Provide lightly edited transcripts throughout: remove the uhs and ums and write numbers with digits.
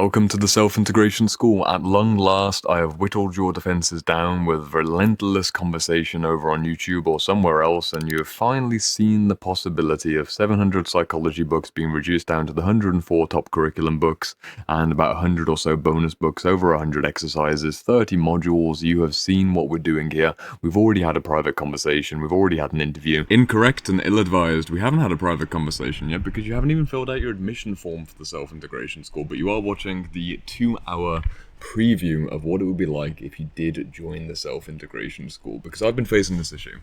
Welcome to the Self-Integration School. At long last, I have whittled your defenses down with relentless conversation over on YouTube or somewhere else, and you have finally seen the possibility of 700 psychology books being reduced down to the 104 top curriculum books, and about 100 or so bonus books, over 100 exercises, 30 modules. You have seen what we're doing here. We've already had a private conversation. We've already had an interview. Incorrect and ill-advised. We haven't had a private conversation yet because you haven't even filled out your admission form for the Self-Integration School, but you are watching the 2-hour preview of what it would be like if you did join the Self-Integration School, because I've been facing this issue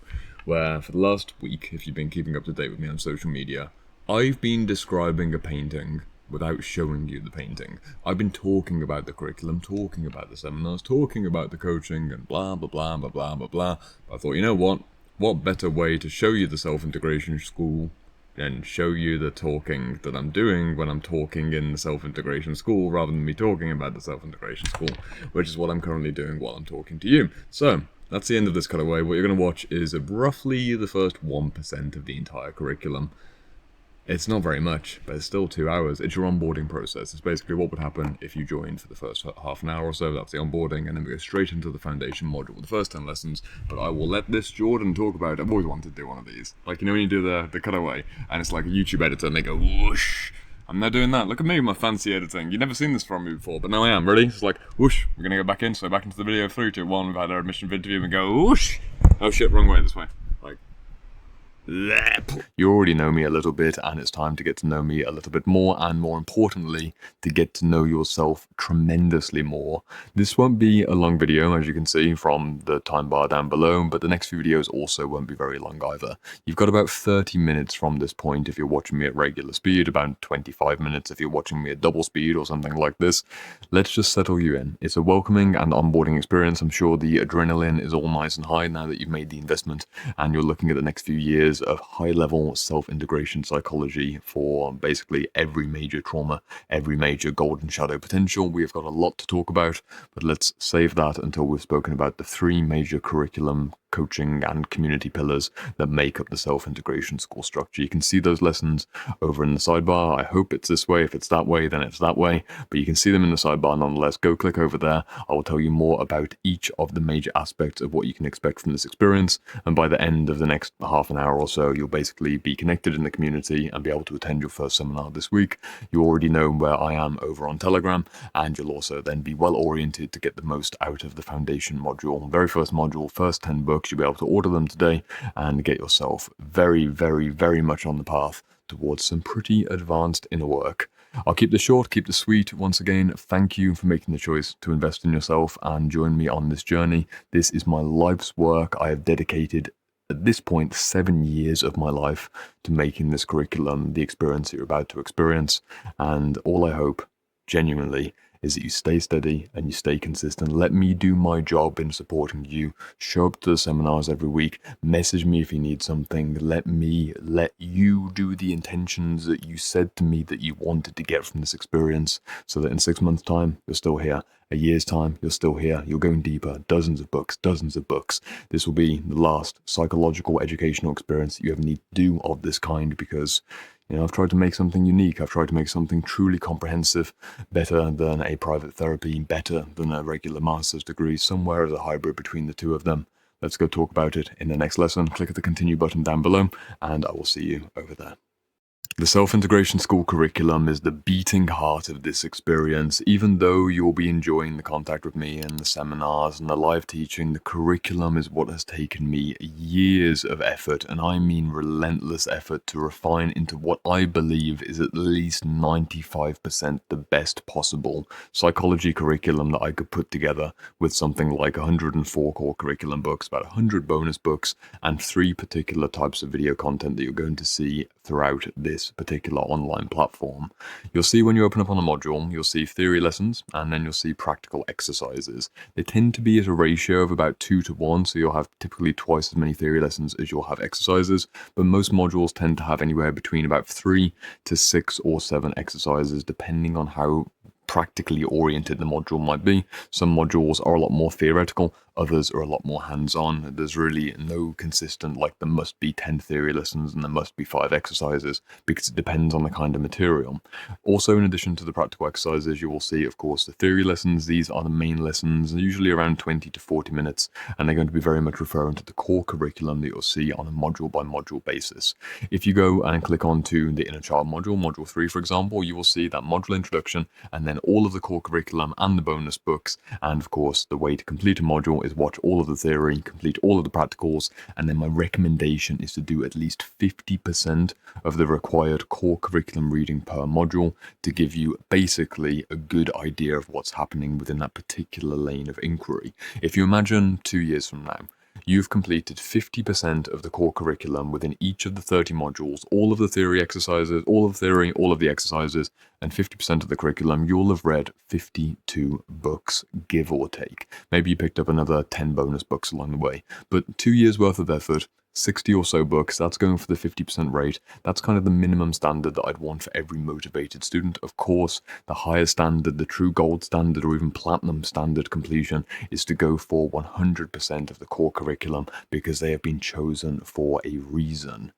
where for the last week, if you've been keeping up to date with me on social media, I've been describing a painting without showing you the painting. I've been talking about the curriculum, talking about the seminars, talking about the coaching and blah blah blah blah blah blah blah. I thought, you know what better way to show you the Self-Integration School and show you the talking that I'm doing when I'm talking in the Self-Integration School, rather than me talking about the Self-Integration School, which is what I'm currently doing while I'm talking to you. So that's the end of this cutaway. What you're going to watch is roughly the first 1% of the entire curriculum. It's not very much, but it's still 2 hours. It's your onboarding process. It's basically what would happen if you joined for the first half an hour or so. That's the onboarding, and then we go straight into the foundation module, the first 10 lessons. But I will let this Jordan talk about it. I've always wanted to do one of these. Like, you know when you do the cutaway, and it's like a YouTube editor, and they go whoosh. I'm now doing that. Look at me, my fancy editing. You've never seen this from me before, but now I am. Ready? It's like whoosh. We're going to go back in. So back into the video. 3, 2, 1. We've had our admission interview, and go whoosh. Oh shit, wrong way, this way. Like, you already know me a little bit, and it's time to get to know me a little bit more, and more importantly, to get to know yourself tremendously more. This won't be a long video, as you can see from the time bar down below, but the next few videos also won't be very long either. You've got about 30 minutes from this point if you're watching me at regular speed, about 25 minutes if you're watching me at double speed or something like this. Let's just settle you in. It's a welcoming and onboarding experience. I'm sure the adrenaline is all nice and high now that you've made the investment, and you're looking at the next few years of high-level self-integration psychology for basically every major trauma, every major golden shadow potential. We have got a lot to talk about, but let's save that until we've spoken about the 3 major curriculum, coaching and community pillars that make up the Self-Integration School structure. You can see those lessons over in the sidebar. I hope it's this way. If it's that way, then it's that way, but you can see them in the sidebar nonetheless. Go click over there. I will tell you more about each of the major aspects of what you can expect from this experience, and by the end of the next half an hour or so, you'll basically be connected in the community and be able to attend your first seminar this week. You already know where I am over on Telegram, and you'll also then be well oriented to get the most out of the foundation module. Very first module, first 10 books. You'll be able to order them today and get yourself very, very, very much on the path towards some pretty advanced inner work. I'll keep this short, keep this sweet. Once again, thank you for making the choice to invest in yourself and join me on this journey. This is my life's work. I have dedicated, at this point, 7 years of my life to making this curriculum the experience that you're about to experience. And all I hope, genuinely, is that you stay steady and you stay consistent. Let me do my job in supporting you. Show up to the seminars every week. Message me if you need something. Let you do the intentions that you said to me that you wanted to get from this experience, so that in 6 months' time, you're still here. A year's time, you're still here. You're going deeper. Dozens of books, dozens of books. This will be the last psychological educational experience that you ever need to do of this kind, because I've tried to make something unique. I've tried to make something truly comprehensive, better than a private therapy, better than a regular master's degree, somewhere as a hybrid between the two of them. Let's go talk about it in the next lesson. Click the continue button down below, and I will see you over there. The Self-Integration School curriculum is the beating heart of this experience. Even though you'll be enjoying the contact with me and the seminars and the live teaching, the curriculum is what has taken me years of effort, and I mean relentless effort, to refine into what I believe is at least 95% the best possible psychology curriculum that I could put together, with something like 104 core curriculum books, about 100 bonus books, and 3 particular types of video content that you're going to see throughout this particular online platform. You'll see when you open up on a module, you'll see theory lessons, and then you'll see practical exercises. They tend to be at a ratio of about 2 to 1, so you'll have typically twice as many theory lessons as you'll have exercises, but most modules tend to have anywhere between about 3 to 6 or 7 exercises, depending on how practically oriented the module might be. Some modules are a lot more theoretical, Others are a lot more hands-on. There's really no consistent, like there must be 10 theory lessons and there must be 5 exercises, because it depends on the kind of material. Also, in addition to the practical exercises, you will see, of course, the theory lessons. These are the main lessons, usually around 20 to 40 minutes, and they're going to be very much referring to the core curriculum that you'll see on a module by module basis. If you go and click onto the inner child module, module 3, for example, you will see that module introduction and then all of the core curriculum and the bonus books. And of course, the way to complete a module is watch all of the theory, complete all of the practicals, and then my recommendation is to do at least 50% of the required core curriculum reading per module to give you basically a good idea of what's happening within that particular lane of inquiry. If you imagine 2 years from now, you've completed 50% of the core curriculum within each of the 30 modules, all of the theory exercises, all of the theory, all of the exercises, and 50% of the curriculum, you'll have read 52 books, give or take. Maybe you picked up another 10 bonus books along the way, but 2 years worth of effort, 60 or so books, that's going for the 50% rate. That's kind of the minimum standard that I'd want for every motivated student. Of course, the higher standard, the true gold standard, or even platinum standard completion is to go for 100% of the core curriculum, because they have been chosen for a reason.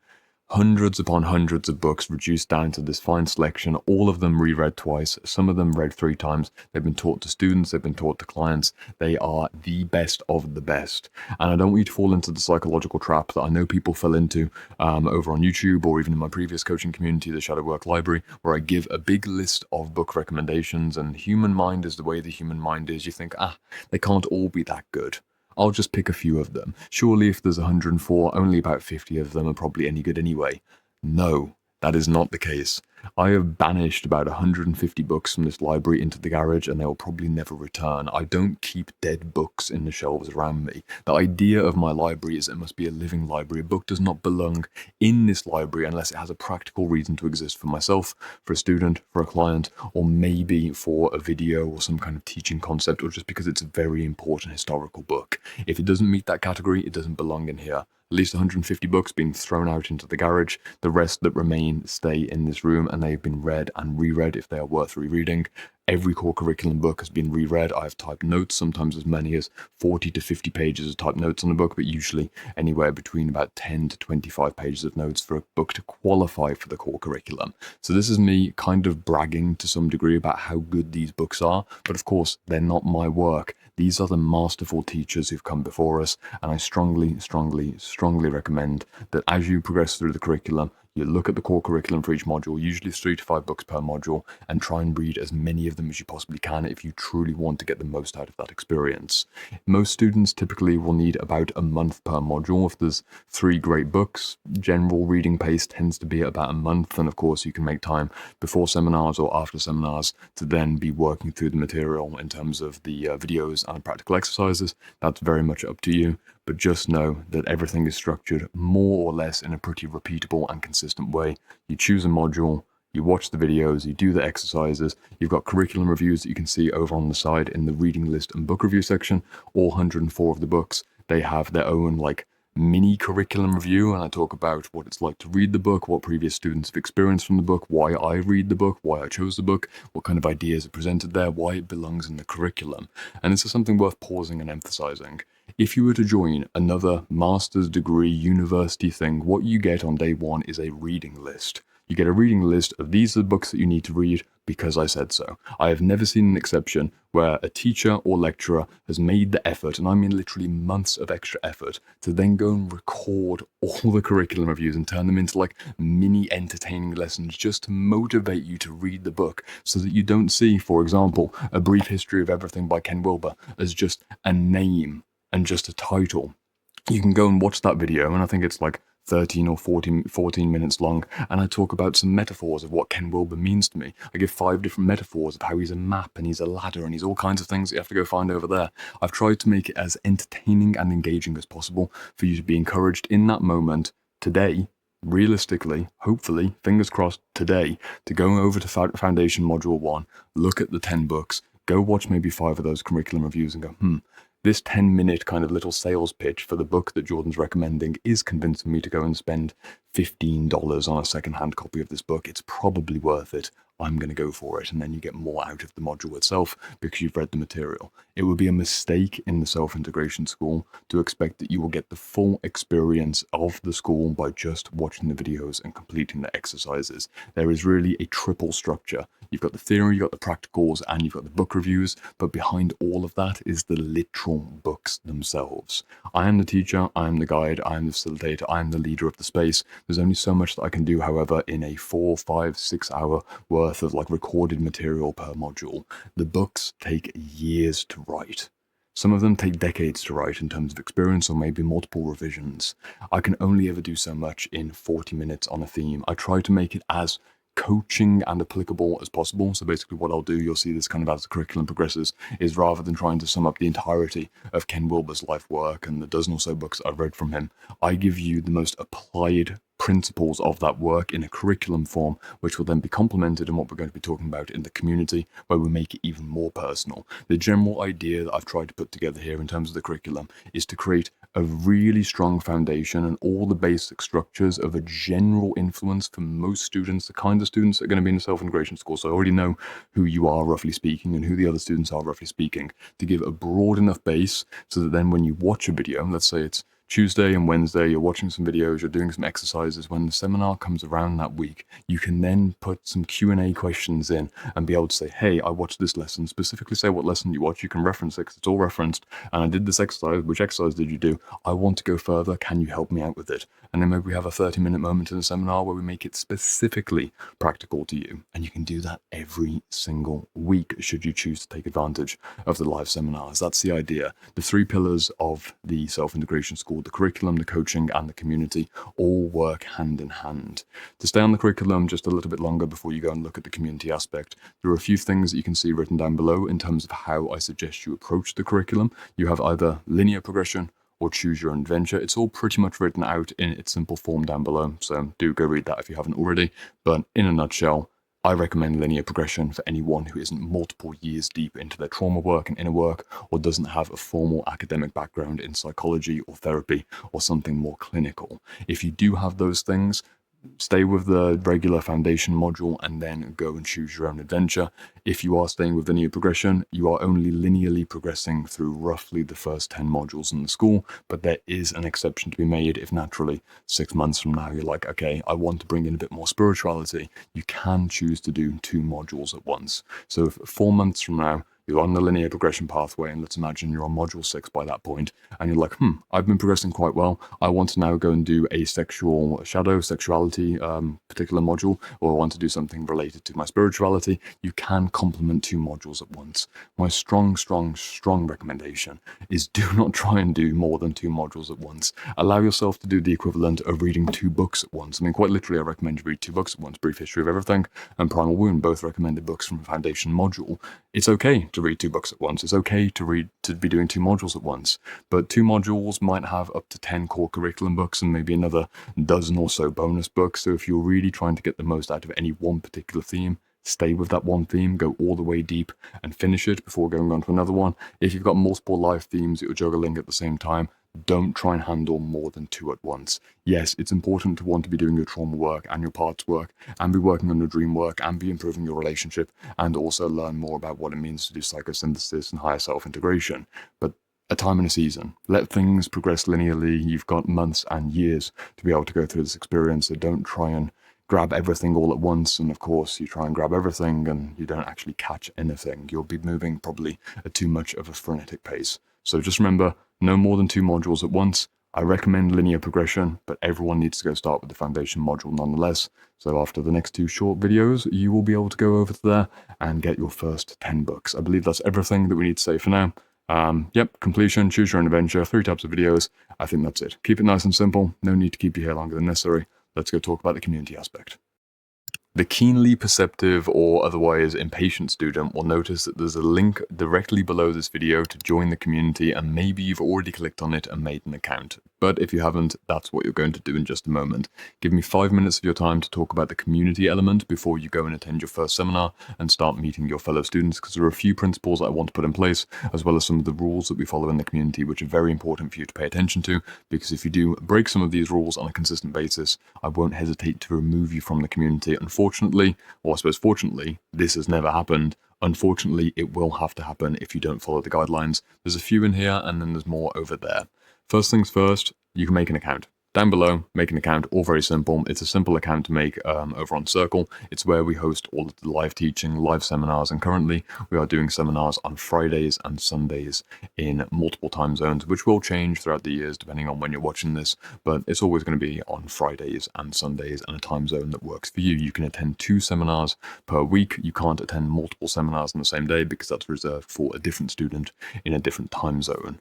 Hundreds upon hundreds of books reduced down to this fine selection, all of them reread twice, some of them read 3 times. They've been taught to students, they've been taught to clients. They are the best of the best. And I don't want you to fall into the psychological trap that I know people fell into over on YouTube, or even in my previous coaching community, the Shadow Work Library, where I give a big list of book recommendations, and human mind is the way the human mind is. You think, they can't all be that good. I'll just pick a few of them. Surely if there's 104, only about 50 of them are probably any good anyway. No, that is not the case. I have banished about 150 books from this library into the garage, and they will probably never return. I don't keep dead books in the shelves around me. The idea of my library is it must be a living library. A book does not belong in this library unless it has a practical reason to exist for myself, for a student, for a client, or maybe for a video or some kind of teaching concept, or just because it's a very important historical book. If it doesn't meet that category, it doesn't belong in here. At least 150 books being thrown out into the garage. The rest that remain stay in this room, and they've been read and reread if they are worth rereading. Every core curriculum book has been reread. I have typed notes, sometimes as many as 40 to 50 pages of typed notes on a book, but usually anywhere between about 10 to 25 pages of notes for a book to qualify for the core curriculum. So this is me kind of bragging to some degree about how good these books are, but of course, they're not my work. These are the masterful teachers who've come before us, and I strongly, strongly, strongly recommend that as you progress through the curriculum, you look at the core curriculum for each module, usually 3 to 5 books per module, and try and read as many of them as you possibly can if you truly want to get the most out of that experience. Most students typically will need about a month per module. If there's 3 great books, general reading pace tends to be about a month, and of course you can make time before seminars or after seminars to then be working through the material in terms of the videos and practical exercises. That's very much up to you. But just know that everything is structured more or less in a pretty repeatable and consistent way. You choose a module, you watch the videos, you do the exercises, you've got curriculum reviews that you can see over on the side in the reading list and book review section. All 104 of the books, they have their own mini curriculum review, and I talk about what it's like to read the book, what previous students have experienced from the book, why I read the book, why I chose the book, what kind of ideas are presented there, why it belongs in the curriculum. And this is something worth pausing and emphasizing. If you were to join another master's degree university thing, what you get on day 1 is a reading list. You get a reading list of these are the books that you need to read because I said so. I have never seen an exception where a teacher or lecturer has made the effort, and I mean literally months of extra effort, to then go and record all the curriculum reviews and turn them into mini entertaining lessons just to motivate you to read the book, so that you don't see, for example, A Brief History of Everything by Ken Wilber as just a name and just a title. You can go and watch that video, and I think it's 13 or 14 minutes long, and I talk about some metaphors of what Ken Wilber means to me. I give 5 different metaphors of how he's a map and he's a ladder and he's all kinds of things that you have to go find over there. I've tried to make it as entertaining and engaging as possible for you to be encouraged in that moment today, realistically, hopefully, fingers crossed today, to go over to Foundation Module 1, look at the 10 books, go watch maybe 5 of those curriculum reviews and go, this 10-minute kind of little sales pitch for the book that Jordan's recommending is convincing me to go and spend $15 on a secondhand copy of this book. It's probably worth it. I'm going to go for it. And then you get more out of the module itself because you've read the material. It would be a mistake in the self-integration school to expect that you will get the full experience of the school by just watching the videos and completing the exercises. There is really a triple structure. You've got the theory, you've got the practicals, and you've got the book reviews, but behind all of that is the literal books themselves. I am the teacher, I am the guide, I am the facilitator, I am the leader of the space. There's only so much that I can do, however, in a 4, 5, 6 hour worth of like recorded material per module. The books take years to write. Some of them take decades to write in terms of experience or maybe multiple revisions. I can only ever do so much in 40 minutes on a theme. I try to make it as coaching and applicable as possible. So basically what I'll do, you'll see this kind of as the curriculum progresses, is rather than trying to sum up the entirety of Ken Wilber's life work and the dozen or so books I've read from him, I give you the most applied principles of that work in a curriculum form, which will then be complemented in what we're going to be talking about in the community, where we make it even more personal. The general idea that I've tried to put together here in terms of the curriculum is to create a really strong foundation and all the basic structures of a general influence for most students, the kind of students that are going to be in the self-integration school. So I already know who you are, roughly speaking, and who the other students are, roughly speaking, to give a broad enough base so that then when you watch a video, let's say it's Tuesday and Wednesday, you're watching some videos, you're doing some exercises. When the seminar comes around that week, you can then put some Q&A questions in and be able to say, hey, I watched this lesson, specifically say what lesson you watched. You can reference it because it's all referenced. And I did this exercise. Which exercise did you do? I want to go further. Can you help me out with it? And then maybe we have a 30-minute moment in the seminar where we make it specifically practical to you. And you can do that every single week should you choose to take advantage of the live seminars. That's the idea. The 3 pillars of the self-integration school, the curriculum, the coaching, and the community, all work hand in hand. To stay on the curriculum just a little bit longer before you go and look at the community aspect, there are a few things that you can see written down below in terms of how I suggest you approach the curriculum. You have either linear progression or choose your own adventure. It's all pretty much written out in its simple form down below, so do go read that if you haven't already. But in a nutshell, I recommend linear progression for anyone who isn't multiple years deep into their trauma work and inner work, or doesn't have a formal academic background in psychology or therapy or something more clinical. If you do have those things, stay with the regular foundation module and then go and choose your own adventure. If you are staying with linear progression, you are only linearly progressing through roughly the first 10 modules in the school, but there is an exception to be made if naturally 6 months from now you're like, okay, I want to bring in a bit more spirituality. You can choose to do 2 modules at once. So if 4 months from now, you're on the linear progression pathway, and let's imagine you're on module 6 by that point, and you're like, I've been progressing quite well. I want to now go and do a sexuality particular module, or I want to do something related to my spirituality. You can complement 2 modules at once. My strong recommendation is do not try and do more than 2 modules at once. Allow yourself to do the equivalent of reading 2 books at once. I mean, quite literally, I recommend you read 2 books at once. Brief History of Everything and Primal Wound, both recommended books from a foundation module. It's okay to read 2 books at once. It's okay to be doing 2 modules at once, but 2 modules might have up to 10 core curriculum books and maybe another dozen or so bonus books. So if you're really trying to get the most out of any one particular theme, stay with that one theme, go all the way deep and finish it before going on to another one. If you've got multiple live themes that you're juggling at the same time, don't try and handle more than 2 at once. Yes, it's important to want to be doing your trauma work and your parts work and be working on your dream work and be improving your relationship and also learn more about what it means to do psychosynthesis and higher self-integration. But a time and a season. Let things progress linearly. You've got months and years to be able to go through this experience, so don't try and grab everything all at once. And of course, you try and grab everything and you don't actually catch anything. You'll be moving probably at too much of a frenetic pace. So just remember, no more than 2 modules at once. I recommend linear progression, but everyone needs to go start with the foundation module nonetheless. So after the next 2 short videos, you will be able to go over to there and get your first 10 books. I believe that's everything that we need to say for now. Completion, choose your own adventure, 3 types of videos. I think that's it. Keep it nice and simple. No need to keep you here longer than necessary. Let's go talk about the community aspect. The keenly perceptive or otherwise impatient student will notice that there's a link directly below this video to join the community, and maybe you've already clicked on it and made an account. But if you haven't, that's what you're going to do in just a moment. Give me 5 minutes of your time to talk about the community element before you go and attend your first seminar and start meeting your fellow students, because there are a few principles that I want to put in place, as well as some of the rules that we follow in the community, which are very important for you to pay attention to, because if you do break some of these rules on a consistent basis, I won't hesitate to remove you from the community. Unfortunately, or I suppose fortunately, this has never happened. Unfortunately, it will have to happen if you don't follow the guidelines. There's a few in here, and then there's more over there. First things first, you can make an account. Down below, make an account, all very simple. It's a simple account to make over on Circle. It's where we host all of the live teaching, live seminars, and currently we are doing seminars on Fridays and Sundays in multiple time zones, which will change throughout the years depending on when you're watching this, but it's always going to be on Fridays and Sundays and a time zone that works for you. You can attend 2 seminars per week. You can't attend multiple seminars on the same day because that's reserved for a different student in a different time zone.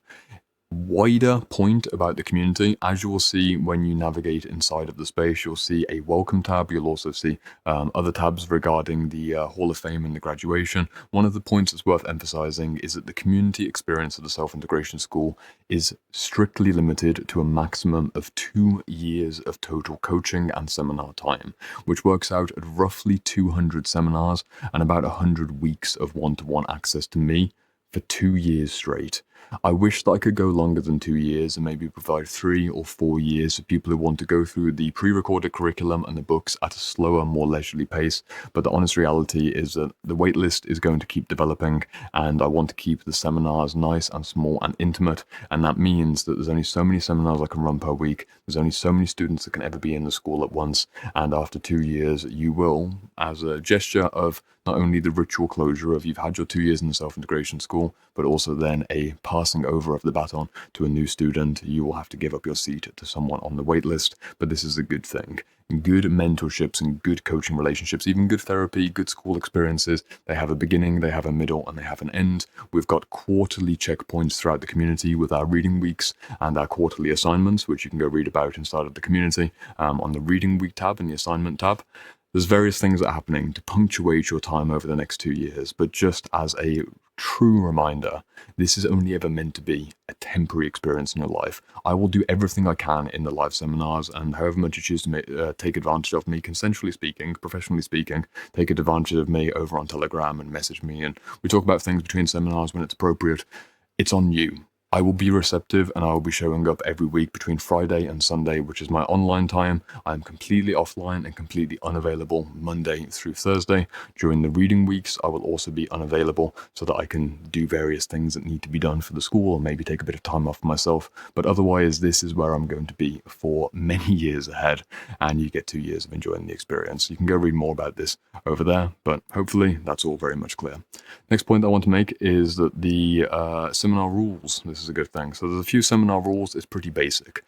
Wider point about the community, as you will see when you navigate inside of the space, you'll see a welcome tab. You'll also see other tabs regarding the Hall of Fame and the graduation. One of the points that's worth emphasizing is that the community experience of the Self-Integration School is strictly limited to a maximum of 2 years of total coaching and seminar time, which works out at roughly 200 seminars and about 100 weeks of one-to-one access to me for 2 years straight. I wish that I could go longer than 2 years and maybe provide 3 or 4 years for people who want to go through the pre-recorded curriculum and the books at a slower, more leisurely pace. But the honest reality is that the waitlist is going to keep developing, and I want to keep the seminars nice and small and intimate. And that means that there's only so many seminars I can run per week. There's only so many students that can ever be in the school at once. And after 2 years, you will, as a gesture of not only the ritual closure of you've had your 2 years in the Self-Integration School, but also then a passing over of the baton to a new student, you will have to give up your seat to someone on the wait list. But this is a good thing. Good mentorships and good coaching relationships, even good therapy, good school experiences, they have a beginning, they have a middle, and they have an end. We've got quarterly checkpoints throughout the community with our reading weeks and our quarterly assignments, which you can go read about inside of the community on the reading week tab and the assignment tab. There's various things that are happening to punctuate your time over the next 2 years, but just as a true reminder, this is only ever meant to be a temporary experience in your life. I will do everything I can in the live seminars, and however much you choose to take advantage of me, consensually speaking, professionally speaking, take advantage of me over on Telegram and message me, and we talk about things between seminars when it's appropriate. It's on you. I will be receptive, and I will be showing up every week between Friday and Sunday, which is my online time. I'm completely offline and completely unavailable Monday through Thursday. During the reading weeks, I will also be unavailable so that I can do various things that need to be done for the school, or maybe take a bit of time off for myself. But otherwise, this is where I'm going to be for many years ahead, and you get 2 years of enjoying the experience. You can go read more about this over there, but hopefully that's all very much clear. Next point I want to make is that the seminar rules, this is a good thing. So there's a few seminar rules. It's pretty basic.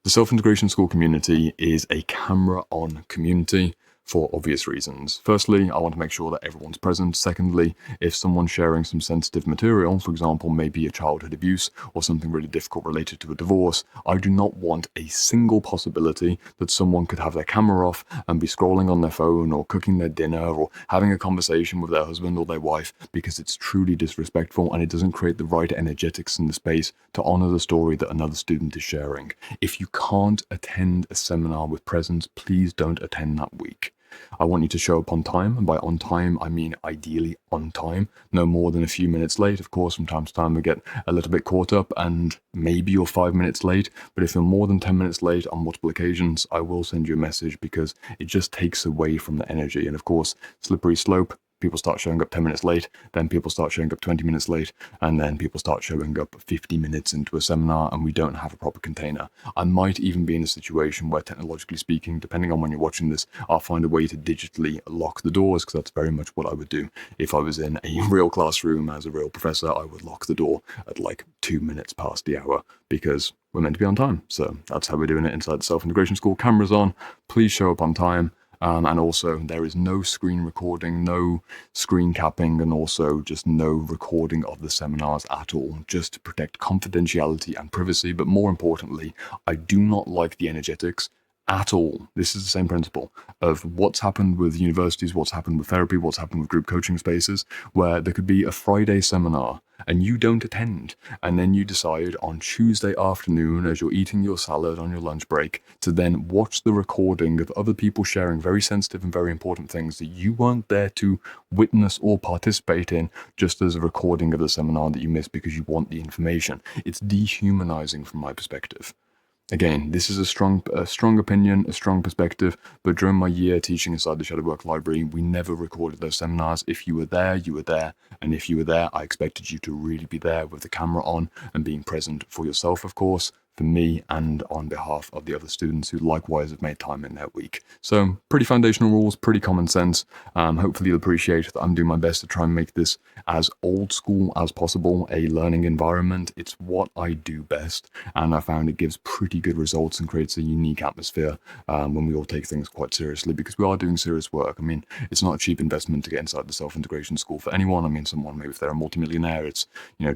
The Self-Integration School community is a camera-on community for obvious reasons. Firstly, I want to make sure that everyone's present. Secondly, if someone's sharing some sensitive material, for example, maybe a childhood abuse or something really difficult related to a divorce, I do not want a single possibility that someone could have their camera off and be scrolling on their phone or cooking their dinner or having a conversation with their husband or their wife, because it's truly disrespectful and it doesn't create the right energetics in the space to honor the story that another student is sharing. If you can't attend a seminar with presence, please don't attend that week. I want you to show up on time, and by on time, I mean ideally on time, no more than a few minutes late. Of course, from time to time, we get a little bit caught up, and maybe you're 5 minutes late, but if you're more than 10 minutes late on multiple occasions, I will send you a message, because it just takes away from the energy. And of course, slippery slope. People start showing up 10 minutes late, then people start showing up 20 minutes late, and then people start showing up 50 minutes into a seminar, and we don't have a proper container. I might even be in a situation where, technologically speaking, depending on when you're watching this, I'll find a way to digitally lock the doors, because that's very much what I would do. If I was in a real classroom as a real professor, I would lock the door at like 2 minutes past the hour, because we're meant to be on time. So that's how we're doing it inside the Self-Integration School. Cameras on, please show up on time. And also, there is no screen recording, no screen capping, and also just no recording of the seminars at all, just to protect confidentiality and privacy. But more importantly, I do not like the energetics at all. This is the same principle of what's happened with universities, what's happened with therapy, what's happened with group coaching spaces, where there could be a Friday seminar and you don't attend, and then you decide on Tuesday afternoon as you're eating your salad on your lunch break to then watch the recording of other people sharing very sensitive and very important things that you weren't there to witness or participate in, just as a recording of the seminar that you missed because you want the information. It's dehumanizing from my perspective. Again, this is a strong opinion, a strong perspective, but during my year teaching inside the Shadowwork Library, we never recorded those seminars. If you were there, you were there. And if you were there, I expected you to really be there with the camera on and being present for yourself, of course, for me, and on behalf of the other students who likewise have made time in their week. So pretty foundational rules, pretty common sense. Hopefully you'll appreciate that I'm doing my best to try and make this as old school as possible, a learning environment. It's what I do best, and I found it gives pretty good results and creates a unique atmosphere when we all take things quite seriously, because we are doing serious work. I mean, it's not a cheap investment to get inside the self-integration school for anyone. I mean, someone, maybe if they're a multimillionaire, it's,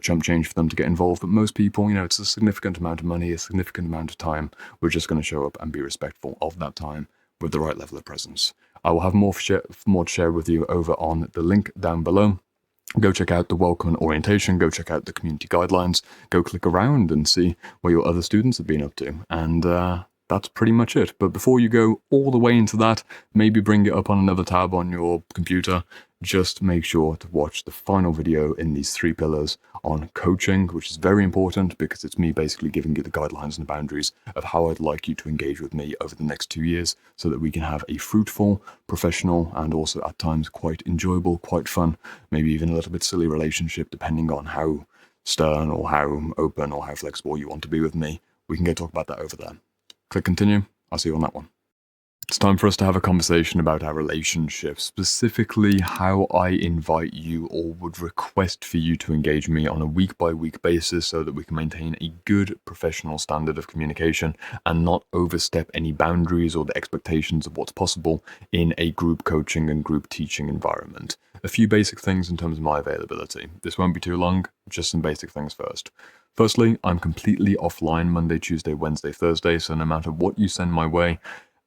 chump change for them to get involved, but most people, it's a significant amount of money, a significant amount of time. We're just going to show up and be respectful of that time with the right level of presence. I will have more to share with you over on the link down below. Go check out the welcome and orientation, go check out the community guidelines, go click around and see what your other students have been up to. And that's pretty much it. But before you go all the way into that, maybe bring it up on another tab on your computer. Just make sure to watch the final video in these 3 pillars on coaching, which is very important because it's me basically giving you the guidelines and the boundaries of how I'd like you to engage with me over the next 2 years so that we can have a fruitful, professional, and also at times quite enjoyable, quite fun, maybe even a little bit silly relationship, depending on how stern or how open or how flexible you want to be with me. We can go talk about that over there. Click continue. I'll see you on that one. It's time for us to have a conversation about our relationship, specifically how I invite you or would request for you to engage me on a week-by-week basis so that we can maintain a good professional standard of communication and not overstep any boundaries or the expectations of what's possible in a group coaching and group teaching environment. A few basic things in terms of my availability. This won't be too long, just some basic things first. Firstly, I'm completely offline Monday, Tuesday, Wednesday, Thursday, so no matter what you send my way,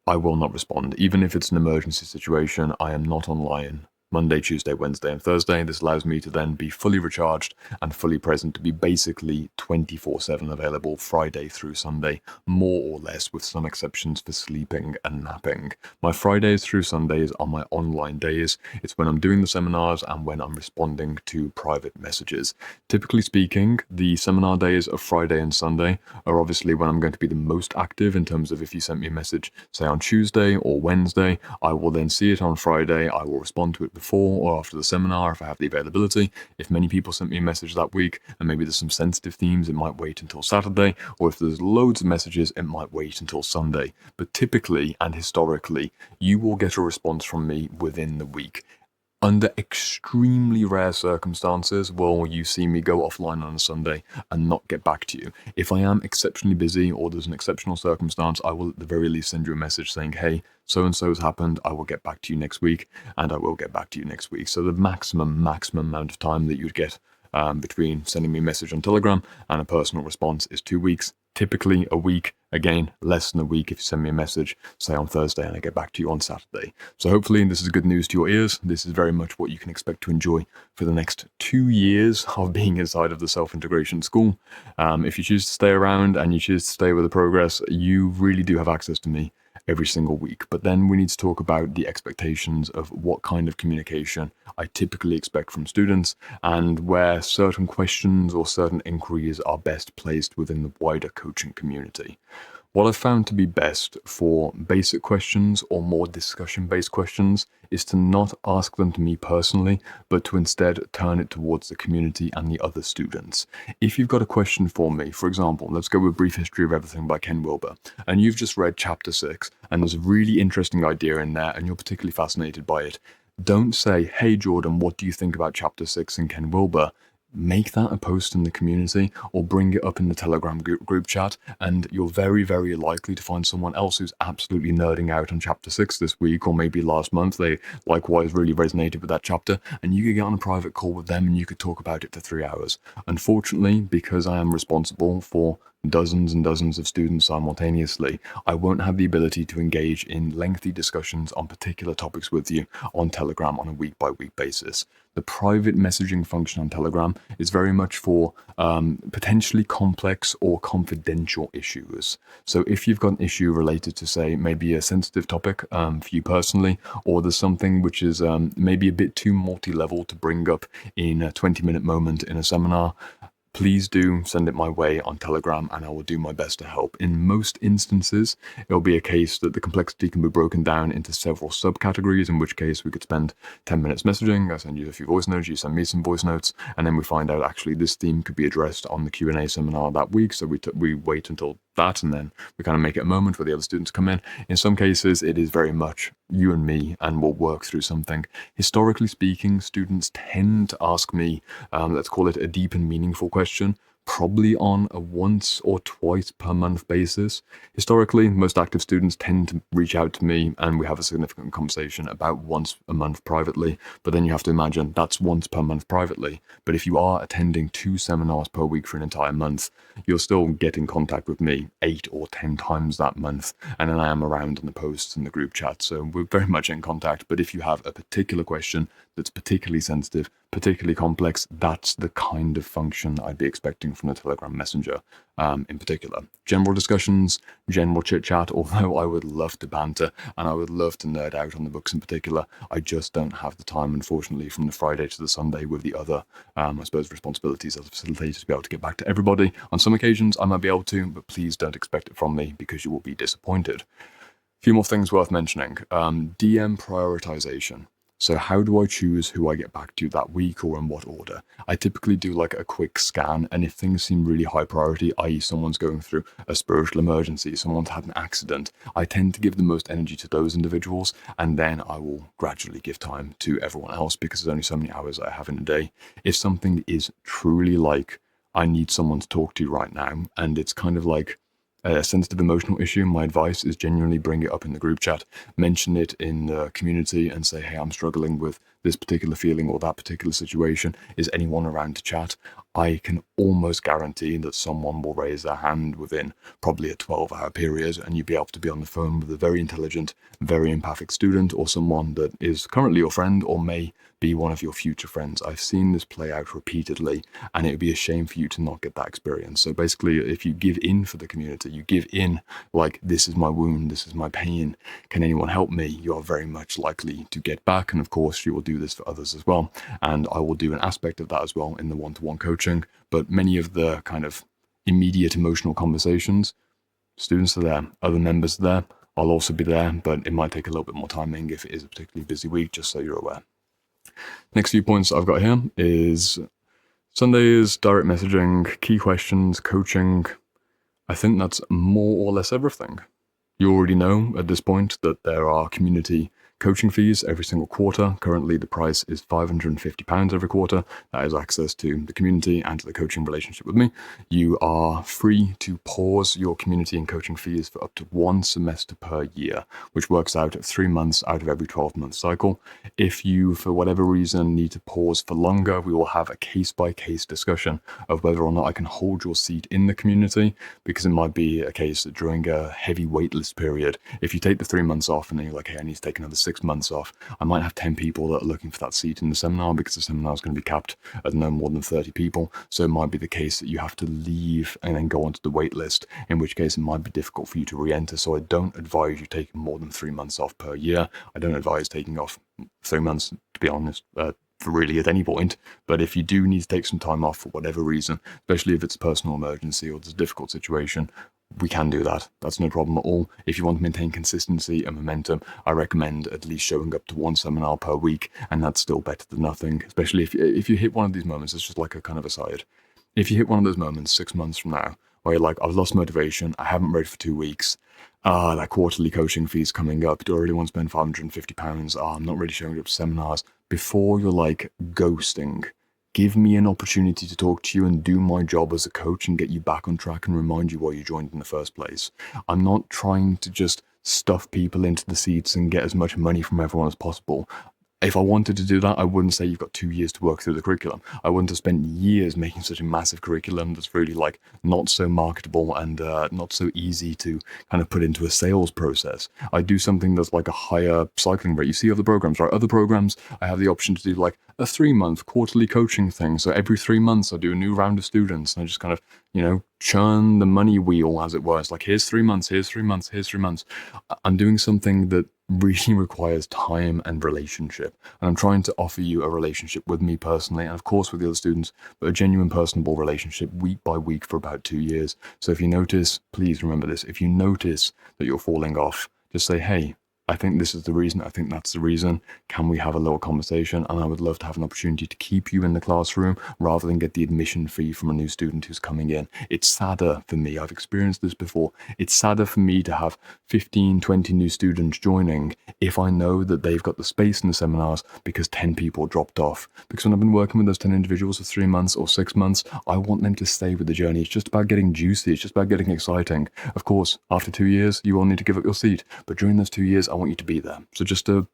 I will not respond. Even if it's an emergency situation, I am not online Monday, Tuesday, Wednesday, and Thursday. This allows me to then be fully recharged and fully present, to be basically 24/7 available Friday through Sunday, more or less, with some exceptions for sleeping and napping. My Fridays through Sundays are my online days. It's when I'm doing the seminars and when I'm responding to private messages. Typically speaking, the seminar days of Friday and Sunday are obviously when I'm going to be the most active in terms of if you sent me a message, say on Tuesday or Wednesday, I will then see it on Friday. I will respond to it before or after the seminar if I have the availability. If many people sent me a message that week and maybe there's some sensitive themes, it might wait until Saturday, or if there's loads of messages, it might wait until Sunday. But typically and historically, you will get a response from me within the week. Under extremely rare circumstances will you see me go offline on a Sunday and not get back to you. If I am exceptionally busy or there's an exceptional circumstance, I will at the very least send you a message saying, hey, so-and-so has happened, I will get back to you next week, and I will get back to you next week. So the maximum amount of time that you'd get between sending me a message on Telegram and a personal response is 2 weeks. Typically a week, again, less than a week if you send me a message, say on Thursday, and I get back to you on Saturday. So hopefully this is good news to your ears. This is very much what you can expect to enjoy for the next 2 years of being inside of the self-integration school. If you choose to stay around and you choose to stay with the progress, you really do have access to me every single week. But then we need to talk about the expectations of what kind of communication I typically expect from students and where certain questions or certain inquiries are best placed within the wider coaching community. What I've found to be best for basic questions or more discussion-based questions is to not ask them to me personally, but to instead turn it towards the community and the other students. If you've got a question for me, for example, let's go with Brief History of Everything by Ken Wilber, and you've just read chapter 6, and there's a really interesting idea in there, and you're particularly fascinated by it. Don't say, hey Jordan, what do you think about chapter 6 in Ken Wilber? Make that a post in the community or bring it up in the Telegram group chat, and you're very, very likely to find someone else who's absolutely nerding out on chapter 6 this week, or maybe last month. They likewise really resonated with that chapter, and you could get on a private call with them and you could talk about it for 3 hours. Unfortunately, because I am responsible for dozens and dozens of students simultaneously, I won't have the ability to engage in lengthy discussions on particular topics with you on Telegram on a week-by-week basis. The private messaging function on Telegram is very much for potentially complex or confidential issues. So if you've got an issue related to, say, maybe a sensitive topic for you personally, or there's something which is maybe a bit too multi-level to bring up in a 20-minute moment in a seminar, please do send it my way on Telegram and I will do my best to help. In most instances, it'll be a case that the complexity can be broken down into several subcategories, in which case we could spend 10 minutes messaging. I send you a few voice notes, you send me some voice notes, and then we find out actually this theme could be addressed on the Q&A seminar that week. So we wait until that, and then we kind of make it a moment where the other students come in. In some cases, it is very much you and me, and we'll work through something. Historically speaking, students tend to ask me, let's call it a deep and meaningful question, probably on a once or twice per month basis. Historically, most active students tend to reach out to me and we have a significant conversation about once a month privately. But then you have to imagine that's once per month privately. But if you are attending 2 seminars per week for an entire month, you'll still get in contact with me 8 or 10 times that month. And then I am around on the posts and the group chat. So we're very much in contact. But if you have a particular question that's particularly sensitive, particularly complex, that's the kind of function I'd be expecting from the Telegram Messenger in particular. General discussions, general chit chat, although I would love to banter and I would love to nerd out on the books in particular, I just don't have the time, unfortunately, from the Friday to the Sunday with the other, I suppose, responsibilities as a facilitator to be able to get back to everybody. On some occasions, I might be able to, but please don't expect it from me because you will be disappointed. A few more things worth mentioning. DM prioritization. So how do I choose who I get back to that week or in what order? I typically do like a quick scan, and if things seem really high priority, i.e. someone's going through a spiritual emergency, someone's had an accident, I tend to give the most energy to those individuals, and then I will gradually give time to everyone else because there's only so many hours I have in a day. If something is truly like, I need someone to talk to right now, and it's kind of like a sensitive emotional issue, my advice is genuinely bring it up in the group chat, mention it in the community and say, hey, I'm struggling with this particular feeling or that particular situation. Is anyone around to chat? I can almost guarantee that someone will raise their hand within probably a 12-hour period, and you'll be able to be on the phone with a very intelligent, very empathic student or someone that is currently your friend or may be one of your future friends. I've seen this play out repeatedly, and it would be a shame for you to not get that experience. So basically, if you give in for the community, you give in like, this is my wound, this is my pain, can anyone help me? You are very much likely to get back. And of course, you will do this for others as well. And I will do an aspect of that as well in the one-to-one coaching. But many of the kind of immediate emotional conversations, students are there, other members are there. I'll also be there, but it might take a little bit more timing if it is a particularly busy week, just so you're aware. Next few points I've got here is Sundays, direct messaging, key questions, coaching. I think that's more or less everything. You already know at this point that there are community coaching fees every single quarter. Currently, the price is £550 every quarter. That is access to the community and to the coaching relationship with me. You are free to pause your community and coaching fees for up to 1 semester per year, which works out at 3 months out of every 12-month cycle. If you, for whatever reason, need to pause for longer, we will have a case-by-case discussion of whether or not I can hold your seat in the community, because it might be a case that during a heavy waitlist period, if you take the 3 months off and then you're like, hey, I need to take another 6 months off, I might have 10 people that are looking for that seat in the seminar, because the seminar is going to be capped at no more than 30 people. So it might be the case that you have to leave and then go onto the wait list, in which case it might be difficult for you to re-enter. So I don't advise you taking more than 3 months off per year. I don't advise taking off 3 months, to be honest, for really at any point. But if you do need to take some time off for whatever reason, especially if it's a personal emergency or there's a difficult situation, we can do that. That's no problem at all. If you want to maintain consistency and momentum, I recommend at least showing up to 1 seminar per week, and that's still better than nothing, especially if you hit one of these moments. It's just like a kind of aside. If you hit one of those moments 6 months from now, where you're like, I've lost motivation, I haven't read for 2 weeks, that quarterly coaching fee's coming up, do I really want to spend £550? I'm not really showing up to seminars. Before you're like ghosting, give me an opportunity to talk to you and do my job as a coach and get you back on track and remind you why you joined in the first place. I'm not trying to just stuff people into the seats and get as much money from everyone as possible. If I wanted to do that, I wouldn't say you've got 2 years to work through the curriculum. I wouldn't have spent years making such a massive curriculum that's really like not so marketable and not so easy to kind of put into a sales process. I do something that's like a higher cycling rate. You see other programs, right? Other programs, I have the option to do like a 3-month quarterly coaching thing. So every 3 months, I do a new round of students, and I just kind of, churn the money wheel, as it were. It's like, here's 3 months, here's 3 months, here's 3 months. I'm doing something that really requires time and relationship. And I'm trying to offer you a relationship with me personally, and of course with the other students, but a genuine personable relationship week by week for about 2 years. So if you notice, please remember this, if you notice that you're falling off, just say, hey, I think this is the reason, I think that's the reason. Can we have a little conversation? And I would love to have an opportunity to keep you in the classroom rather than get the admission fee from a new student who's coming in. It's sadder for me, I've experienced this before, it's sadder for me to have 15, 20 new students joining if I know that they've got the space in the seminars because 10 people dropped off. Because when I've been working with those 10 individuals for 3 months or 6 months, I want them to stay with the journey. It's just about getting juicy, it's just about getting exciting. Of course, after 2 years, you will need to give up your seat, but during those 2 years, I want you to be there. So just an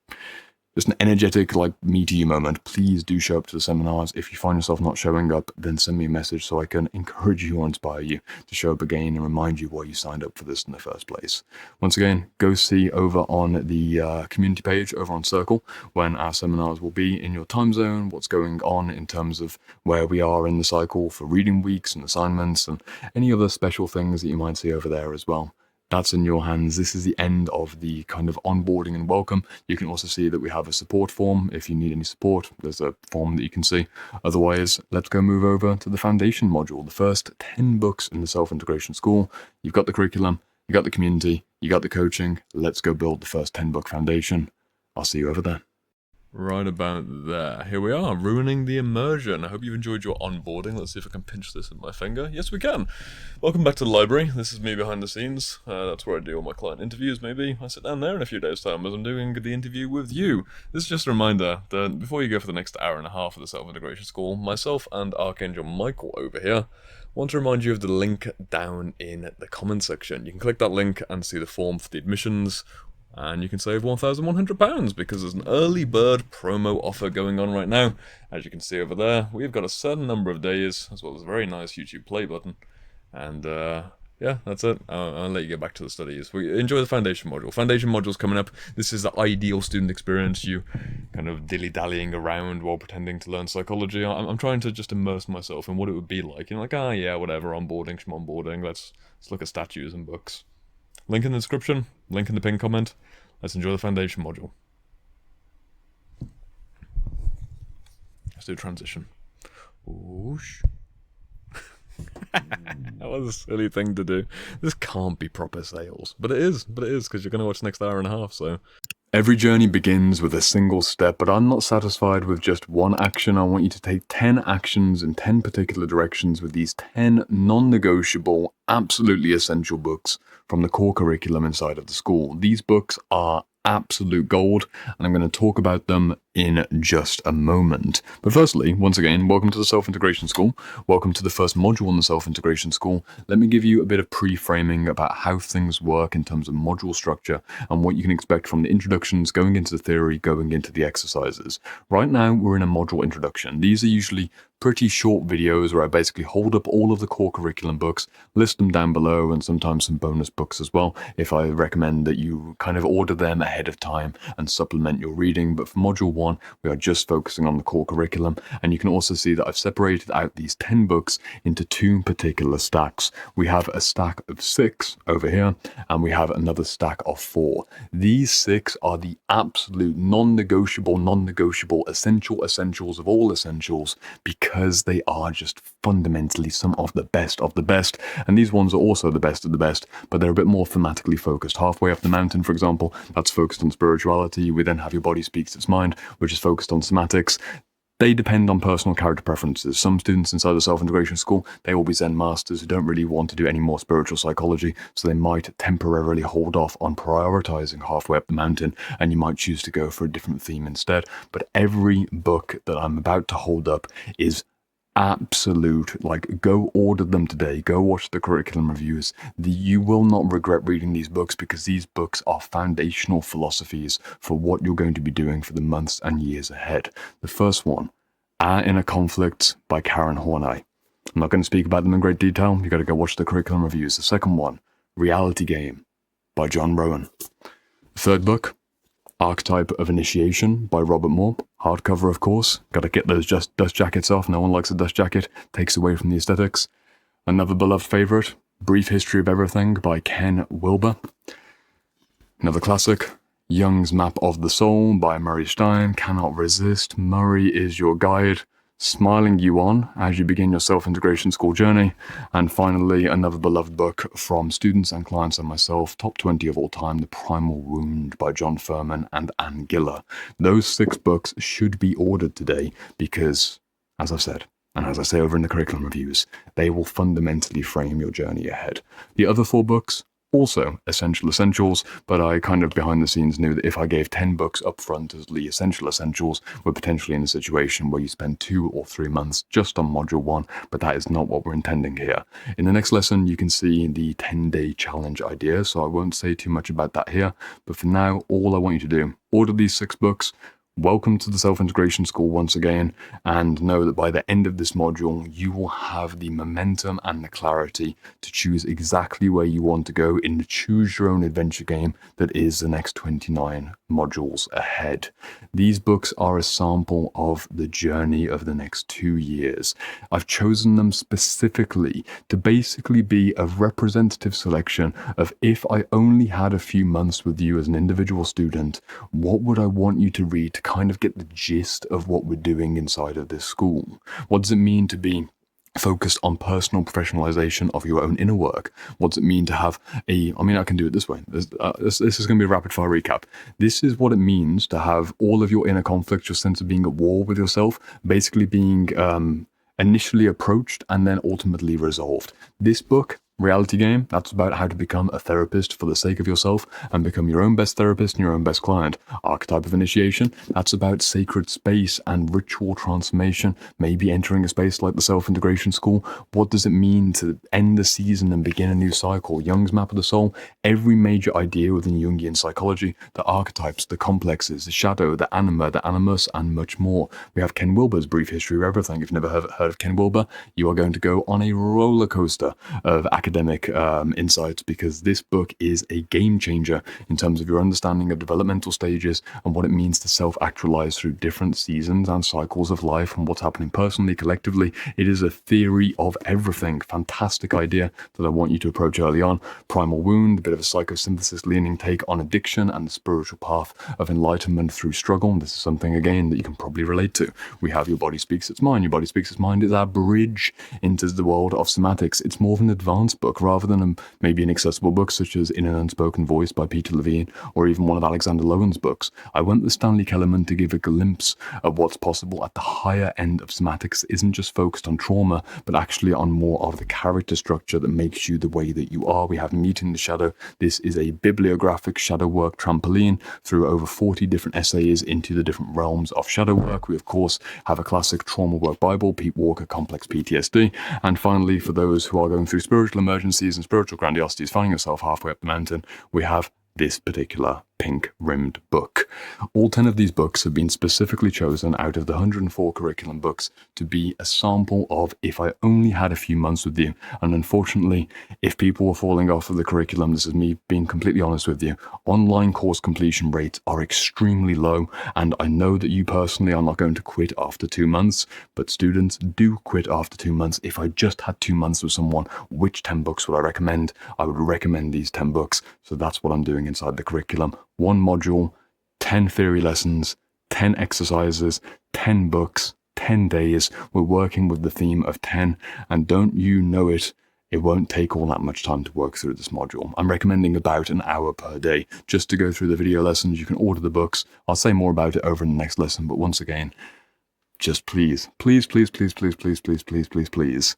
energetic, like, me to you moment. Please do show up to the seminars. If you find yourself not showing up, then send me a message so I can encourage you or inspire you to show up again and remind you why you signed up for this in the first place. Once again, go see over on the community page over on Circle when our seminars will be in your time zone, what's going on in terms of where we are in the cycle for reading weeks and assignments and any other special things that you might see over there as well. That's in your hands. This is the end of the kind of onboarding and welcome. You can also see that we have a support form. If you need any support, there's a form that you can see. Otherwise, let's go move over to the foundation module, the first 10 books in the self-integration school. You've got the curriculum, you got the community, you got the coaching. Let's go build the first 10-book foundation. I'll see you over there. Right about there. Here we are, ruining the immersion. I hope you've enjoyed your onboarding. Let's see if I can pinch this with my finger. Yes, we can. Welcome back to the library. This is me behind the scenes. That's where I do all my client interviews, maybe. I sit down there in a few days' time as I'm doing the interview with you. This is just a reminder that before you go for the next hour and a half of the self-integration school, myself and Archangel Michael over here want to remind you of the link down in the comment section. You can click that link and see the form for the admissions, and you can save £1,100 because there's an early bird promo offer going on right now. As you can see over there, we've got a certain number of days, as well as a very nice YouTube play button. And yeah, that's it. I'll let you get back to the studies. We enjoy the foundation module. Foundation module's coming up. This is the ideal student experience. You kind of dilly-dallying around while pretending to learn psychology. I'm trying to just immerse myself in what it would be like. Like, yeah, whatever, onboarding, schmonboarding. Let's look at statues and books. Link in the description, link in the pinned comment. Let's enjoy the foundation module. Let's do a transition. Whoosh. That was a silly thing to do. This can't be proper sales. But it is, because you're going to watch the next hour and a half, so. Every journey begins with a single step, but I'm not satisfied with just one action. I want you to take 10 actions in 10 particular directions with these 10 non-negotiable, absolutely essential books from the core curriculum inside of the school. These books are absolute gold, and I'm going to talk about them in just a moment. But firstly, once again, welcome to the Self-Integration School. Welcome to the first module in the Self-Integration School. Let me give you a bit of pre-framing about how things work in terms of module structure and what you can expect from the introductions, going into the theory, going into the exercises. Right now, we're in a module introduction. These are usually pretty short videos where I basically hold up all of the core curriculum books, list them down below, and sometimes some bonus books as well, if I recommend that you kind of order them ahead of time and supplement your reading. But for module 1, we are just focusing on the core curriculum, and you can also see that I've separated out these 10 books into 2 particular stacks. We have a stack of 6 over here, and we have another stack of 4. These 6 are the absolute non-negotiable, essentials of all essentials, because they are just fundamentally some of the best of the best. And these ones are also the best of the best, but they're a bit more thematically focused. Halfway Up the Mountain, for example, that's focused on spirituality. We then have Your Body Speaks Its Mind, which is focused on somatics. They depend on personal character preferences. Some students inside the self-integration school, they will be Zen masters who don't really want to do any more spiritual psychology, so they might temporarily hold off on prioritizing Halfway Up the Mountain, and you might choose to go for a different theme instead. But every book that I'm about to hold up is absolute, like, go order them today, go watch the curriculum reviews. You will not regret reading these books, because these books are foundational philosophies for what you're going to be doing for the months and years ahead. The first one, Our Inner Conflict by Karen Horney. I'm not going to speak about them in great detail. You got to go watch the curriculum reviews. The second one, Reality Game by John Rowan. The third book, Archetype of Initiation by Robert Moore. Hardcover, of course. Got to get those dust jackets off. No one likes a dust jacket. Takes away from the aesthetics. Another beloved favorite, Brief History of Everything by Ken Wilber. Another classic, Jung's Map of the Soul by Murray Stein. Cannot resist. Murray is your guide, smiling you on as you begin your self-integration school journey. And finally, another beloved book from students and clients and myself, top 20 of all time, The Primal Wound by John Furman and Ann Giller. Those 6 books should be ordered today because, as I've said, and as I say over in the curriculum reviews, they will fundamentally frame your journey ahead. The other 4 books, also essential essentials, but I kind of behind the scenes knew that if I gave 10 books up front as the essential essentials, we're potentially in a situation where you spend 2 or 3 months just on module 1, but that is not what we're intending here. In the next lesson, you can see the 10-day challenge idea, so I won't say too much about that here, but for now, all I want you to do, order these 6 books, welcome to the Self-Integration School once again, and know that by the end of this module, you will have the momentum and the clarity to choose exactly where you want to go in the choose your own adventure game that is the next 29 modules ahead. These books are a sample of the journey of the next 2 years. I've chosen them specifically to basically be a representative selection of, if I only had a few months with you as an individual student, what would I want you to read to kind of get the gist of what we're doing inside of this school? What does it mean to be focused on personal professionalization of your own inner work? What does it mean to have I can do it this way. This is going to be a rapid fire recap. This is what it means to have all of your inner conflicts, your sense of being at war with yourself, basically being initially approached and then ultimately resolved. This book, Reality Game, that's about how to become a therapist for the sake of yourself and become your own best therapist and your own best client. Archetype of Initiation, that's about sacred space and ritual transformation, maybe entering a space like the Self-Integration School. What does it mean to end the season and begin a new cycle? Jung's Map of the Soul, every major idea within Jungian psychology, the archetypes, the complexes, the shadow, the anima, the animus, and much more. We have Ken Wilber's Brief History of Everything. If you've never heard of Ken Wilber, you are going to go on a roller coaster of academic insights, because this book is a game changer in terms of your understanding of developmental stages and what it means to self-actualize through different seasons and cycles of life and what's happening personally, collectively. It is a theory of everything. Fantastic idea that I want you to approach early on. Primal Wound, a bit of a psychosynthesis leaning take on addiction and the spiritual path of enlightenment through struggle. And this is something, again, that you can probably relate to. We have Your Body Speaks Its Mind. Your Body Speaks Its Mind is our bridge into the world of somatics. It's more of an advanced book rather than maybe an accessible book such as In an Unspoken Voice by Peter Levine, or even one of Alexander Lowen's books. I went with Stanley Kellerman to give a glimpse of what's possible at the higher end of somatics. It isn't just focused on trauma, but actually on more of the character structure that makes you the way that you are. We have Meeting the Shadow. This is a bibliographic shadow work trampoline through over 40 different essays into the different realms of shadow work. We, of course, have a classic trauma work Bible, Pete Walker, Complex PTSD. And finally, for those who are going through spiritual emergencies and spiritual grandiosities, finding yourself halfway up the mountain, we have this particular pink-rimmed book. All 10 of these books have been specifically chosen out of the 104 curriculum books to be a sample of if I only had a few months with you. And unfortunately, if people were falling off of the curriculum, this is me being completely honest with you, online course completion rates are extremely low. And I know that you personally are not going to quit after 2 months, but students do quit after 2 months. If I just had 2 months with someone, which 10 books would I recommend? I would recommend these 10 books. So that's what I'm doing inside the curriculum. 1 module, 10 theory lessons, 10 exercises, 10 books, 10 days. We're working with the theme of 10, and don't you know it, it won't take all that much time to work through this module. I'm recommending about an hour per day just to go through the video lessons. You can order the books. I'll say more about it over in the next lesson, but once again, just please, please, please, please, please, please, please, please, please, please,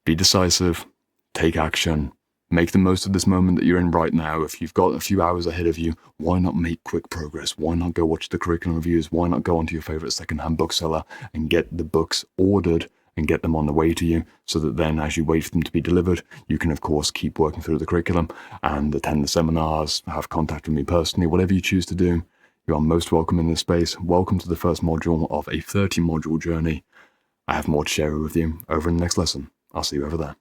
be decisive, take action. Make the most of this moment that you're in right now. If you've got a few hours ahead of you, why not make quick progress? Why not go watch the curriculum reviews? Why not go onto your favorite secondhand bookseller and get the books ordered and get them on the way to you, so that then as you wait for them to be delivered, you can of course keep working through the curriculum and attend the seminars, have contact with me personally, whatever you choose to do. You are most welcome in this space. Welcome to the first module of a 30-module journey. I have more to share with you over in the next lesson. I'll see you over there.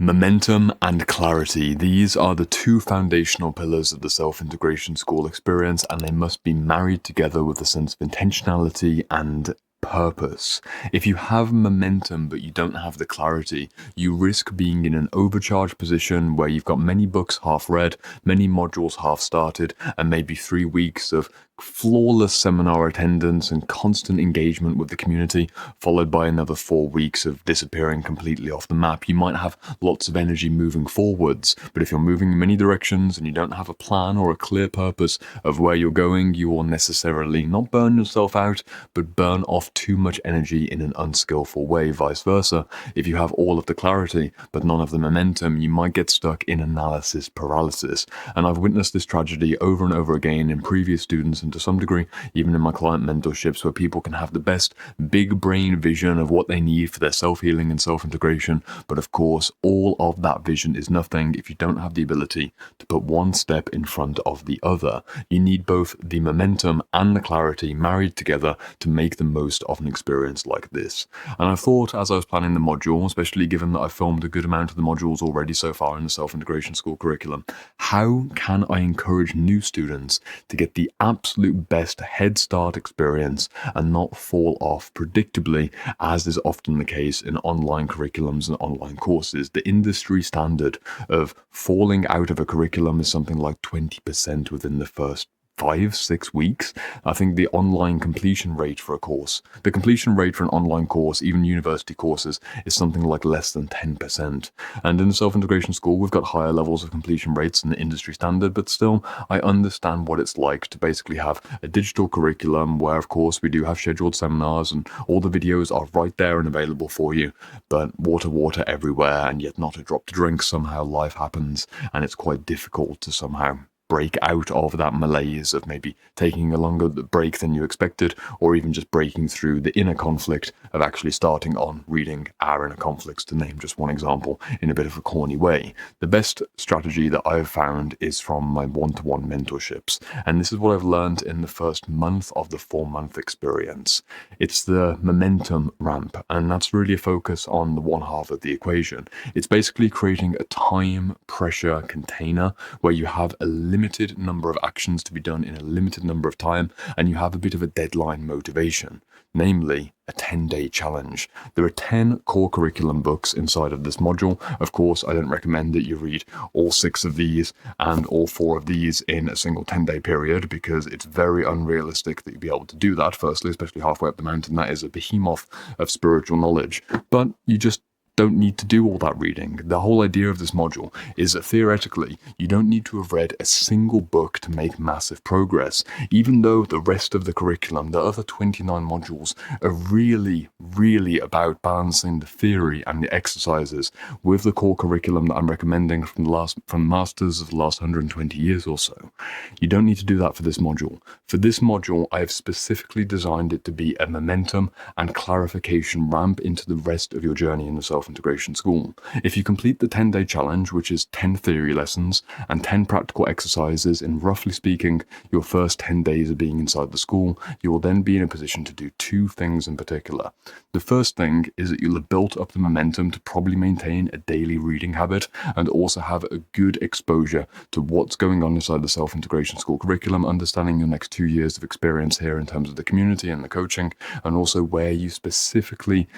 Momentum and clarity. These are the two foundational pillars of the self-integration school experience, and they must be married together with a sense of intentionality and purpose. If you have momentum but you don't have the clarity, you risk being in an overcharged position where you've got many books half read, many modules half started, and maybe 3 weeks of flawless seminar attendance and constant engagement with the community, followed by another 4 weeks of disappearing completely off the map. You might have lots of energy moving forwards, but if you're moving in many directions and you don't have a plan or a clear purpose of where you're going, you will necessarily not burn yourself out, but burn off too much energy in an unskillful way. Vice versa, if you have all of the clarity but none of the momentum, you might get stuck in analysis paralysis. And I've witnessed this tragedy over and over again in previous students, and to some degree even in my client mentorships, where people can have the best big brain vision of what they need for their self-healing and self-integration, but of course all of that vision is nothing if you don't have the ability to put one step in front of the other. You need both the momentum and the clarity married together to make the most of an experience like this. And I thought, as I was planning the module, especially given that I've filmed a good amount of the modules already so far in the self-integration school curriculum, how can I encourage new students to get the absolute best head start experience and not fall off predictably, as is often the case in online curriculums and online courses. The industry standard of falling out of a curriculum is something like 20% within the first 5-6 weeks. I think the online completion rate for a course, the completion rate for an online course, even university courses, is something like less than 10%. And in the self-integration school, we've got higher levels of completion rates than the industry standard, but still, I understand what it's like to basically have a digital curriculum where, of course, we do have scheduled seminars and all the videos are right there and available for you, but water everywhere and yet not a drop to drink. Somehow life happens and it's quite difficult to somehow break out of that malaise of maybe taking a longer break than you expected, or even just breaking through the inner conflict of actually starting on reading our inner conflicts, to name just one example in a bit of a corny way. The best strategy that I've found is from my one-to-one mentorships, and this is what I've learned in the first month of the 4-month experience. It's the momentum ramp, and that's really a focus on the one half of the equation. It's basically creating a time pressure container where you have a limited number of actions to be done in a limited number of time, and you have a bit of a deadline motivation, namely a 10-day challenge. There are 10 core curriculum books inside of this module. Of course, I don't recommend that you read all 6 of these and all 4 of these in a single 10-day period, because it's very unrealistic that you'll be able to do that, firstly, especially halfway up the mountain. That is a behemoth of spiritual knowledge, but you just don't need to do all that reading. The whole idea of this module is that theoretically, you don't need to have read a single book to make massive progress, even though the rest of the curriculum, the other 29 modules, are really about balancing the theory and the exercises with the core curriculum that I'm recommending from masters of the last 120 years or so. You don't need to do that for this module. For this module, I have specifically designed it to be a momentum and clarification ramp into the rest of your journey in the self-integration school. If you complete the 10-day challenge, which is 10 theory lessons and 10 practical exercises in, roughly speaking, your first 10 days of being inside the school, you will then be in a position to do 2 things in particular. The first thing is that you'll have built up the momentum to probably maintain a daily reading habit and also have a good exposure to what's going on inside the self-integration school curriculum, understanding your next 2 years of experience here in terms of the community and the coaching, and also where you specifically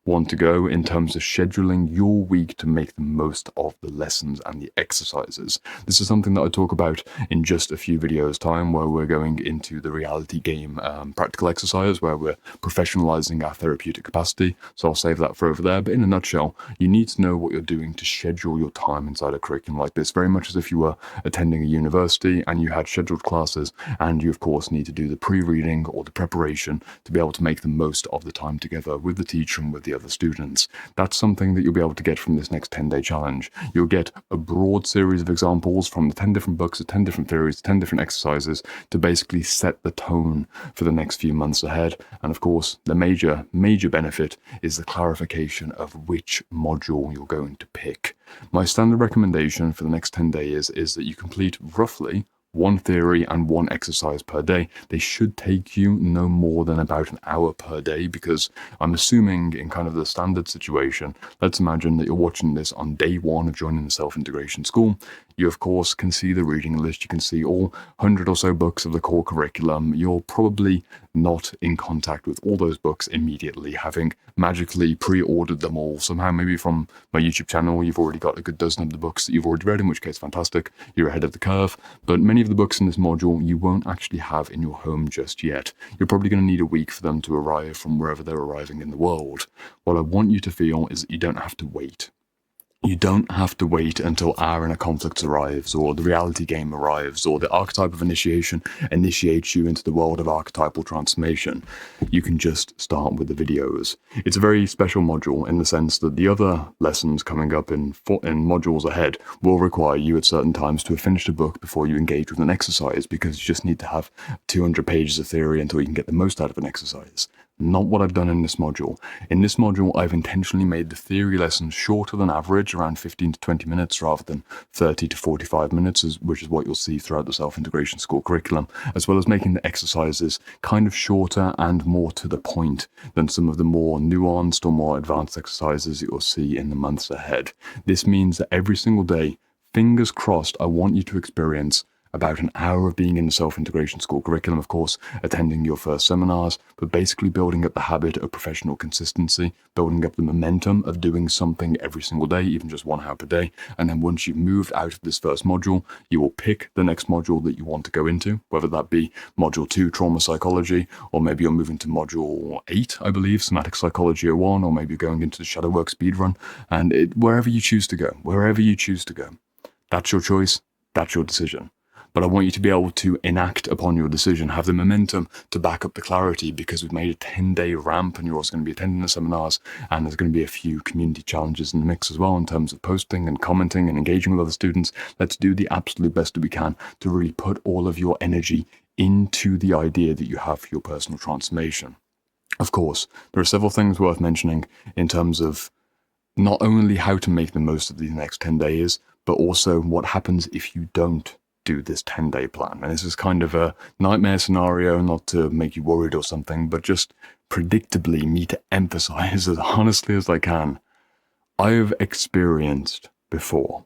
want to go in terms of scheduling your week to make the most of the lessons and the exercises. This is something that I talk about in just a few videos time, where we're going into the reality game practical exercise, where we're professionalizing our therapeutic capacity. So I'll save that for over there. But in a nutshell, you need to know what you're doing to schedule your time inside a curriculum like this, very much as if you were attending a university and you had scheduled classes, and you of course need to do the pre-reading or the preparation to be able to make the most of the time together with the teacher and with the other students. students. That's something that you'll be able to get from this next 10-day challenge. You'll get a broad series of examples from the 10 different books, the 10 different theories, 10 different exercises to basically set the tone for the next few months ahead. And of course, the major benefit is the clarification of which module you're going to pick. My standard recommendation for the next 10 days is that you complete roughly one theory and one exercise per day. They should take you no more than about an hour per day, because I'm assuming in kind of the standard situation, let's imagine that you're watching this on day one of joining the self-integration school. You, of course, can see the reading list. You can see all 100 or so books of the core curriculum. You're probably not in contact with all those books immediately, having magically pre-ordered them all. Somehow, maybe from my YouTube channel, you've already got a good dozen of the books that you've already read, in which case, fantastic. You're ahead of the curve. But many of the books in this module you won't actually have in your home just yet. You're probably going to need a week for them to arrive from wherever they're arriving in the world. What I want you to feel is that you don't have to wait. You don't have to wait until Our Inner Conflicts arrives, or the reality game arrives, or the archetype of initiation initiates you into the world of archetypal transformation. You can just start with the videos. It's a very special module in the sense that the other lessons coming up in modules ahead will require you at certain times to have finished a book before you engage with an exercise, because you just need to have 200 pages of theory until you can get the most out of an exercise. Not what I've done in this module. In this module, I've intentionally made the theory lessons shorter than average, around 15 to 20 minutes rather than 30 to 45 minutes, which is what you'll see throughout the self-integration school curriculum, as well as making the exercises kind of shorter and more to the point than some of the more nuanced or more advanced exercises that you'll see in the months ahead. This means that every single day, fingers crossed, I want you to experience about an hour of being in the self-integration school curriculum, of course, attending your first seminars, but basically building up the habit of professional consistency, building up the momentum of doing something every single day, even just 1 hour per day. And then once you've moved out of this first module, you will pick the next module that you want to go into, whether that be module 2, trauma psychology, or maybe you're moving to module 8, I believe, somatic psychology 01, or maybe you're going into the shadow work speedrun, and wherever you choose to go, that's your choice, that's your decision. But I want you to be able to enact upon your decision, have the momentum to back up the clarity, because we've made a 10-day ramp, and you're also going to be attending the seminars, and there's going to be a few community challenges in the mix as well in terms of posting and commenting and engaging with other students. Let's do the absolute best that we can to really put all of your energy into the idea that you have for your personal transformation. Of course, there are several things worth mentioning in terms of not only how to make the most of these next 10 days, but also what happens if you don't do this 10-day plan. And this is kind of a nightmare scenario, not to make you worried or something, but just predictably me to emphasize as honestly as I can. I've experienced before,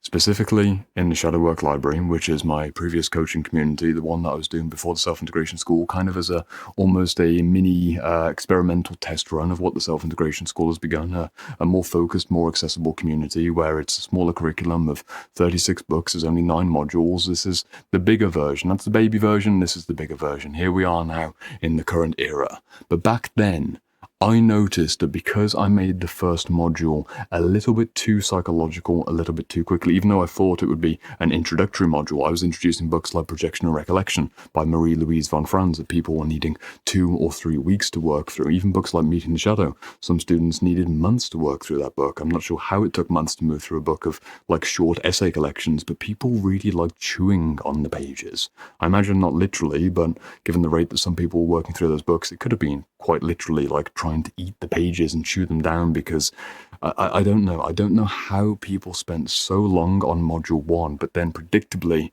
specifically in the Shadow Work Library, which is my previous coaching community, the one that I was doing before the self-integration school, kind of as almost a mini experimental test run of what the self-integration school has begun, a more focused, more accessible community where it's a smaller curriculum of 36 books, there's only 9 modules. This is the bigger version. That's the baby version. This is the bigger version. Here we are now in the current era. But back then, I noticed that because I made the first module a little bit too psychological, a little bit too quickly, even though I thought it would be an introductory module, I was introducing books like Projection and Recollection by Marie-Louise von Franz that people were needing 2 or 3 weeks to work through. Even books like Meeting the Shadow, some students needed months to work through that book. I'm not sure how it took months to move through a book of like short essay collections, but people really like chewing on the pages. I imagine not literally, but given the rate that some people were working through those books, it could have been quite literally like trying to eat the pages and chew them down, because I don't know how people spent so long on module 1, but then predictably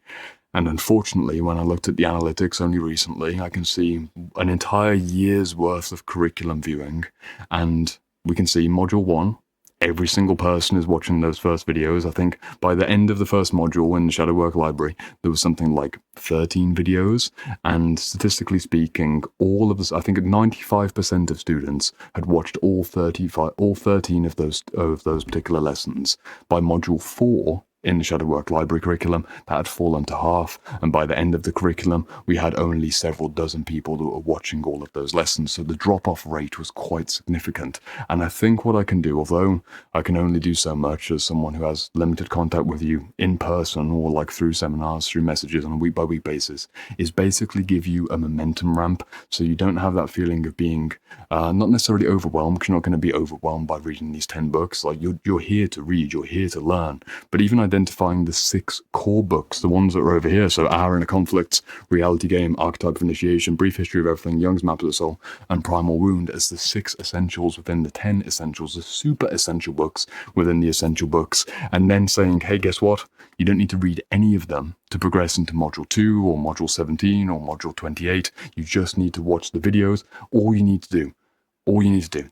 and unfortunately, when I looked at the analytics only recently, I can see an entire year's worth of curriculum viewing, and we can see module 1, every single person is watching those first videos. I think by the end of the first module in the Shadow Work Library, there was something like 13 videos. And statistically speaking, all of this, I think 95% of students had watched all 13 of those particular lessons. By module 4, in the Shadow Work Library curriculum, that had fallen to half, and by the end of the curriculum, we had only several dozen people that were watching all of those lessons, so the drop-off rate was quite significant. And I think what I can do, although I can only do so much as someone who has limited contact with you in person or like through seminars, through messages on a week-by-week basis, is basically give you a momentum ramp, so you don't have that feeling of being not necessarily overwhelmed, because you're not going to be overwhelmed by reading these 10 books. Like, you're here to read, you're here to learn, but even identifying the 6 core books, the ones that are over here, so Hour in a Conflict, Reality Game, Archetype of Initiation, Brief History of Everything, Jung's Map of the Soul, and Primal Wound, as the 6 essentials within the 10 essentials, the super essential books within the essential books, and then saying, hey, guess what? You don't need to read any of them to progress into Module 2 or Module 17 or Module 28. You just need to watch the videos. All you need to do,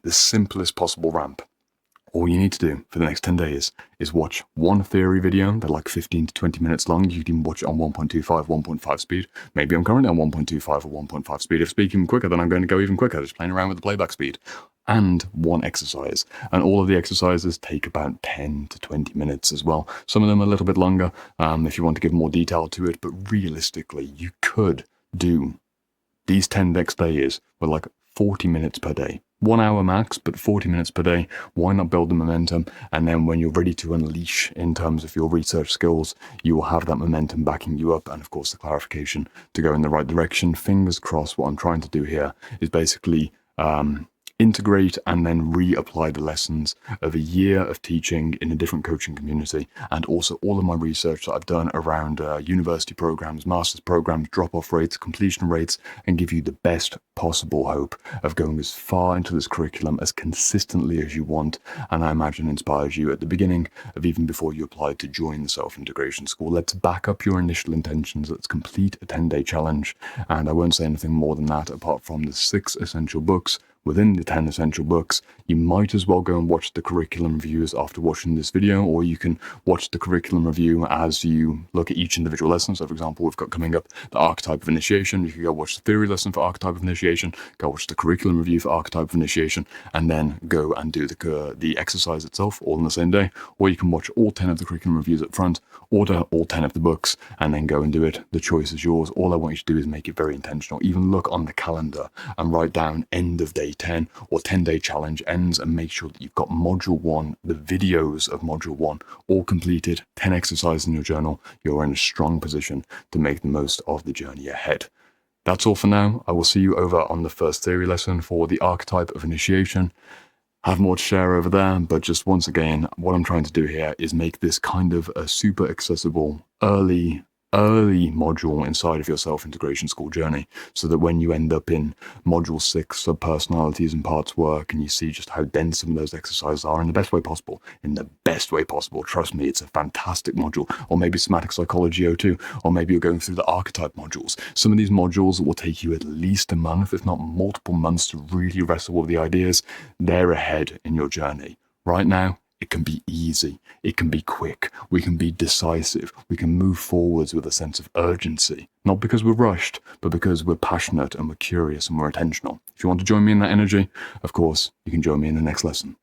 the simplest possible ramp, all you need to do for the next 10 days is watch one theory video. They're like 15 to 20 minutes long. You can even watch it on 1.25, 1.5 speed. Maybe I'm currently on 1.25 or 1.5 speed. If speaking quicker, then I'm going to go even quicker, just playing around with the playback speed. And one exercise. And all of the exercises take about 10 to 20 minutes as well. Some of them are a little bit longer if you want to give more detail to it. But realistically, you could do these 10 next days with like 40 minutes per day. 1 hour max, but 40 minutes per day. Why not build the momentum? And then when you're ready to unleash in terms of your research skills, you will have that momentum backing you up. And of course, the clarification to go in the right direction. Fingers crossed, what I'm trying to do here is basically integrate and then reapply the lessons of a year of teaching in a different coaching community, and also all of my research that I've done around university programs, master's programs, drop-off rates, completion rates, and give you the best possible hope of going as far into this curriculum as consistently as you want, and I imagine inspires you at the beginning of even before you apply to join the Self-Integration School. Let's back up your initial intentions. Let's complete a 10-day challenge, and I won't say anything more than that apart from the 6 essential books within the 10 essential books. You might as well go and watch the curriculum reviews after watching this video, or you can watch the curriculum review as you look at each individual lesson. So for example, we've got coming up the Archetype of Initiation. You can go watch the theory lesson for Archetype of Initiation, go watch the curriculum review for Archetype of Initiation, and then go and do the exercise itself all in the same day. Or you can watch all 10 of the curriculum reviews up front, order all 10 of the books, and then go and do it. The choice is yours. All I want you to do is make it very intentional. Even look on the calendar and write down end of day 10 or 10-day challenge ends, and make sure that you've got Module 1, the videos of Module 1, all completed, 10 exercises in your journal. You're in a strong position to make the most of the journey ahead. That's all for now. I will see you over on the first theory lesson for the Archetype of Initiation. I have more to share over there, but just once again, what I'm trying to do here is make this kind of a super accessible, early module inside of your Self-Integration School journey, so that when you end up in Module 6 of Personalities and Parts Work, and you see just how dense some of those exercises are in the best way possible, trust me, it's a fantastic module. Or maybe Somatic Psychology 02, or maybe you're going through the Archetype modules. Some of these modules will take you at least a month, if not multiple months, to really wrestle with the ideas. They're ahead in your journey. Right now, it can be easy, it can be quick, we can be decisive, we can move forwards with a sense of urgency. Not because we're rushed, but because we're passionate and we're curious and we're attentional. If you want to join me in that energy, of course, you can join me in the next lesson.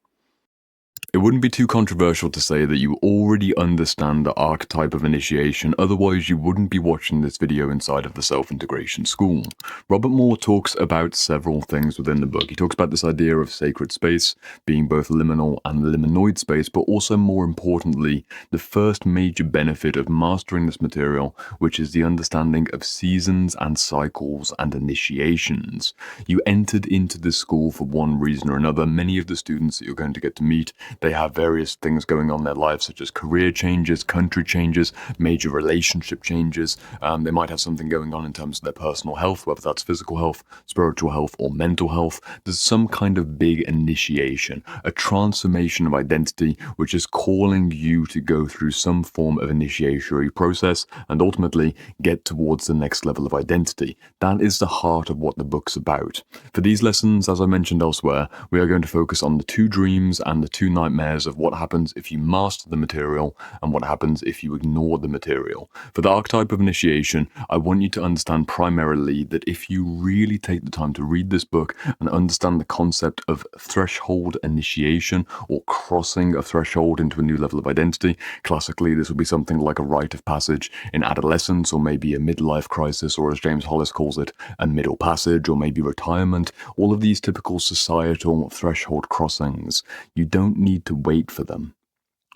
It wouldn't be too controversial to say that you already understand the Archetype of Initiation, otherwise you wouldn't be watching this video inside of the Self-Integration School. Robert Moore talks about several things within the book. He talks about this idea of sacred space being both liminal and liminoid space, but also more importantly, the first major benefit of mastering this material, which is the understanding of seasons and cycles and initiations. You entered into this school for one reason or another. Many of the students that you're going to get to meet, they have various things going on in their lives, such as career changes, country changes, major relationship changes. They might have something going on in terms of their personal health, whether that's physical health, spiritual health, or mental health. There's some kind of big initiation, a transformation of identity, which is calling you to go through some form of initiatory process and ultimately get towards the next level of identity. That is the heart of what the book's about. For these lessons, as I mentioned elsewhere, we are going to focus on the 2 dreams and the 2 nightmares nightmares of what happens if you master the material and what happens if you ignore the material. For the archetype of initiation, I want you to understand primarily that if you really take the time to read this book and understand the concept of threshold initiation or crossing a threshold into a new level of identity, classically this would be something like a rite of passage in adolescence, or maybe a midlife crisis, or as James Hollis calls it, a middle passage, or maybe retirement. All of these typical societal threshold crossings, you don't need to wait for them.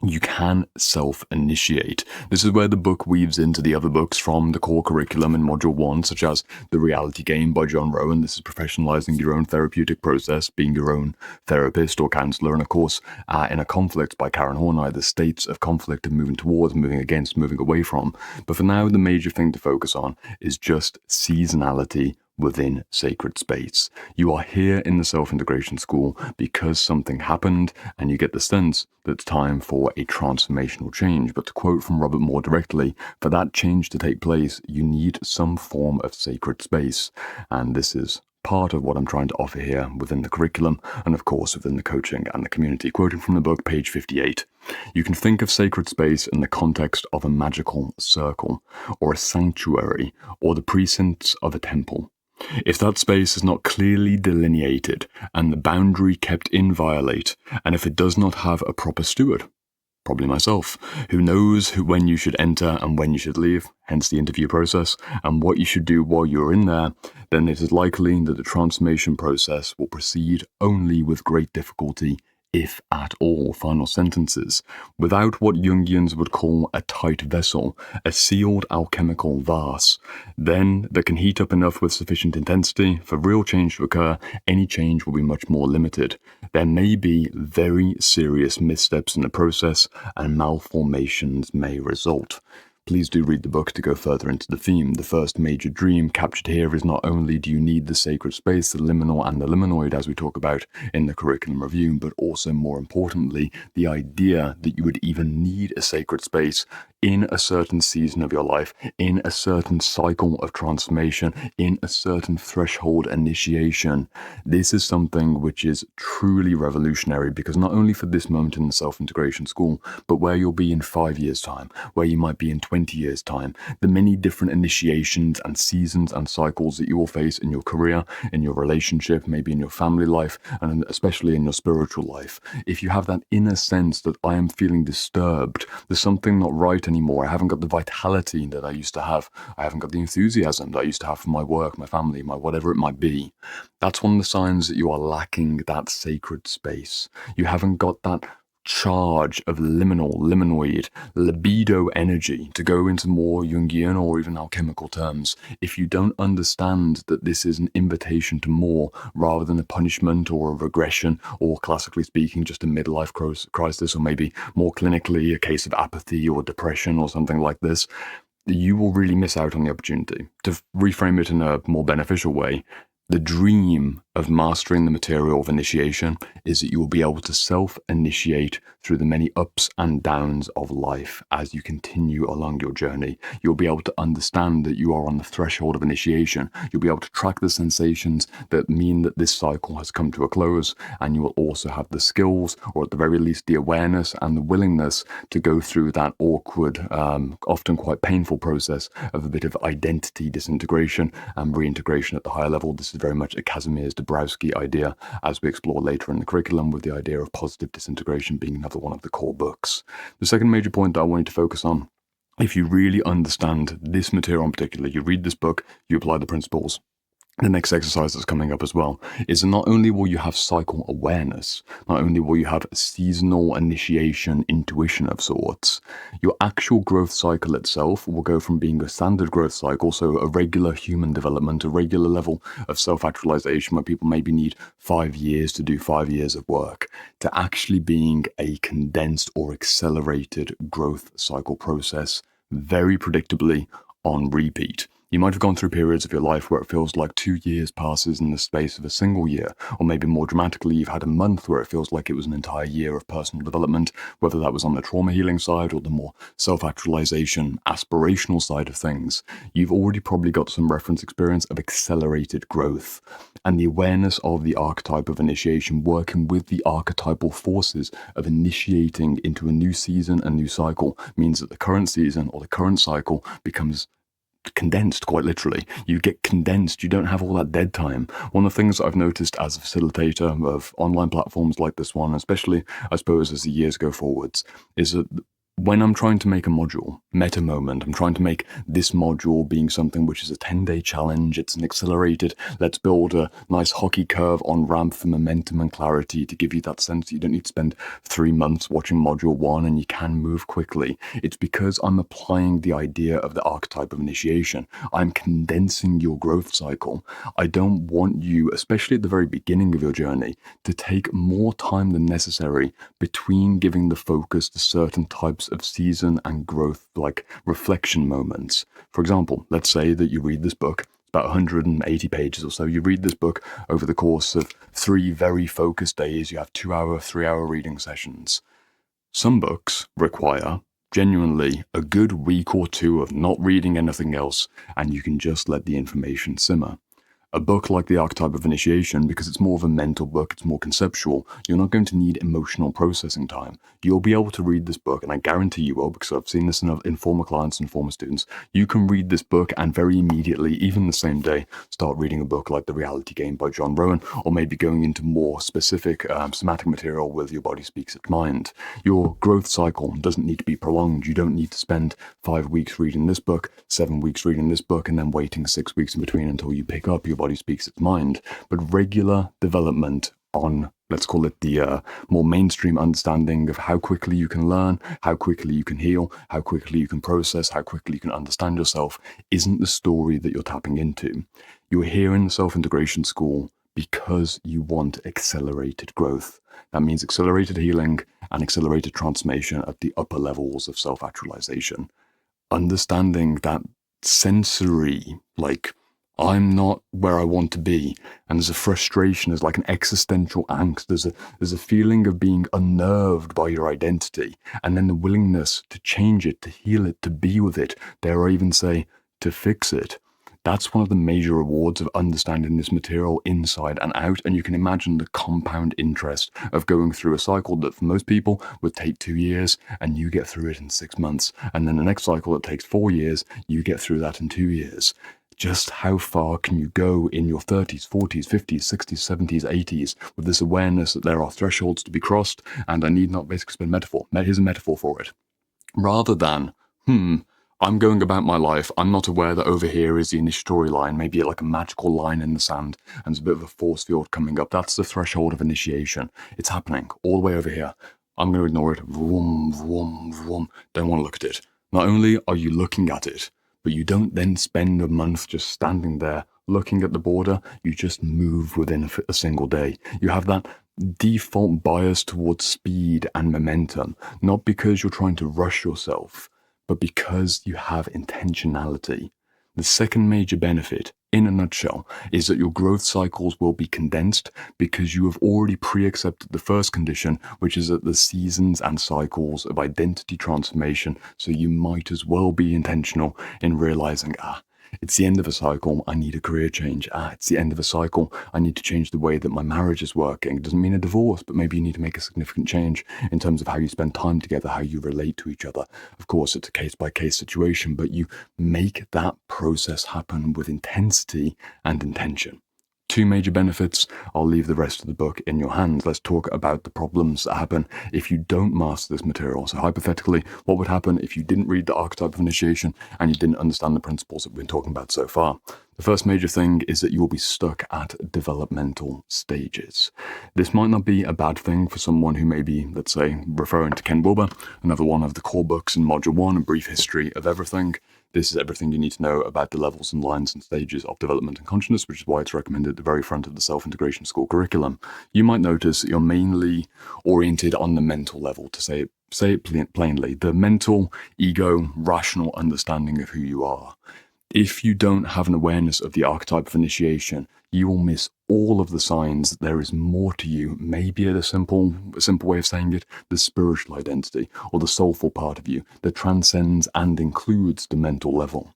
You can self-initiate. This is where the book weaves into the other books from the core curriculum in Module 1, such as The Reality Game by John Rowan. This is professionalizing your own therapeutic process, being your own therapist or counselor. And of course, Inner Conflict by Karen Horney, the states of conflict of moving towards, moving against, moving away from. But for now, the major thing to focus on is just seasonality within sacred space. You are here in the self-integration school because something happened and you get the sense that it's time for a transformational change. But to quote from Robert Moore directly, for that change to take place, you need some form of sacred space. And this is part of what I'm trying to offer here within the curriculum and of course within the coaching and the community. Quoting from the book, page 58, you can think of sacred space in the context of a magical circle or a sanctuary or the precincts of a temple. If that space is not clearly delineated and the boundary kept inviolate, and if it does not have a proper steward, probably myself, who knows when you should enter and when you should leave, hence the interview process, and what you should do while you're in there, then it is likely that the transformation process will proceed only with great difficulty, if at all. Final sentences. Without what Jungians would call a tight vessel, a sealed alchemical vase, then that can heat up enough with sufficient intensity for real change to occur, any change will be much more limited. There may be very serious missteps in the process and malformations may result. Please do read the book to go further into the theme. The first major dream captured here is not only do you need the sacred space, the liminal and the liminoid, as we talk about in the curriculum review, but also more importantly, the idea that you would even need a sacred space in a certain season of your life, in a certain cycle of transformation, in a certain threshold initiation. This is something which is truly revolutionary, because not only for this moment in the self-integration school, but where you'll be in 5 years' time, where you might be in 20 years' time, the many different initiations and seasons and cycles that you will face in your career, in your relationship, maybe in your family life, and especially in your spiritual life. If you have that inner sense that I am feeling disturbed, there's something not right anymore, I haven't got the vitality that I used to have, I haven't got the enthusiasm that I used to have for my work, my family, my whatever it might be, that's one of the signs that you are lacking that sacred space. You haven't got that charge of liminal, liminoid, libido energy, to go into more Jungian or even alchemical terms. If you don't understand that this is an invitation to more rather than a punishment or a regression, or classically speaking just a midlife crisis, or maybe more clinically a case of apathy or depression or something like this, you will really miss out on the opportunity. To reframe it in a more beneficial way, the dream of mastering the material of initiation is that you will be able to self-initiate through the many ups and downs of life as you continue along your journey. You'll be able to understand that you are on the threshold of initiation. You'll be able to track the sensations that mean that this cycle has come to a close, and you will also have the skills, or at the very least the awareness and the willingness to go through that awkward, often quite painful process of a bit of identity disintegration and reintegration at the higher level. This is very much a Kazimierz Dabrowski idea, as we explore later in the curriculum, with the idea of positive disintegration being another one of the core books. The second major point that I wanted to focus on, if you really understand this material in particular, you read this book, you apply the principles. The next exercise that's coming up as well is that not only will you have cycle awareness, not only will you have seasonal initiation, intuition of sorts, your actual growth cycle itself will go from being a standard growth cycle, so a regular human development, a regular level of self-actualization where people maybe need 5 years to do 5 years of work, to actually being a condensed or accelerated growth cycle process, very predictably on repeat. You might have gone through periods of your life where it feels like 2 years passes in the space of a single year, or maybe more dramatically, you've had a month where it feels like it was an entire year of personal development, whether that was on the trauma healing side or the more self-actualization, aspirational side of things. You've already probably got some reference experience of accelerated growth, and the awareness of the archetype of initiation working with the archetypal forces of initiating into a new season, a new cycle, means that the current season or the current cycle becomes condensed, quite literally. You get condensed. You don't have all that dead time. One of the things I've noticed as a facilitator of online platforms like this one, especially, I suppose, as the years go forwards, is that when I'm trying to make a module, meta moment, I'm trying to make this module being something which is a 10-day challenge. It's an accelerated, let's build a nice hockey curve on ramp for momentum and clarity to give you that sense that you don't need to spend 3 months watching module 1 and you can move quickly. It's because I'm applying the idea of the archetype of initiation. I'm condensing your growth cycle. I don't want you, especially at the very beginning of your journey, to take more time than necessary between giving the focus to certain types of season and growth, like reflection moments. For example, let's say that you read this book, it's about 180 pages or so. You read this book over the course of 3 very focused days. You have 2-hour, 3-hour reading sessions. Some books require genuinely a good week or 2 of not reading anything else, and you can just let the information simmer. A book like The Archetype of Initiation, because it's more of a mental book, it's more conceptual, you're not going to need emotional processing time. You'll be able to read this book, and I guarantee you will, because I've seen this in former clients and former students. You can read this book and very immediately, even the same day, start reading a book like The Reality Game by John Rowan, or maybe going into more specific somatic material with Your Body Speaks Its Mind. Your growth cycle doesn't need to be prolonged. You don't need to spend 5 weeks reading this book, 7 weeks reading this book, and then waiting 6 weeks in between until you pick up Your Body Speaks Its Mind. But regular development on, let's call it the more mainstream understanding of how quickly you can learn, how quickly you can heal, how quickly you can process, how quickly you can understand yourself, isn't the story that you're tapping into. You're here in the self-integration school because you want accelerated growth. That means accelerated healing and accelerated transformation at the upper levels of self-actualization. Understanding that sensory, like, I'm not where I want to be, and there's a frustration, there's like an existential angst, there's a feeling of being unnerved by your identity, and then the willingness to change it, to heal it, to be with it, dare I even say, to fix it. That's one of the major rewards of understanding this material inside and out, and you can imagine the compound interest of going through a cycle that for most people would take 2 years, and you get through it in 6 months, and then the next cycle that takes 4 years, you get through that in 2 years. Just how far can you go in your 30s, 40s, 50s, 60s, 70s, 80s with this awareness that there are thresholds to be crossed, and I need not basically spend metaphor. Here's a metaphor for it. Rather than, I'm going about my life, I'm not aware that over here is the initiatory line, maybe like a magical line in the sand, and there's a bit of a force field coming up. That's the threshold of initiation. It's happening all the way over here. I'm going to ignore it. Vroom, vroom, vroom. Don't want to look at it. Not only are you looking at it, but you don't then spend a month just standing there looking at the border. You just move within a single day. You have that default bias towards speed and momentum, not because you're trying to rush yourself, but because you have intentionality. The second major benefit, in a nutshell, is that your growth cycles will be condensed because you have already pre-accepted the first condition, which is that the seasons and cycles of identity transformation, so you might as well be intentional in realizing, it's the end of a cycle, I need a career change. It's the end of a cycle, I need to change the way that my marriage is working. It doesn't mean a divorce, but maybe you need to make a significant change in terms of how you spend time together, how you relate to each other. Of course, it's a case-by-case situation, but you make that process happen with intensity and intention. 2 major benefits. I'll leave the rest of the book in your hands. Let's talk about the problems that happen if you don't master this material. So hypothetically, what would happen if you didn't read the Archetype of Initiation and you didn't understand the principles that we've been talking about so far? The first major thing is that you will be stuck at developmental stages. This might not be a bad thing for someone who may be, let's say, referring to Ken Wilber, another one of the core books in Module 1, A Brief History of Everything. This is everything you need to know about the levels and lines and stages of development and consciousness, which is why it's recommended at the very front of the self-integration school curriculum. You might notice that you're mainly oriented on the mental level, to say it plainly, the mental, ego, rational understanding of who you are. If you don't have an awareness of the archetype of initiation, you will miss all of the signs that there is more to you. Maybe a simple way of saying it, the spiritual identity or the soulful part of you that transcends and includes the mental level.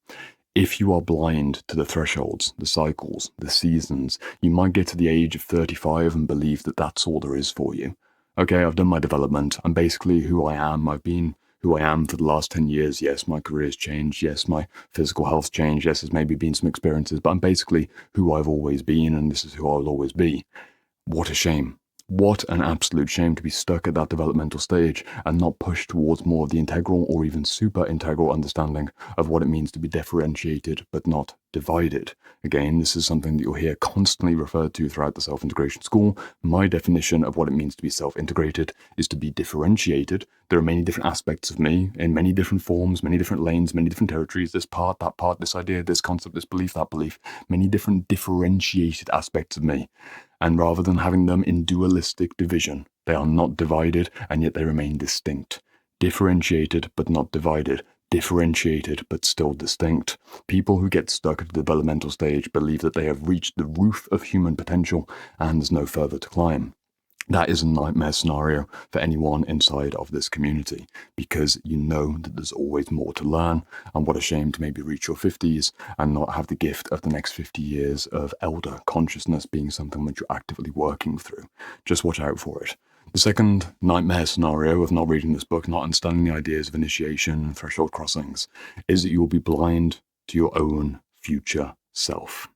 If you are blind to the thresholds, the cycles, the seasons, you might get to the age of 35 and believe that that's all there is for you. Okay, I've done my development. I'm basically who I am. I've been who I am for the last 10 years. Yes, my career's changed. Yes, my physical health's changed. Yes, there's maybe been some experiences, but I'm basically who I've always been, and this is who I will always be. What a shame. What an absolute shame to be stuck at that developmental stage and not pushed towards more of the integral or even super integral understanding of what it means to be differentiated but not divided. Again, this is something that you'll hear constantly referred to throughout the self-integration school. My definition of what it means to be self-integrated is to be differentiated. There are many different aspects of me in many different forms, many different lanes, many different territories, this part, that part, this idea, this concept, this belief, that belief, many different differentiated aspects of me. And rather than having them in dualistic division, they are not divided and yet they remain distinct. Differentiated but not divided. Differentiated but still distinct. People who get stuck at the developmental stage believe that they have reached the roof of human potential and there's no further to climb. That is a nightmare scenario for anyone inside of this community because you know that there's always more to learn, and what a shame to maybe reach your 50s and not have the gift of the next 50 years of elder consciousness being something that you're actively working through. Just watch out for it. The second nightmare scenario of not reading this book, not understanding the ideas of initiation and threshold crossings, is that you will be blind to your own future self.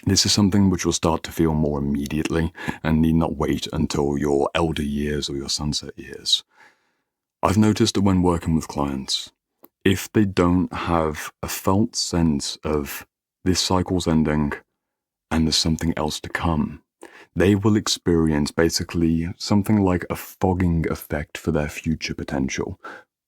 This is something which will start to feel more immediately and need not wait until your elder years or your sunset years. I've noticed that when working with clients, if they don't have a felt sense of this cycle's ending and there's something else to come, they will experience basically something like a fogging effect for their future potential.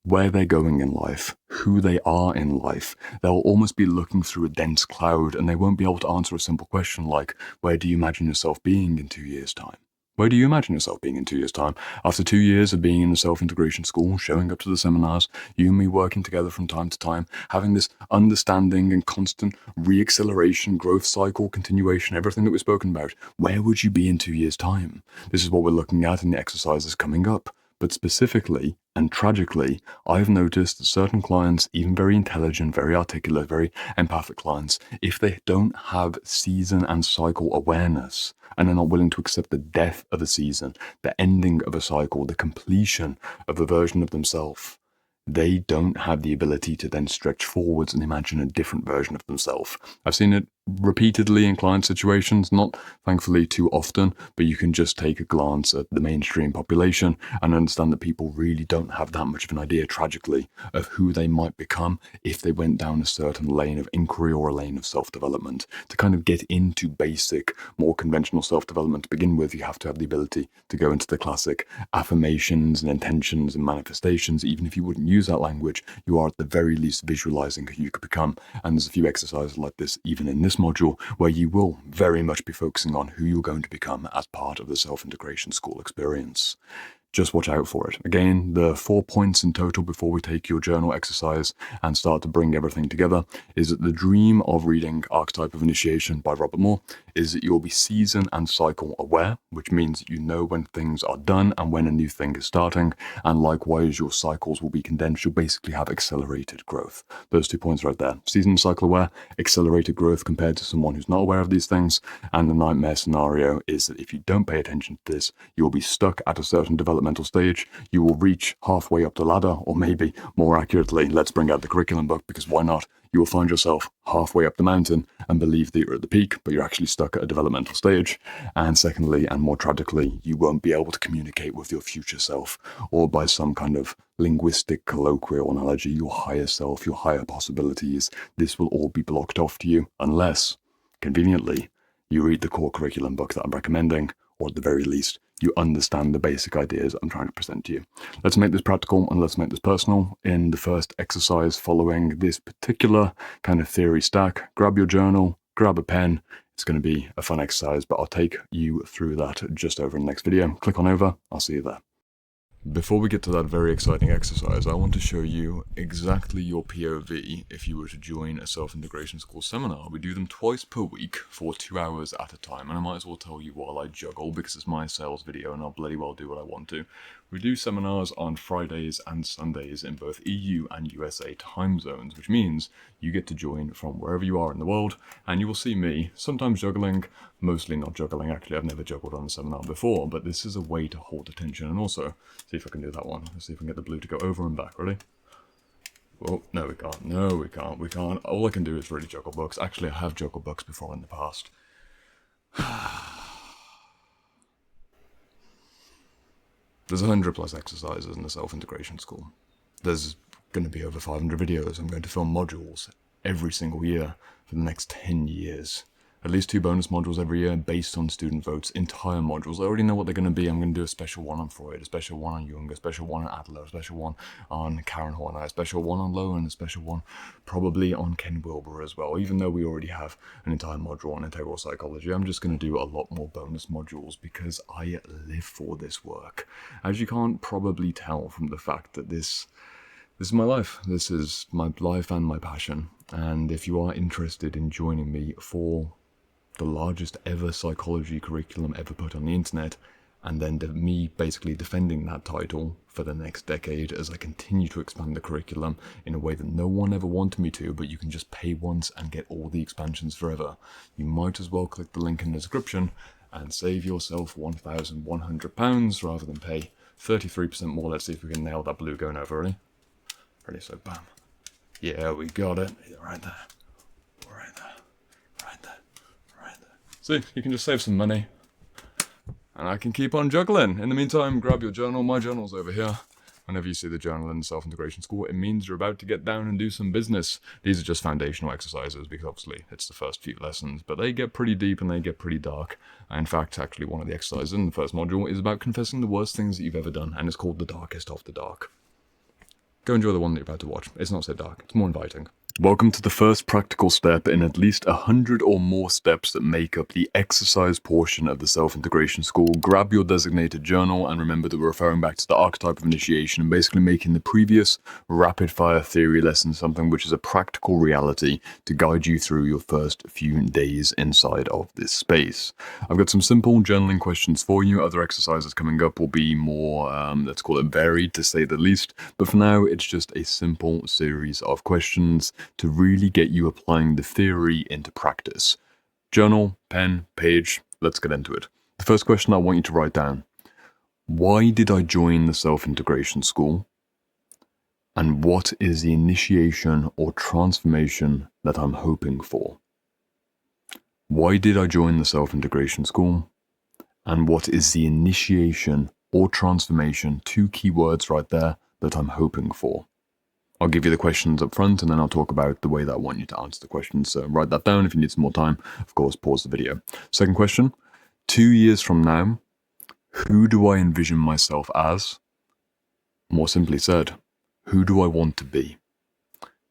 Where they're going in life, who they are in life. They'll almost be looking through a dense cloud and they won't be able to answer a simple question like, where do you imagine yourself being in 2 years' time? Where do you imagine yourself being in 2 years' time? After 2 years of being in the self-integration school, showing up to the seminars, you and me working together from time to time, having this understanding and constant re-acceleration, growth cycle, continuation, everything that we've spoken about, where would you be in 2 years' time? This is what we're looking at in the exercises coming up. But specifically and tragically, I've noticed that certain clients, even very intelligent, very articulate, very empathic clients, if they don't have season and cycle awareness and are not willing to accept the death of a season, the ending of a cycle, the completion of a version of themselves, they don't have the ability to then stretch forwards and imagine a different version of themselves. I've seen it repeatedly in client situations, not thankfully too often, but you can just take a glance at the mainstream population and understand that people really don't have that much of an idea, tragically, of who they might become if they went down a certain lane of inquiry or a lane of self-development. To kind of get into basic, more conventional self-development to begin with, you have to have the ability to go into the classic affirmations and intentions and manifestations. Even if you wouldn't use that language, you are at the very least visualizing who you could become. And there's a few exercises like this even in this module where you will very much be focusing on who you're going to become as part of the self-integration school experience. Just watch out for it. Again, the 4 points in total before we take your journal exercise and start to bring everything together is that the dream of reading Archetype of Initiation by Robert Moore is that you'll be season and cycle aware, which means that you know when things are done and when a new thing is starting, and likewise your cycles will be condensed. You'll basically have accelerated growth. Those 2 points right there. Season and cycle aware, accelerated growth compared to someone who's not aware of these things, and the nightmare scenario is that if you don't pay attention to this, you'll be stuck at a certain developmental stage. You will reach halfway up the ladder, or maybe more accurately, let's bring out the curriculum book, because why not? You will find yourself halfway up the mountain and believe that you're at the peak, but you're actually stuck at a developmental stage. And secondly, and more tragically, you won't be able to communicate with your future self, or by some kind of linguistic colloquial analogy, your higher self, your higher possibilities. This will all be blocked off to you unless, conveniently, you read the core curriculum book that I'm recommending, or at the very least, you understand the basic ideas I'm trying to present to you. Let's make this practical and let's make this personal. In the first exercise following this particular kind of theory stack, grab your journal, grab a pen. It's going to be a fun exercise, but I'll take you through that just over in the next video. Click on over. I'll see you there. Before we get to that very exciting exercise, I want to show you exactly your POV if you were to join a self-integration school seminar. We do them twice per week for 2 hours at a time, and I might as well tell you while I juggle because it's my sales video and I'll bloody well do what I want to. We do seminars on Fridays and Sundays in both EU and USA time zones, which means you get to join from wherever you are in the world, and you will see me sometimes juggling, mostly not juggling. Actually, I've never juggled on a seminar before, but this is a way to hold attention. And also, see if I can do that one. Let's see if I can get the blue to go over and back. Ready? Oh, no we can't. No, we can't. All I can do is really juggle books. Actually, I have juggled books before in the past. There's 100+ exercises in the self-integration school. There's going to be over 500 videos. I'm going to film modules every single year for the next 10 years. At least 2 bonus modules every year based on student votes, entire modules. I already know what they're going to be. I'm going to do a special one on Freud, a special one on Jung, a special one on Adler, a special one on Karen Horney, a special one on Lowen, a special one probably on Ken Wilber as well. Even though we already have an entire module on integral psychology, I'm just going to do a lot more bonus modules because I live for this work. As you can't probably tell from the fact that this is my life. This is my life and my passion. And if you are interested in joining me for the largest ever psychology curriculum ever put on the internet, and then me basically defending that title for the next decade as I continue to expand the curriculum in a way that no one ever wanted me to, but you can just pay once and get all the expansions forever. You might as well click the link in the description and save yourself £1,100 rather than pay 33% more. Let's see if we can nail that blue going over. Ready, so bam. Yeah, we got it. Right there. Right there. Right there. Right there. See, you can just save some money. And I can keep on juggling. In the meantime, grab your journal. My journal's over here. Whenever you see the journal in self-integration school, it means you're about to get down and do some business. These are just foundational exercises because obviously it's the first few lessons, but they get pretty deep and they get pretty dark. In fact, actually one of the exercises in the first module is about confessing the worst things that you've ever done, and it's called The Darkest of the Dark. Go enjoy the one that you're about to watch. It's not so dark, it's more inviting. Welcome to the first practical step in at least 100 or more steps that make up the exercise portion of the self-integration school. Grab your designated journal and remember that we're referring back to the archetype of initiation and basically making the previous rapid-fire theory lesson something which is a practical reality to guide you through your first few days inside of this space. I've got some simple journaling questions for you. Other exercises coming up will be more, let's call it varied to say the least, but for now it's just a simple series of questions to really get you applying the theory into practice. Journal, pen, page, let's get into it. The first question I want you to write down: why did I join the self-integration school? And what is the initiation or transformation that I'm hoping for? Why did I join the self-integration school? And what is the initiation or transformation, 2 keywords right there, that I'm hoping for? I'll give you the questions up front and then I'll talk about the way that I want you to answer the questions. So write that down. If you need some more time, of course, pause the video. Second question: 2 years from now, who do I envision myself as? More simply said, who do I want to be?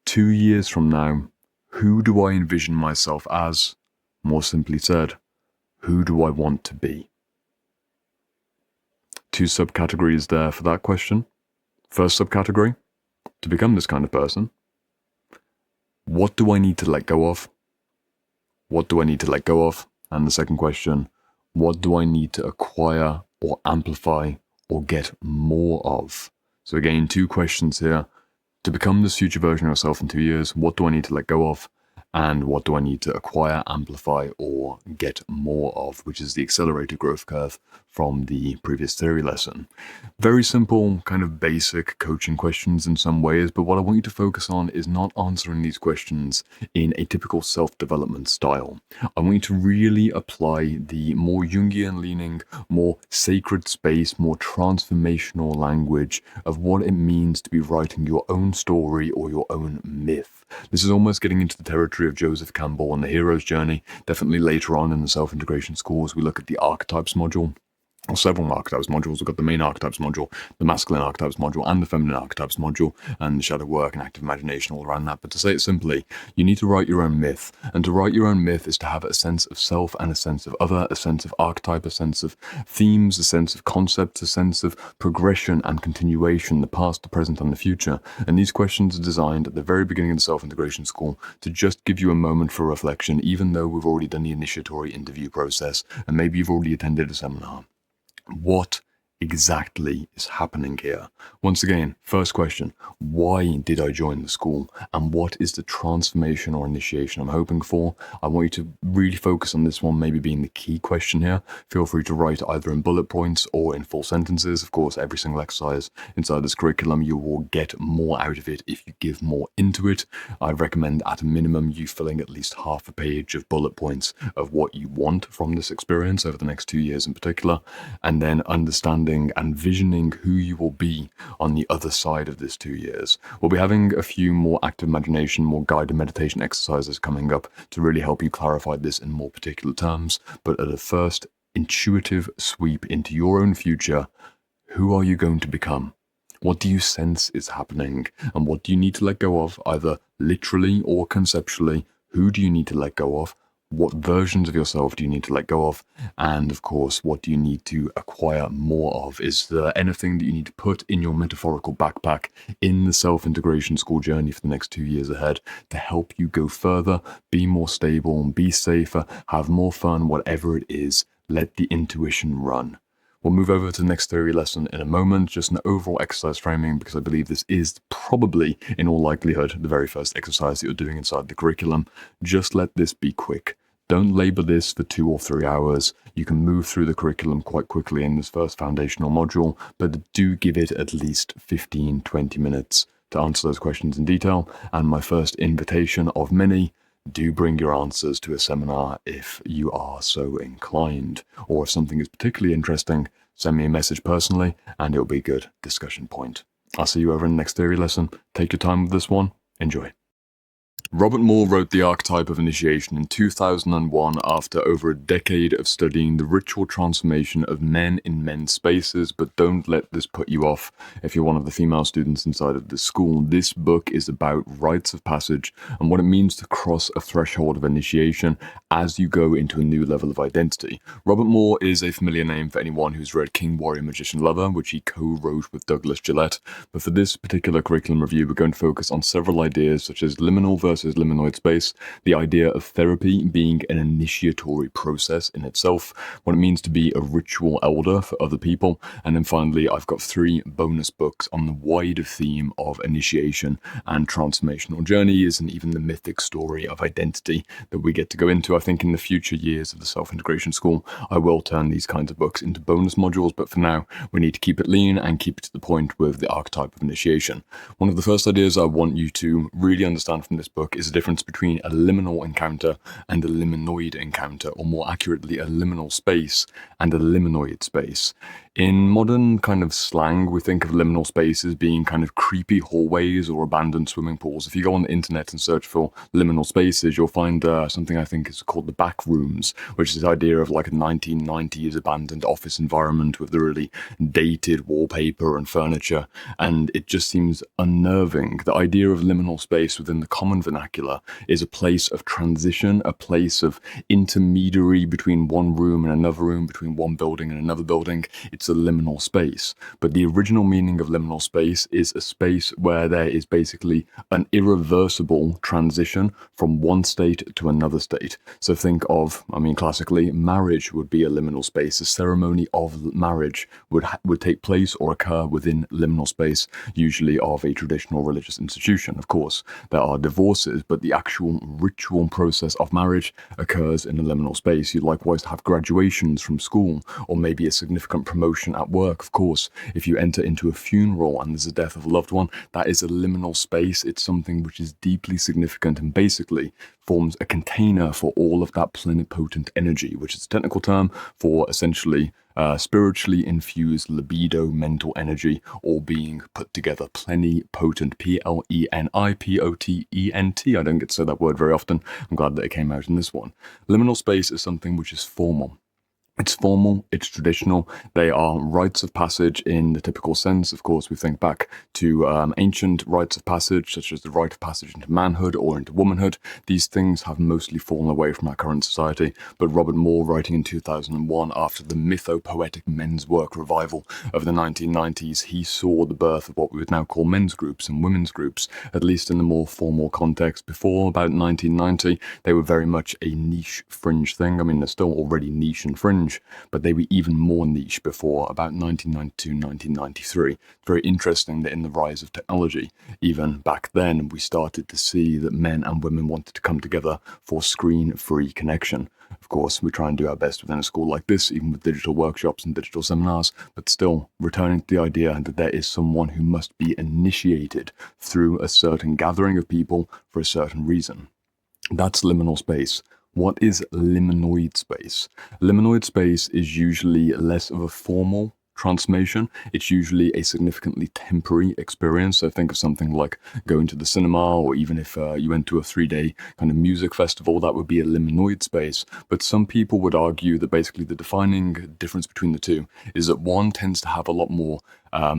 2 years from now, who do I envision myself as? More simply said, who do I want to be? 2 subcategories there for that question. First subcategory: to become this kind of person, what do I need to let go of? What do I need to let go of? And the second question: what do I need to acquire or amplify or get more of? So again, 2 questions here. To become this future version of yourself in 2 years, what do I need to let go of? And what do I need to acquire, amplify, or get more of, which is the accelerated growth curve from the previous theory lesson. Very simple, kind of basic coaching questions in some ways, but what I want you to focus on is not answering these questions in a typical self-development style. I want you to really apply the more Jungian leaning, more sacred space, more transformational language of what it means to be writing your own story or your own myth. This is almost getting into the territory of Joseph Campbell and the hero's journey. Definitely later on in the self-integration schools, we look at the archetypes module. several archetypes modules. We've got the main archetypes module, the masculine archetypes module, and the feminine archetypes module, and the shadow work and active imagination all around that. But to say it simply, you need to write your own myth. And to write your own myth is to have a sense of self and a sense of other, a sense of archetype, a sense of themes, a sense of concepts, a sense of progression and continuation, the past, the present, and the future. And these questions are designed at the very beginning of the self-integration school to just give you a moment for reflection, even though we've already done the initiatory interview process, and maybe you've already attended a seminar. What exactly is happening here? Once again, first question, why did I join the school? And what is the transformation or initiation I'm hoping for? I want you to really focus on this one maybe being the key question here. Feel free to write either in bullet points or in full sentences. Of course, every single exercise inside this curriculum, you will get more out of it if you give more into it. I recommend at a minimum you filling at least half a page of bullet points of what you want from this experience over the next 2 years in particular, and then understanding and visioning who you will be on the other side of this 2 years. We'll be having a few more active imagination, more guided meditation exercises coming up to really help you clarify this in more particular terms. But at a first intuitive sweep into your own future, who are you going to become? What do you sense is happening? And what do you need to let go of, either literally or conceptually? Who do you need to let go of? What versions of yourself do you need to let go of? And of course, what do you need to acquire more of? Is there anything that you need to put in your metaphorical backpack in the self-integration school journey for the next 2 years ahead to help you go further, be more stable, be safer, have more fun, whatever it is? Let the intuition run. We'll move over to the next theory lesson in a moment, just an overall exercise framing, because I believe this is probably, in all likelihood, the very first exercise that you're doing inside the curriculum. Just let this be quick. Don't labor this for 2 or 3 hours. You can move through the curriculum quite quickly in this first foundational module, but do give it at least 15-20 minutes to answer those questions in detail. And my first invitation of many, do bring your answers to a seminar if you are so inclined, or if something is particularly interesting, send me a message personally and it'll be a good discussion point. I'll see you over in the next theory lesson. Take your time with this one. Enjoy. Robert Moore wrote The Archetype of Initiation in 2001 after over a decade of studying the ritual transformation of men in men's spaces, but don't let this put you off if you're one of the female students inside of this school. This book is about rites of passage and what it means to cross a threshold of initiation as you go into a new level of identity. Robert Moore is a familiar name for anyone who's read King, Warrior, Magician, Lover, which he co-wrote with Douglas Gillette, but for this particular curriculum review, we're going to focus on several ideas such as liminal versus liminoid space, the idea of therapy being an initiatory process in itself, what it means to be a ritual elder for other people, and then finally I've got 3 bonus books on the wider theme of initiation and transformational journeys, and even the mythic story of identity that we get to go into. I think in the future years of the self-integration school, I will turn these kinds of books into bonus modules, but for now, we need to keep it lean and keep it to the point with the archetype of initiation. One of the first ideas I want you to really understand from this book is the difference between a liminal encounter and a liminoid encounter, or more accurately, a liminal space and a liminoid space. In modern kind of slang, we think of liminal spaces being kind of creepy hallways or abandoned swimming pools. If you go on the internet and search for liminal spaces, you'll find something I think is called the back rooms, which is the idea of like a 1990s abandoned office environment with the really dated wallpaper and furniture, and it just seems unnerving. The idea of liminal space within the common vernacular is a place of transition, a place of intermediary between one room and another room, between one building and another building. It's a liminal space. But the original meaning of liminal space is a space where there is basically an irreversible transition from one state to another state. So think of, classically, marriage would be a liminal space. A ceremony of marriage would take place or occur within liminal space, usually of a traditional religious institution. Of course, there are divorces, but the actual ritual process of marriage occurs in a liminal space. You likewise have graduations from school, or maybe a significant promotion at work. Of course, if you enter into a funeral and there's a death of a loved one, that is a liminal space. It's something which is deeply significant and basically forms a container for all of that plenipotent energy, which is a technical term for essentially spiritually infused libido, mental energy, all being put together. Plenipotent, Plenipotent. I don't get to say that word very often. I'm glad that it came out in this one. Liminal space is something which is formal. It's formal, it's traditional. They are rites of passage in the typical sense. Of course, we think back to ancient rites of passage, such as the rite of passage into manhood or into womanhood. These things have mostly fallen away from our current society. But Robert Moore, writing in 2001 after the mytho-poetic men's work revival of the 1990s, he saw the birth of what we would now call men's groups and women's groups, at least in the more formal context. Before about 1990, they were very much a niche fringe thing. I mean, they're still already niche and fringe, but they were even more niche before about 1992, 1993. It's very interesting that in the rise of technology, even back then, we started to see that men and women wanted to come together for screen-free connection. Of course, we try and do our best within a school like this, even with digital workshops and digital seminars, but still returning to the idea that there is someone who must be initiated through a certain gathering of people for a certain reason. That's liminal space. What is liminoid space? Liminoid space is usually less of a formal transformation. It's usually a significantly temporary experience. So think of something like going to the cinema, or even if you went to a 3-day kind of music festival, that would be a liminoid space. But some people would argue that basically the defining difference between the two is that one tends to have a lot more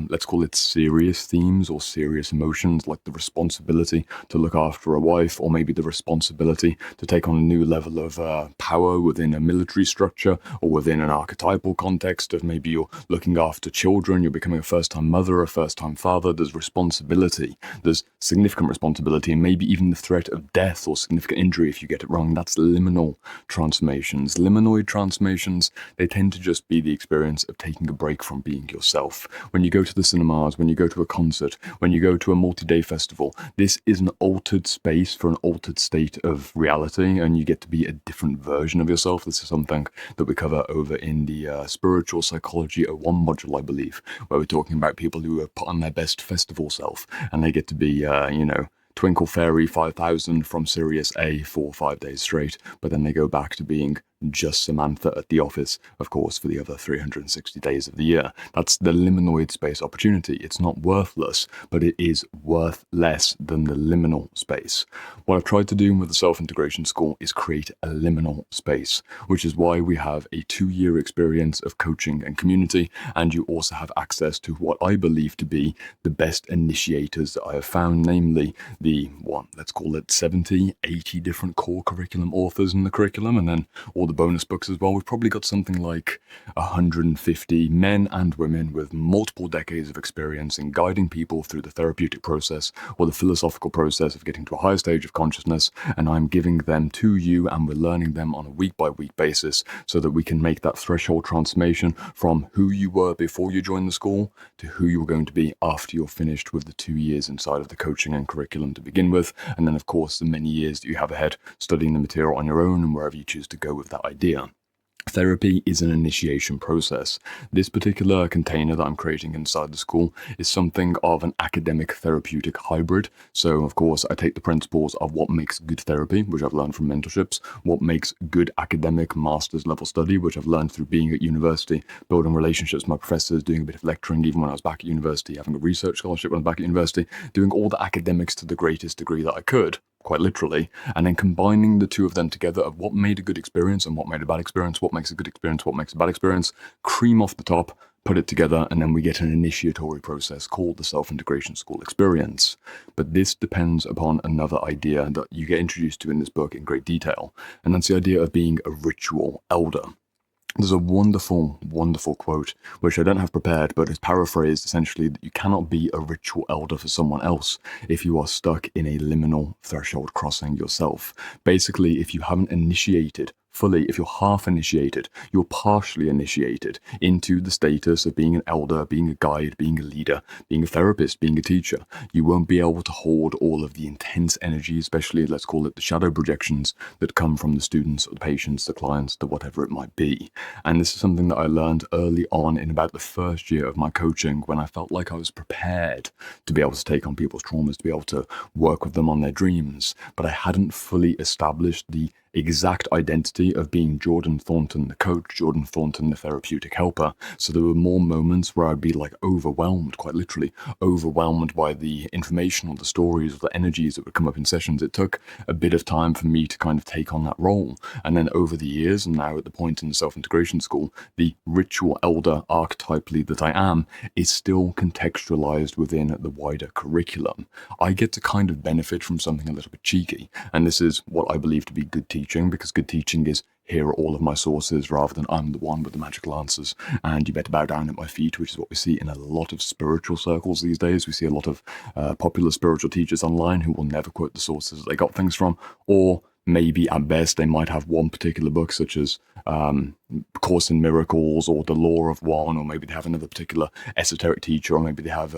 let's call it serious themes or serious emotions, like the responsibility to look after a wife, or maybe the responsibility to take on a new level of power within a military structure, or within an archetypal context of maybe you're looking after children, you're becoming a first-time mother, a first-time father. There's responsibility, there's significant responsibility, and maybe even the threat of death or significant injury if you get it wrong. That's liminal transformations. Liminoid transformations, they tend to just be the experience of taking a break from being yourself. When you go to the cinemas, when you go to a concert, when you go to a multi-day festival, this is an altered space for an altered state of reality, and you get to be a different version of yourself. This is something that we cover over in the Spiritual Psychology 01 module, I believe, where we're talking about people who have put on their best festival self, and they get to be, Twinkle Fairy 5000 from Sirius A for 5 days straight, but then they go back to being just Samantha at the office, of course, for the other 360 days of the year. That's the liminoid space opportunity. It's not worthless, but it is worth less than the liminal space. What I've tried to do with the Self-Integration School is create a liminal space, which is why we have a 2-year experience of coaching and community, and you also have access to what I believe to be the best initiators that I have found, namely let's call it 70, 80 different core curriculum authors in the curriculum, and then all the bonus books as well. We've probably got something like 150 men and women with multiple decades of experience in guiding people through the therapeutic process or the philosophical process of getting to a higher stage of consciousness, and I'm giving them to you, and we're learning them on a week-by-week basis so that we can make that threshold transformation from who you were before you joined the school to who you're going to be after you're finished with the 2 years inside of the coaching and curriculum to begin with, and then of course the many years that you have ahead studying the material on your own and wherever you choose to go with that idea. Therapy is an initiation process. This particular container that I'm creating inside the school is something of an academic therapeutic hybrid. So, of course, I take the principles of what makes good therapy, which I've learned from mentorships, what makes good academic master's level study, which I've learned through being at university, building relationships with my professors, doing a bit of lecturing even when I was back at university, having a research scholarship when I was back at university, doing all the academics to the greatest degree that I could, quite literally, and then combining the two of them together of what made a good experience and what made a bad experience, what makes a good experience, what makes a bad experience, cream off the top, put it together, and then we get an initiatory process called the Self-Integration School experience. But this depends upon another idea that you get introduced to in this book in great detail, and that's the idea of being a ritual elder. There's a wonderful, wonderful quote, which I don't have prepared, but it's paraphrased essentially that you cannot be a ritual elder for someone else if you are stuck in a liminal threshold crossing yourself. Basically, if you haven't initiated fully, if you're half initiated, you're partially initiated into the status of being an elder, being a guide, being a leader, being a therapist, being a teacher. You won't be able to hold all of the intense energy, especially, let's call it the shadow projections that come from the students or the patients, the clients, the whatever it might be. And this is something that I learned early on in about the first year of my coaching, when I felt like I was prepared to be able to take on people's traumas, to be able to work with them on their dreams, but I hadn't fully established the exact identity of being Jordan Thornton, the coach, Jordan Thornton, the therapeutic helper. So there were more moments where I'd be like overwhelmed, quite literally, overwhelmed by the information or the stories or the energies that would come up in sessions. It took a bit of time for me to kind of take on that role. And then over the years, and now at the point in the self-integration school, the ritual elder archetype lead that I am is still contextualized within the wider curriculum. I get to kind of benefit from something a little bit cheeky, and this is what I believe to be good teaching, because good teaching is here are all of my sources rather than I'm the one with the magical answers and you better bow down at my feet, which is what we see in a lot of spiritual circles these days. We see a lot of popular spiritual teachers online who will never quote the sources they got things from, or maybe at best they might have one particular book such as Course in Miracles or The Law of One, or maybe they have another particular esoteric teacher, or maybe they have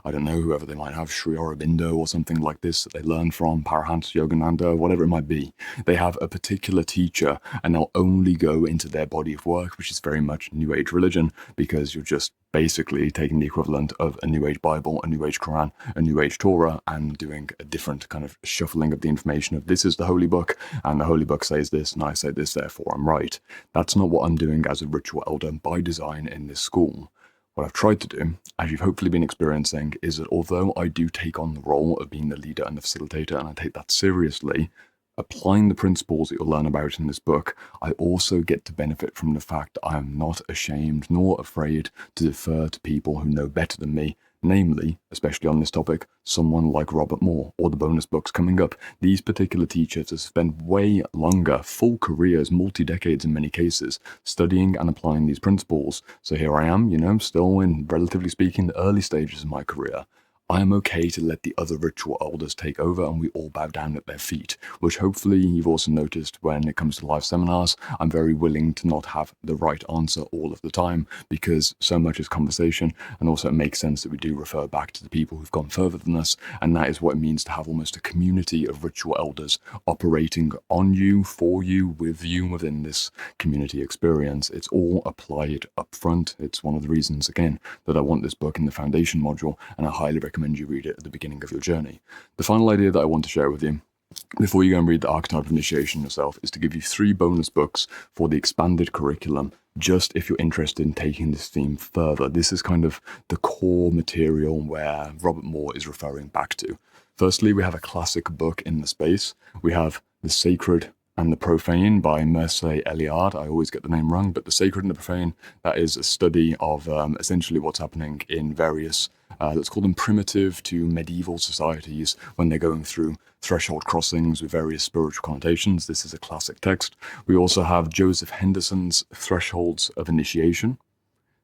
I don't know, whoever they might have, Sri Aurobindo or something like this that they learn from, Parahans Yogananda, whatever it might be. They have a particular teacher and they'll only go into their body of work, which is very much New Age religion, because you're just basically taking the equivalent of a New Age Bible, a New Age Quran, a New Age Torah, and doing a different kind of shuffling of the information of this is the holy book, and the holy book says this, and I say this, therefore I'm right. That's not what I'm doing as a ritual elder by design in this school. What I've tried to do, as you've hopefully been experiencing, is that although I do take on the role of being the leader and the facilitator, and I take that seriously, applying the principles that you'll learn about in this book, I also get to benefit from the fact that I am not ashamed nor afraid to defer to people who know better than me, namely, especially on this topic, someone like Robert Moore, or the bonus books coming up. These particular teachers have spent way longer, full careers, multi-decades in many cases, studying and applying these principles. So here I am, still in, relatively speaking, the early stages of my career. I am okay to let the other ritual elders take over and we all bow down at their feet, which hopefully you've also noticed when it comes to live seminars. I'm very willing to not have the right answer all of the time, because so much is conversation, and also it makes sense that we do refer back to the people who've gone further than us, and that is what it means to have almost a community of ritual elders operating on you, for you, with you within this community experience. It's all applied up front. It's one of the reasons, again, that I want this book in the foundation module, and I highly recommend you read it at the beginning of your journey. The final idea that I want to share with you before you go and read the Archetype of Initiation yourself is to give you 3 bonus books for the expanded curriculum, just if you're interested in taking this theme further. This is kind of the core material where Robert Moore is referring back to. Firstly, we have a classic book in the space. We have The Sacred and the Profane by Mircea Eliade. I always get the name wrong, but The Sacred and the Profane, that is a study of essentially what's happening in various, let's call them primitive to medieval societies when they're going through threshold crossings with various spiritual connotations. This is a classic text. We also have Joseph Henderson's Thresholds of Initiation.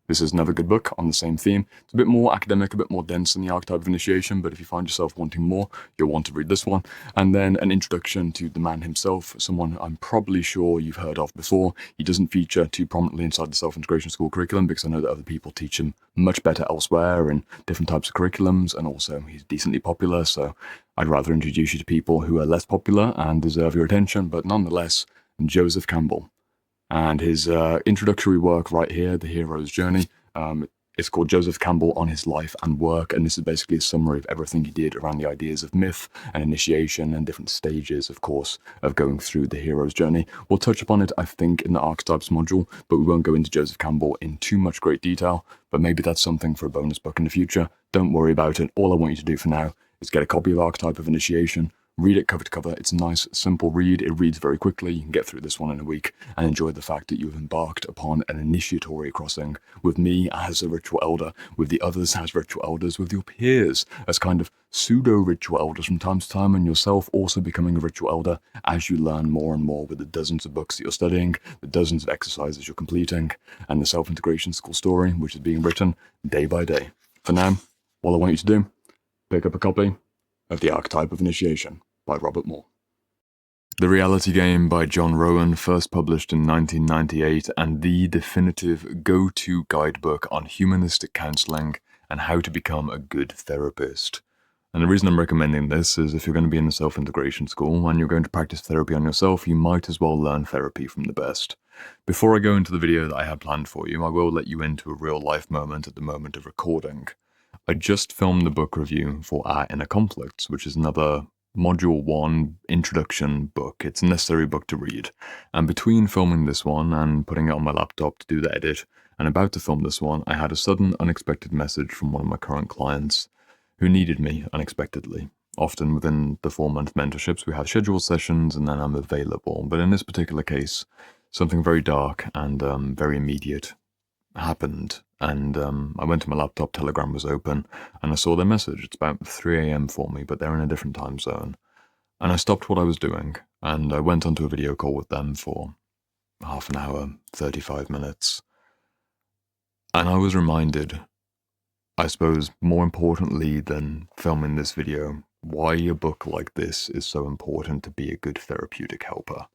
This is another good book on the same theme. It's a bit more academic, a bit more dense than the Archetype of Initiation, but if you find yourself wanting more, you'll want to read this one. And then an introduction to the man himself, someone I'm probably sure you've heard of before. He doesn't feature too prominently inside the self-integration school curriculum, because I know that other people teach him much better elsewhere in different types of curriculums, and also he's decently popular, so I'd rather introduce you to people who are less popular and deserve your attention, but nonetheless, Joseph Campbell. And his introductory work right here, The Hero's Journey, it's called Joseph Campbell on His Life and Work, and this is basically a summary of everything he did around the ideas of myth and initiation and different stages, of course, of going through the hero's journey. We'll touch upon it, I think, in the Archetypes module, but we won't go into Joseph Campbell in too much great detail, but maybe that's something for a bonus book in the future. Don't worry about it. All I want you to do for now is get a copy of Archetype of Initiation, read it cover to cover. It's a nice, simple read. It reads very quickly. You can get through this one in a week and enjoy the fact that you've embarked upon an initiatory crossing with me as a ritual elder, with the others as ritual elders, with your peers as kind of pseudo-ritual elders from time to time, and yourself also becoming a ritual elder as you learn more and more with the dozens of books that you're studying, the dozens of exercises you're completing, and the self-integration school story, which is being written day by day. For now, all I want you to do, pick up a copy of The Archetype of Initiation by Robert Moore. The Reality Game by John Rowan, first published in 1998, and the definitive go-to guidebook on humanistic counseling and how to become a good therapist. And the reason I'm recommending this is if you're going to be in the self-integration school and you're going to practice therapy on yourself, you might as well learn therapy from the best. Before I go into the video that I have planned for you, I will let you into a real-life moment at the moment of recording. I just filmed the book review for Our Inner Conflicts, which is another Module 1 introduction book. It's a necessary book to read. And between filming this one and putting it on my laptop to do the edit and about to film this one, I had a sudden unexpected message from one of my current clients who needed me unexpectedly. Often within the 4-month mentorships, we have scheduled sessions and then I'm available. But in this particular case, something very dark and very immediate happened. And I went to my laptop, Telegram was open, and I saw their message. It's about 3 a.m. for me, but they're in a different time zone. And I stopped what I was doing, and I went onto a video call with them for half an hour, 35 minutes. And I was reminded, I suppose more importantly than filming this video, why a book like this is so important to be a good therapeutic helper.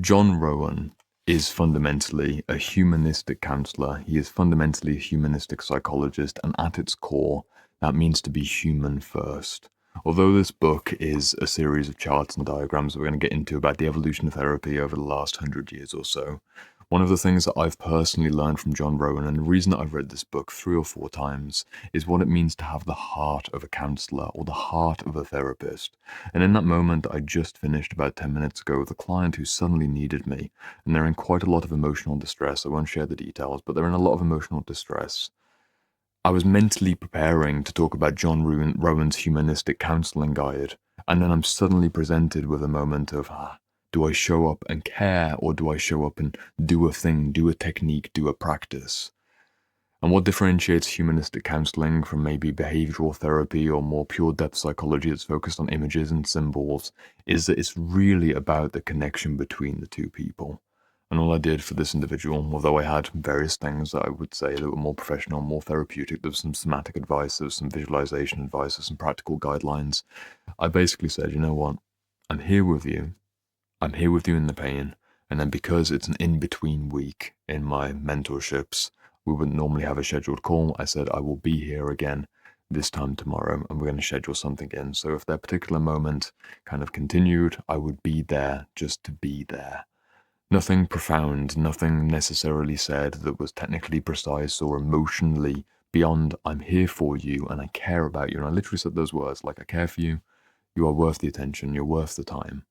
John Rowan is fundamentally a humanistic counselor. He is fundamentally a humanistic psychologist, and at its core, that means to be human first. Although this book is a series of charts and diagrams we're going to get into about the evolution of therapy over the last 100 years or so, one of the things that I've personally learned from John Rowan, and the reason that I've read this book 3 or 4 times, is what it means to have the heart of a counselor or the heart of a therapist. And in that moment I just finished about 10 minutes ago with a client who suddenly needed me, and they're in quite a lot of emotional distress. I won't share the details, but they're in a lot of emotional distress. I was mentally preparing to talk about John Rowan's humanistic counseling guide, and then I'm suddenly presented with a moment of, do I show up and care, or do I show up and do a thing, do a technique, do a practice? And what differentiates humanistic counseling from maybe behavioral therapy or more pure depth psychology that's focused on images and symbols is that it's really about the connection between the two people. And all I did for this individual, although I had various things that I would say that were more professional, more therapeutic, there was some somatic advice, there was some visualization advice, there was some practical guidelines, I basically said, you know what, I'm here with you. I'm here with you in the pain, and then because it's an in-between week in my mentorships, we wouldn't normally have a scheduled call. I said I will be here again this time tomorrow, and we're going to schedule something in. So if that particular moment kind of continued, I would be there just to be there. Nothing profound, nothing necessarily said that was technically precise or emotionally beyond I'm here for you and I care about you. And I literally said those words, like I care for you, you are worth the attention, you're worth the time.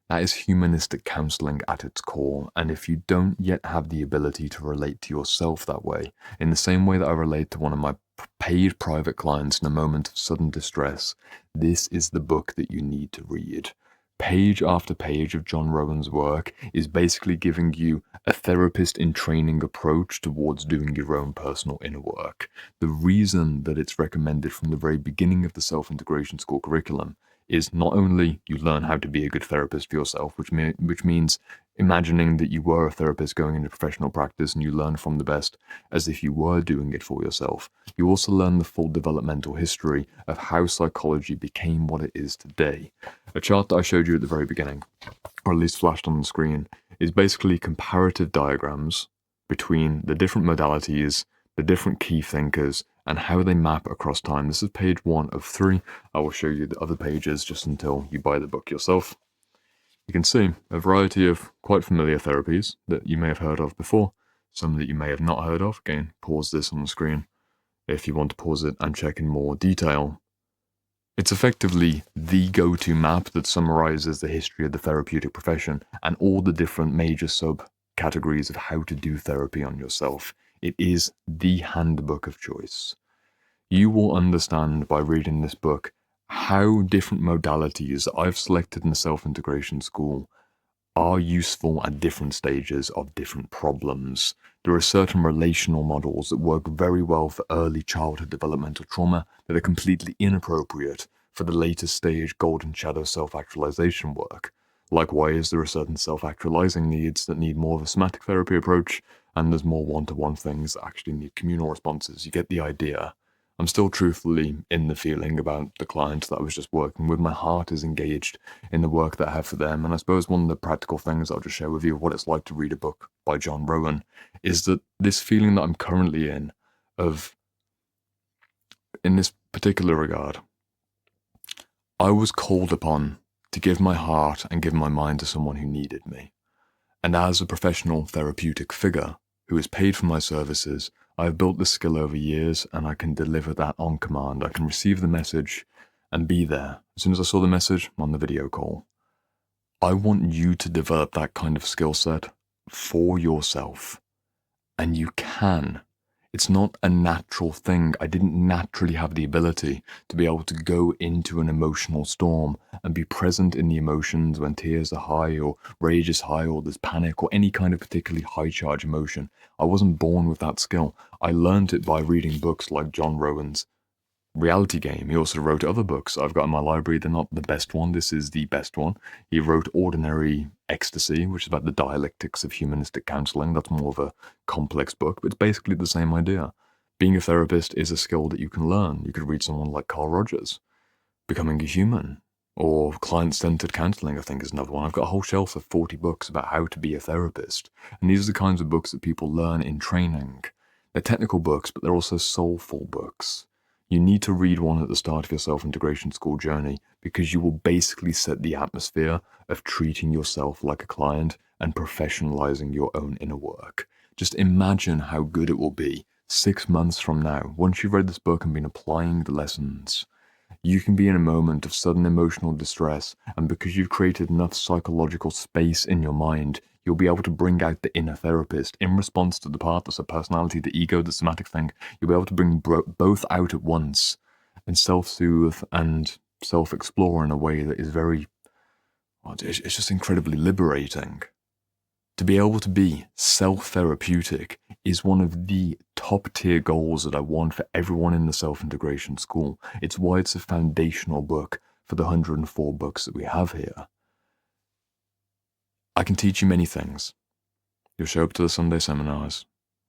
That is humanistic counseling at its core, and if you don't yet have the ability to relate to yourself that way, in the same way that I relate to one of my paid private clients in a moment of sudden distress, this is the book that you need to read. Page after page of John Rowan's work is basically giving you a therapist in training approach towards doing your own personal inner work. The reason that it's recommended from the very beginning of the self-integration school curriculum is not only you learn how to be a good therapist for yourself, which means imagining that you were a therapist going into professional practice and you learn from the best as if you were doing it for yourself. You also learn the full developmental history of how psychology became what it is today. A chart that I showed you at the very beginning, or at least flashed on the screen, is basically comparative diagrams between the different modalities, the different key thinkers, and how they map across time. This is page 1 of 3. I will show you the other pages just until you buy the book yourself. You can see a variety of quite familiar therapies that you may have heard of before, some that you may have not heard of. Again, pause this on the screen if you want to pause it and check in more detail. It's effectively the go-to map that summarizes the history of the therapeutic profession and all the different major subcategories of how to do therapy on yourself. It is the handbook of choice. You will understand by reading this book how different modalities that I've selected in the self-integration school are useful at different stages of different problems. There are certain relational models that work very well for early childhood developmental trauma that are completely inappropriate for the later stage golden shadow self-actualization work. Likewise, there are certain self-actualizing needs that need more of a somatic therapy approach, and there's more one-to-one things that actually need communal responses. You get the idea. I'm still truthfully in the feeling about the client that I was just working with. My heart is engaged in the work that I have for them. And I suppose one of the practical things I'll just share with you of what it's like to read a book by John Rowan is that this feeling that I'm currently in this particular regard, I was called upon to give my heart and give my mind to someone who needed me. And as a professional therapeutic figure who is paid for my services, I have built this skill over years and I can deliver that on command. I can receive the message and be there. As soon as I saw the message on the video call, I want you to develop that kind of skill set for yourself. And you can. It's not a natural thing. I didn't naturally have the ability to be able to go into an emotional storm and be present in the emotions when tears are high or rage is high or there's panic or any kind of particularly high charge emotion. I wasn't born with that skill. I learned it by reading books like John Rowan's Reality Game. He also wrote other books I've got in my library. They're not the best one. This is the best one. He wrote Ordinary Ecstasy, which is about the dialectics of humanistic counseling. That's more of a complex book, but it's basically the same idea. Being a therapist is a skill that you can learn. You could read someone like Carl Rogers, Becoming a Human, or Client-Centered Counseling, I think is another one. I've got a whole shelf of 40 books about how to be a therapist. And these are the kinds of books that people learn in training. They're technical books, but they're also soulful books. You need to read one at the start of your self-integration school journey because you will basically set the atmosphere of treating yourself like a client and professionalizing your own inner work. Just imagine how good it will be 6 months from now, once you've read this book and been applying the lessons. You can be in a moment of sudden emotional distress, and because you've created enough psychological space in your mind, you'll be able to bring out the inner therapist in response to the part that's a personality, the ego, the somatic thing. You'll be able to bring both out at once and self-soothe and self-explore in a way that is very, it's just incredibly liberating. To be able to be self-therapeutic is one of the top-tier goals that I want for everyone in the self-integration school. It's why it's a foundational book for the 104 books that we have here. I can teach you many things. You'll show up to the Sunday seminars.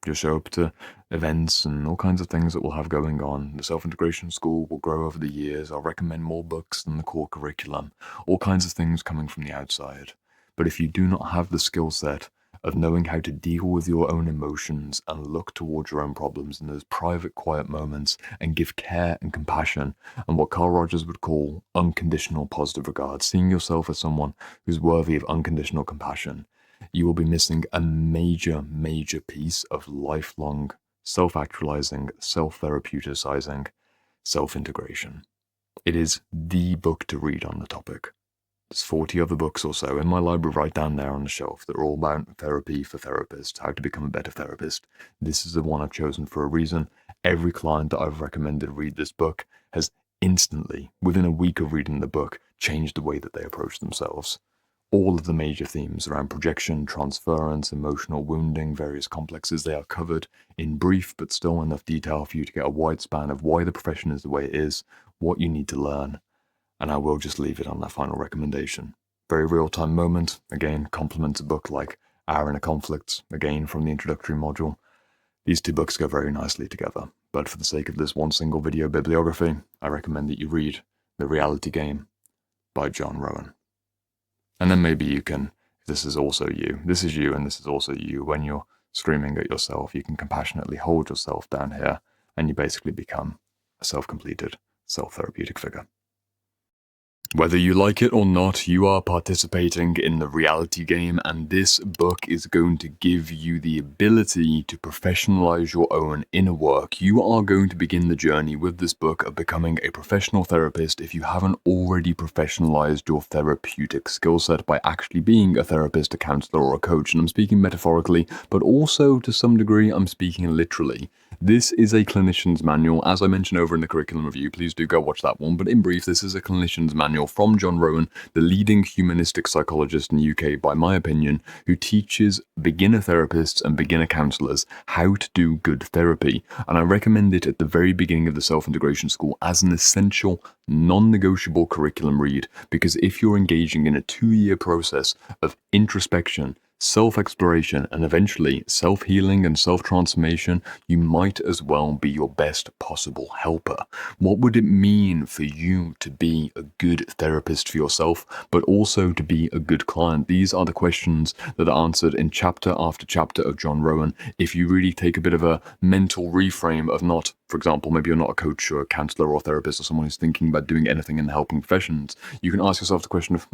You'll show up to events and all kinds of things that we'll have going on. The self-integration school will grow over the years. I'll recommend more books than the core curriculum. All kinds of things coming from the outside. But if you do not have the skill set of knowing how to deal with your own emotions and look towards your own problems in those private, quiet moments and give care and compassion and what Carl Rogers would call unconditional positive regard, seeing yourself as someone who's worthy of unconditional compassion, you will be missing a major, major piece of lifelong self-actualizing, self-therapeuticizing, self-integration. It is the book to read on the topic. There's 40 other books or so in my library right down there on the shelf that are all about therapy for therapists, how to become a better therapist. This is the one I've chosen for a reason. Every client that I've recommended read this book has instantly, within a week of reading the book, changed the way that they approach themselves. All of the major themes around projection, transference, emotional wounding, various complexes, they are covered in brief but still enough detail for you to get a wide span of why the profession is the way it is, what you need to learn. And I will just leave it on that final recommendation. Very real-time moment, again, complements a book like Our Inner Conflicts, again from the introductory module. These two books go very nicely together, but for the sake of this one single video bibliography, I recommend that you read The Reality Game by John Rowan. And then maybe you can, if this is also you, this is you and this is also you, when you're screaming at yourself, you can compassionately hold yourself down here and you basically become a self-completed, self-therapeutic figure. Whether you like it or not, you are participating in the reality game, and this book is going to give you the ability to professionalize your own inner work. You are going to begin the journey with this book of becoming a professional therapist if you haven't already professionalized your therapeutic skill set by actually being a therapist, a counselor, or a coach. And I'm speaking metaphorically, but also to some degree, I'm speaking literally. This is a clinician's manual. As I mentioned over in the curriculum review, please do go watch that one. But in brief, this is a clinician's manual from John Rowan, the leading humanistic psychologist in the UK, by my opinion, who teaches beginner therapists and beginner counselors how to do good therapy. And I recommend it at the very beginning of the self-integration school as an essential, non-negotiable curriculum read, because if you're engaging in a 2-year process of introspection, self-exploration, and eventually self-healing and self-transformation, you might as well be your best possible helper. What would it mean for you to be a good therapist for yourself, but also to be a good client? These are the questions that are answered in chapter after chapter of John Rowan. If you really take a bit of a mental reframe of not for example, maybe you're not a coach or a counselor or a therapist or someone who's thinking about doing anything in the helping professions, you can ask yourself the question of,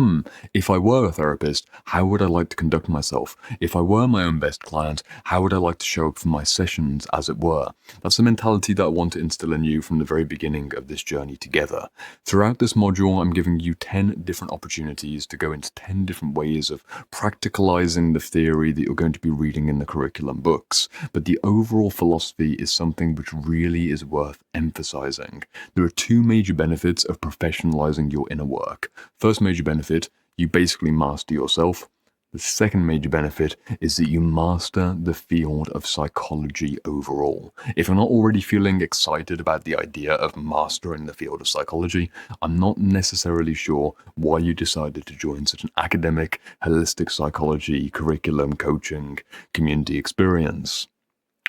if I were a therapist, how would I like to conduct myself? If I were my own best client, how would I like to show up for my sessions, as it were? That's the mentality that I want to instill in you from the very beginning of this journey together. Throughout this module, I'm giving you 10 different opportunities to go into 10 different ways of practicalizing the theory that you're going to be reading in the curriculum books. But the overall philosophy is something which really is worth emphasizing. There are two major benefits of professionalizing your inner work. First major benefit, you basically master yourself. The second major benefit is that you master the field of psychology overall. If you're not already feeling excited about the idea of mastering the field of psychology, I'm not necessarily sure why you decided to join such an academic, holistic psychology, curriculum, coaching, community experience.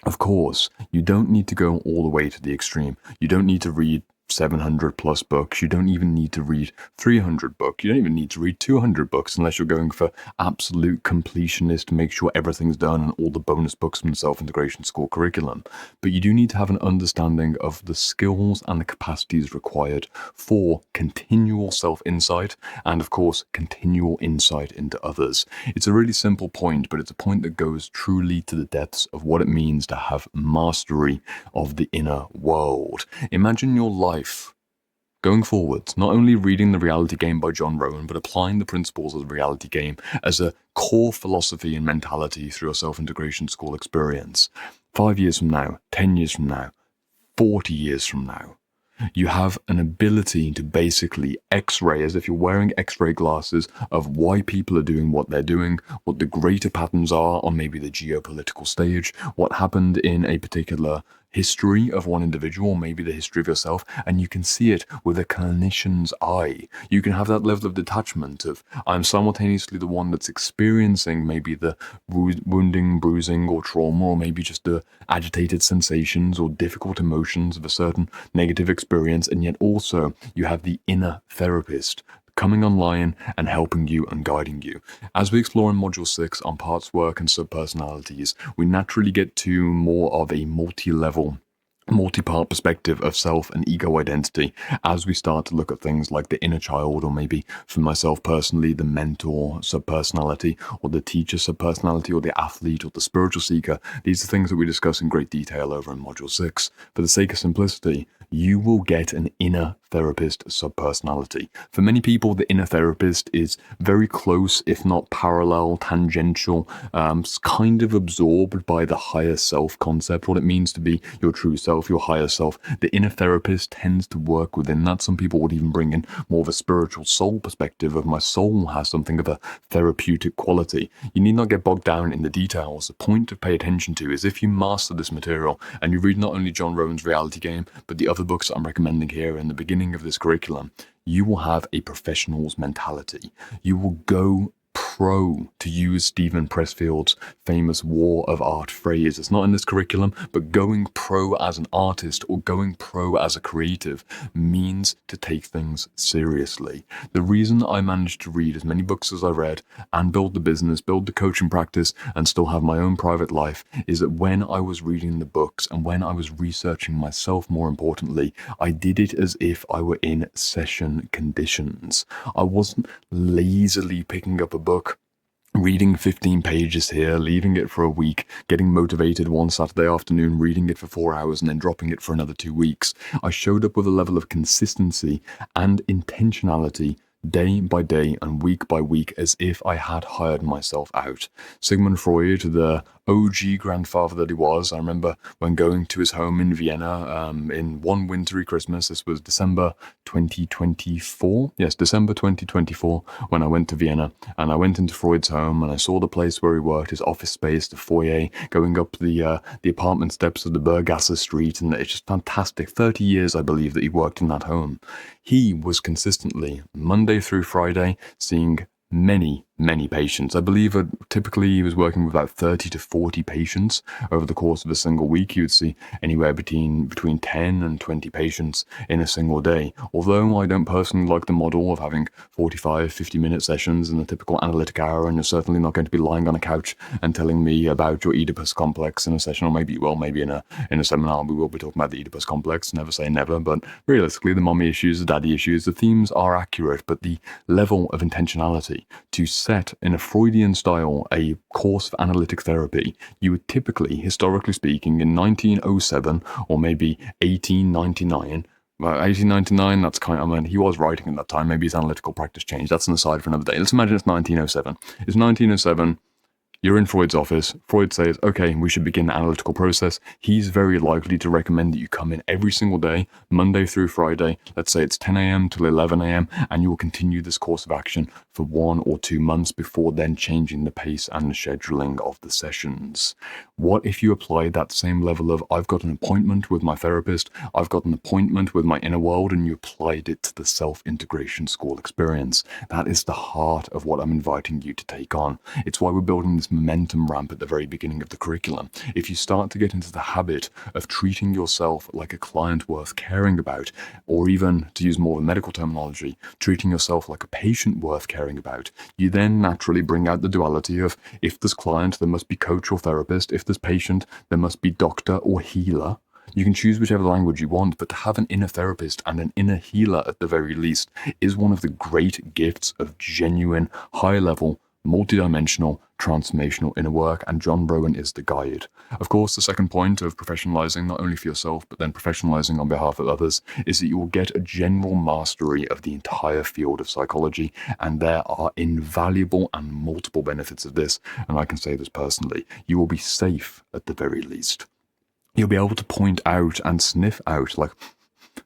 Of course, you don't need to go all the way to the extreme. You don't need to read 700 plus books. You don't even need to read 300 books. You don't even need to read 200 books unless you're going for absolute completionist to make sure everything's done and all the bonus books from the self-integration school curriculum. But you do need to have an understanding of the skills and the capacities required for continual self-insight and, of course, continual insight into others. It's a really simple point, but it's a point that goes truly to the depths of what it means to have mastery of the inner world. Imagine your life going forward, not only reading The Reality Game by John Rowan, but applying the principles of the reality game as a core philosophy and mentality through a self-integration school experience. 5 years from now, 10 years from now, 40 years from now, you have an ability to basically X-ray, as if you're wearing X-ray glasses, of why people are doing what they're doing, what the greater patterns are on maybe the geopolitical stage, what happened in a particular history of one individual, maybe the history of yourself, and you can see it with a clinician's eye. You can have that level of detachment of, I'm simultaneously the one that's experiencing maybe the wounding, bruising, or trauma, or maybe just the agitated sensations or difficult emotions of a certain negative experience, and yet also you have the inner therapist coming online and helping you and guiding you. As we explore in Module 6 on parts work and subpersonalities, we naturally get to more of a multi-level, multi-part perspective of self and ego identity as we start to look at things like the inner child, or maybe for myself personally, the mentor subpersonality, or the teacher subpersonality, or the athlete, or the spiritual seeker. These are things that we discuss in great detail over in Module 6. For the sake of simplicity, you will get an inner therapist subpersonality. For many people, the inner therapist is very close, if not parallel, tangential, kind of absorbed by the higher self concept, what it means to be your true self, your higher self. The inner therapist tends to work within that. Some people would even bring in more of a spiritual soul perspective of my soul has something of a therapeutic quality. You need not get bogged down in the details. The point to pay attention to is if you master this material and you read not only John Rowan's Reality Game, but the other books I'm recommending here in the beginning of this curriculum, you will have a professional's mentality. You will go pro, to use Stephen Pressfield's famous war of art phrase. It's not in this curriculum, but going pro as an artist or going pro as a creative means to take things seriously. The reason I managed to read as many books as I read and build the business, build the coaching practice, and still have my own private life is that when I was reading the books and when I was researching myself, more importantly, I did it as if I were in session conditions. I wasn't lazily picking up a book, reading 15 pages here, leaving it for a week, getting motivated one Saturday afternoon, reading it for 4 hours, and then dropping it for another 2 weeks. I showed up with a level of consistency and intentionality day by day and week by week as if I had hired myself out. Sigmund Freud, the OG grandfather that he was, I remember when going to his home in Vienna in one wintry Christmas. This was December 2024. Yes, December 2024, when I went to Vienna, and I went into Freud's home and I saw the place where he worked, his office space, the foyer, going up the apartment steps of the Berggasse Street, and it's just fantastic. 30 years, I believe, that he worked in that home. He was consistently, Monday through Friday, seeing many many patients. I believe typically he was working with about 30 to 40 patients over the course of a single week. He would see anywhere between 10 and 20 patients in a single day. Although I don't personally like the model of having 45, 50-minute sessions in a typical analytic hour, and you're certainly not going to be lying on a couch and telling me about your Oedipus complex in a session, or maybe in a seminar we will be talking about the Oedipus complex. Never say never, but realistically, the mommy issues, the daddy issues, the themes are accurate, but the level of intentionality to set in a Freudian style a course of analytic therapy, you would typically, historically speaking, in 1907 or maybe 1899. Well, 1899, that's kind of, I mean, he was writing at that time. Maybe his analytical practice changed. That's an aside for another day. Let's imagine it's 1907. It's 1907. You're in Freud's office. Freud says, okay, we should begin the analytical process. He's very likely to recommend that you come in every single day, Monday through Friday. Let's say it's 10 a.m. till 11 a.m. and you will continue this course of action for 1 or 2 months before then changing the pace and the scheduling of the sessions. What if you applied that same level of, I've got an appointment with my therapist, I've got an appointment with my inner world, and you applied it to the self-integration school experience? That is the heart of what I'm inviting you to take on. It's why we're building this momentum ramp at the very beginning of the curriculum. If you start to get into the habit of treating yourself like a client worth caring about, or even, to use more of a medical terminology, treating yourself like a patient worth caring about, you then naturally bring out the duality of, if there's client, there must be coach or therapist. If there's patient, there must be doctor or healer. You can choose whichever language you want, but to have an inner therapist and an inner healer at the very least is one of the great gifts of genuine, high-level, multidimensional, transformational inner work, and John Brogan is the guide. Of course, the second point of professionalizing, not only for yourself, but then professionalizing on behalf of others, is that you will get a general mastery of the entire field of psychology, and there are invaluable and multiple benefits of this, and I can say this personally. You will be safe at the very least. You'll be able to point out and sniff out, like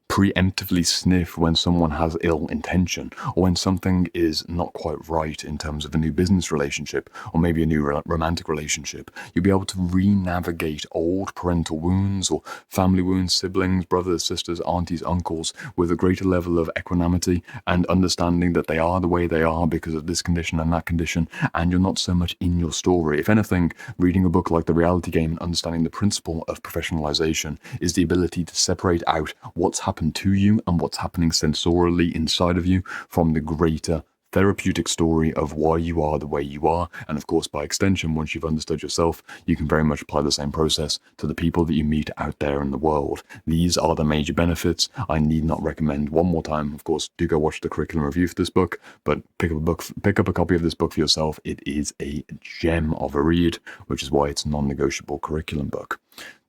preemptively sniff when someone has ill intention, or when something is not quite right in terms of a new business relationship, or maybe a new romantic relationship. You'll be able to re-navigate old parental wounds or family wounds, siblings, brothers, sisters, aunties, uncles, with a greater level of equanimity and understanding that they are the way they are because of this condition and that condition, and you're not so much in your story. If anything, reading a book like The Reality Game and understanding the principle of professionalization is the ability to separate out what's happened to you and what's happening sensorially inside of you from the greater therapeutic story of why you are the way you are. And of course, by extension, once you've understood yourself, you can very much apply the same process to the people that you meet out there in the world. These are the major benefits. I need not recommend one more time. Of course, do go watch the curriculum review for this book, but pick up a copy of this book for yourself. It is a gem of a read, which is why it's a non-negotiable curriculum book.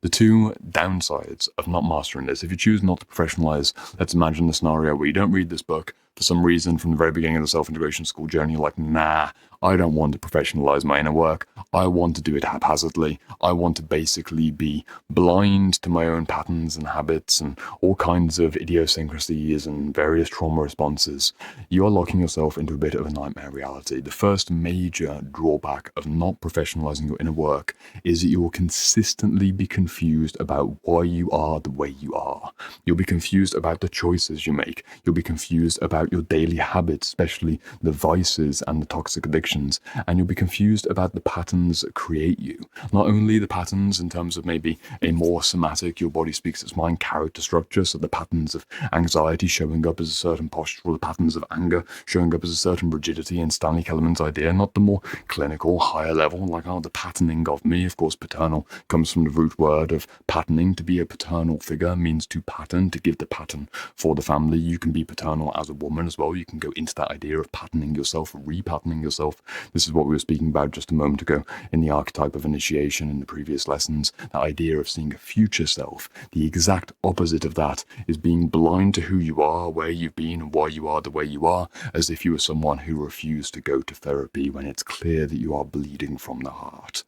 The two downsides of not mastering this, if you choose not to professionalize, let's imagine the scenario where you don't read this book for some reason from the very beginning of the self-integration school journey. You're like, nah, I don't want to professionalize my inner work. I want to do it haphazardly. I want to basically be blind to my own patterns and habits and all kinds of idiosyncrasies and various trauma responses. You are locking yourself into a bit of a nightmare reality. The first major drawback of not professionalizing your inner work is that you will consistently be confused about why you are the way you are. You'll be confused about the choices you make. You'll be confused about your daily habits, especially the vices and the toxic addictions, and you'll be confused about the patterns that create you. Not only the patterns in terms of maybe a more somatic, your body speaks its mind character structure, so the patterns of anxiety showing up as a certain posture, or the patterns of anger showing up as a certain rigidity in Stanley Kellerman's idea, not the more clinical, higher level, like, the patterning of me. Of course, paternal comes from the root word of patterning. To be a paternal figure means to pattern, to give the pattern for the family. You can be paternal as a woman as well. You can go into that idea of patterning yourself, repatterning yourself. This is what we were speaking about just a moment ago in the archetype of initiation in the previous lessons. That idea of seeing a future self. The exact opposite of that is being blind to who you are, where you've been, and why you are the way you are, as if you were someone who refused to go to therapy when it's clear that you are bleeding from the heart.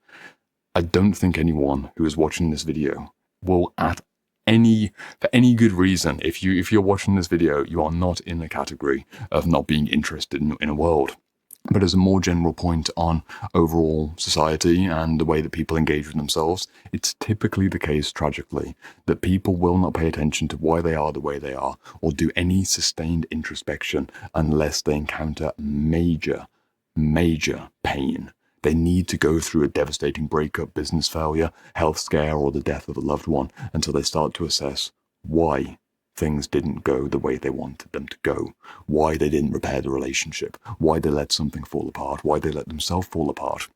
I don't think anyone who is watching this video will for any good reason, if you're watching this video, you are not in the category of not being interested in a world. But as a more general point on overall society and the way that people engage with themselves, it's typically the case, tragically, that people will not pay attention to why they are the way they are, or do any sustained introspection unless they encounter major major pain. They need to go through a devastating breakup, business failure, health scare, or the death of a loved one until they start to assess why things didn't go the way they wanted them to go, why they didn't repair the relationship, why they let something fall apart, why they let themselves fall apart.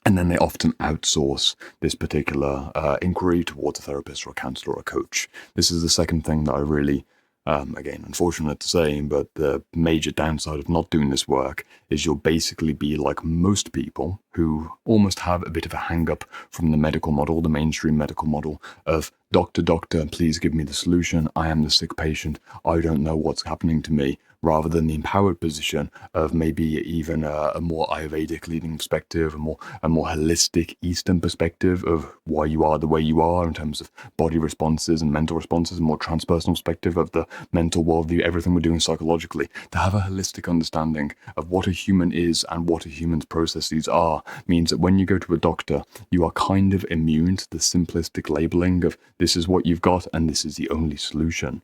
And then they often outsource this particular inquiry towards a therapist or a counselor or a coach. This is the second thing that I really, again, unfortunate to say, but the major downside of not doing this work is you'll basically be like most people who almost have a bit of a hang-up from the medical model, the mainstream medical model of doctor, please give me the solution. I am the sick patient. I don't know what's happening to me, rather than the empowered position of maybe even a more Ayurvedic leading perspective, a more holistic Eastern perspective of why you are the way you are in terms of body responses and mental responses, a more transpersonal perspective of the mental worldview, everything we're doing psychologically, to have a holistic understanding of what a human is and what a human's processes are, means that when you go to a doctor, you are kind of immune to the simplistic labeling of this is what you've got and this is the only solution.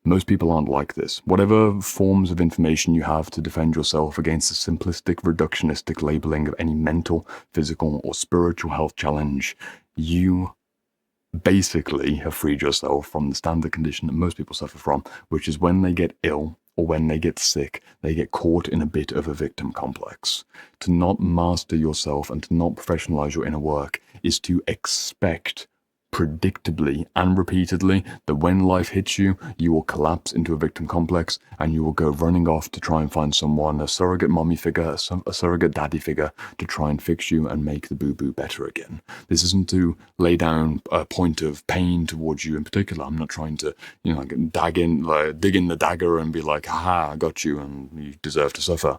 Most people aren't like this. Whatever forms of information you have to defend yourself against the simplistic, reductionistic labeling of any mental, physical, or spiritual health challenge, you basically have freed yourself from the standard condition that most people suffer from, which is when they get ill or when they get sick, they get caught in a bit of a victim complex. To not master yourself and to not professionalize your inner work is to expect predictably and repeatedly that when life hits you, you will collapse into a victim complex and you will go running off to try and find someone, a surrogate mommy figure, a surrogate daddy figure, to try and fix you and make the boo-boo better again. This isn't to lay down a point of pain towards you in particular. I'm not trying to, dig in the dagger and be like, ha, I got you and you deserve to suffer.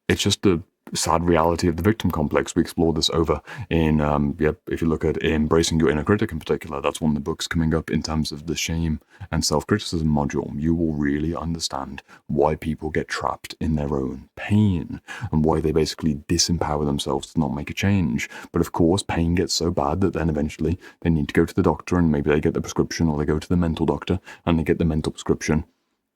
It's just the sad reality of the victim complex. We explore this over in, if you look at Embracing Your Inner Critic in particular, that's one of the books coming up in terms of the shame and self-criticism module. You will really understand why people get trapped in their own pain and why they basically disempower themselves to not make a change. But of course, pain gets so bad that then eventually they need to go to the doctor and maybe they get the prescription, or they go to the mental doctor and they get the mental prescription.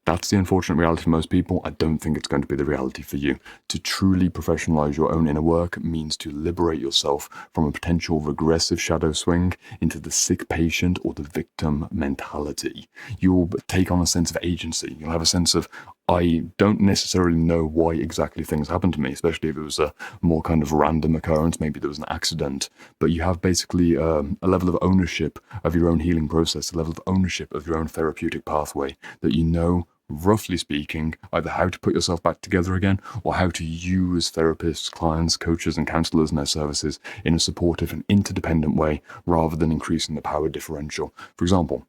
That's the unfortunate reality for most people. I don't think it's going to be the reality for you. To truly professionalize your own inner work means to liberate yourself from a potential regressive shadow swing into the sick patient or the victim mentality. You'll take on a sense of agency. You'll have a sense of, I don't necessarily know why exactly things happen to me, especially if it was a more kind of random occurrence. Maybe there was an accident, but you have basically a level of ownership of your own healing process, a level of ownership of your own therapeutic pathway that you know, roughly speaking, either how to put yourself back together again or how to use therapists, clients, coaches, and counselors and their services in a supportive and interdependent way rather than increasing the power differential. For example,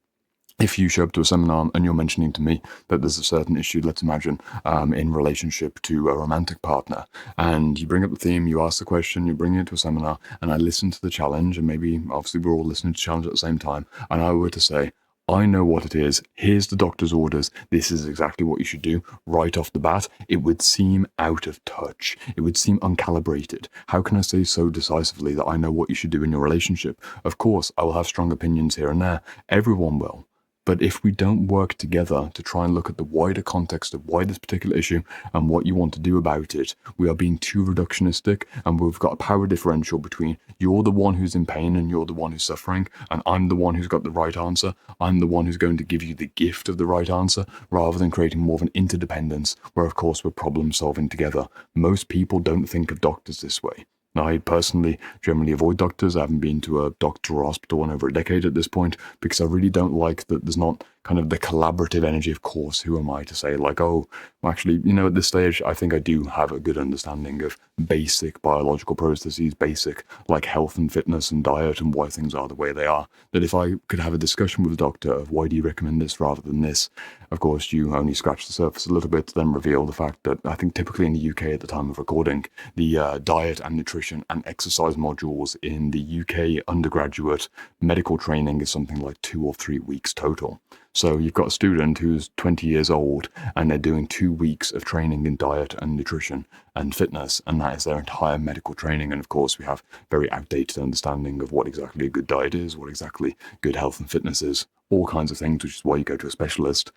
if you show up to a seminar and you're mentioning to me that there's a certain issue, let's imagine, in relationship to a romantic partner, and you bring up the theme, you ask the question, you bring it to a seminar, and I listen to the challenge, and maybe obviously we're all listening to the challenge at the same time, and I were to say, I know what it is. Here's the doctor's orders. This is exactly what you should do right off the bat. It would seem out of touch. It would seem uncalibrated. How can I say so decisively that I know what you should do in your relationship? Of course, I will have strong opinions here and there. Everyone will. But if we don't work together to try and look at the wider context of why this particular issue and what you want to do about it, we are being too reductionistic, and we've got a power differential between you're the one who's in pain and you're the one who's suffering, and I'm the one who's got the right answer. I'm the one who's going to give you the gift of the right answer, rather than creating more of an interdependence where, of course, we're problem solving together. Most people don't think of doctors this way. I personally generally avoid doctors. I haven't been to a doctor or hospital in over a decade at this point because I really don't like that there's not kind of the collaborative energy. Of course, who am I to say like, oh, actually, at this stage, I think I do have a good understanding of basic biological processes, basic like health and fitness and diet and why things are the way they are. That if I could have a discussion with a doctor of why do you recommend this rather than this, of course, you only scratch the surface a little bit to then reveal the fact that I think typically in the UK at the time of recording, the diet and nutrition and exercise modules in the UK undergraduate medical training is something like 2 or 3 weeks total. So you've got a student who's 20 years old and they're doing 2 weeks of training in diet and nutrition and fitness, and that is their entire medical training. And of course, we have very outdated understanding of what exactly a good diet is, what exactly good health and fitness is, all kinds of things, which is why you go to a specialist.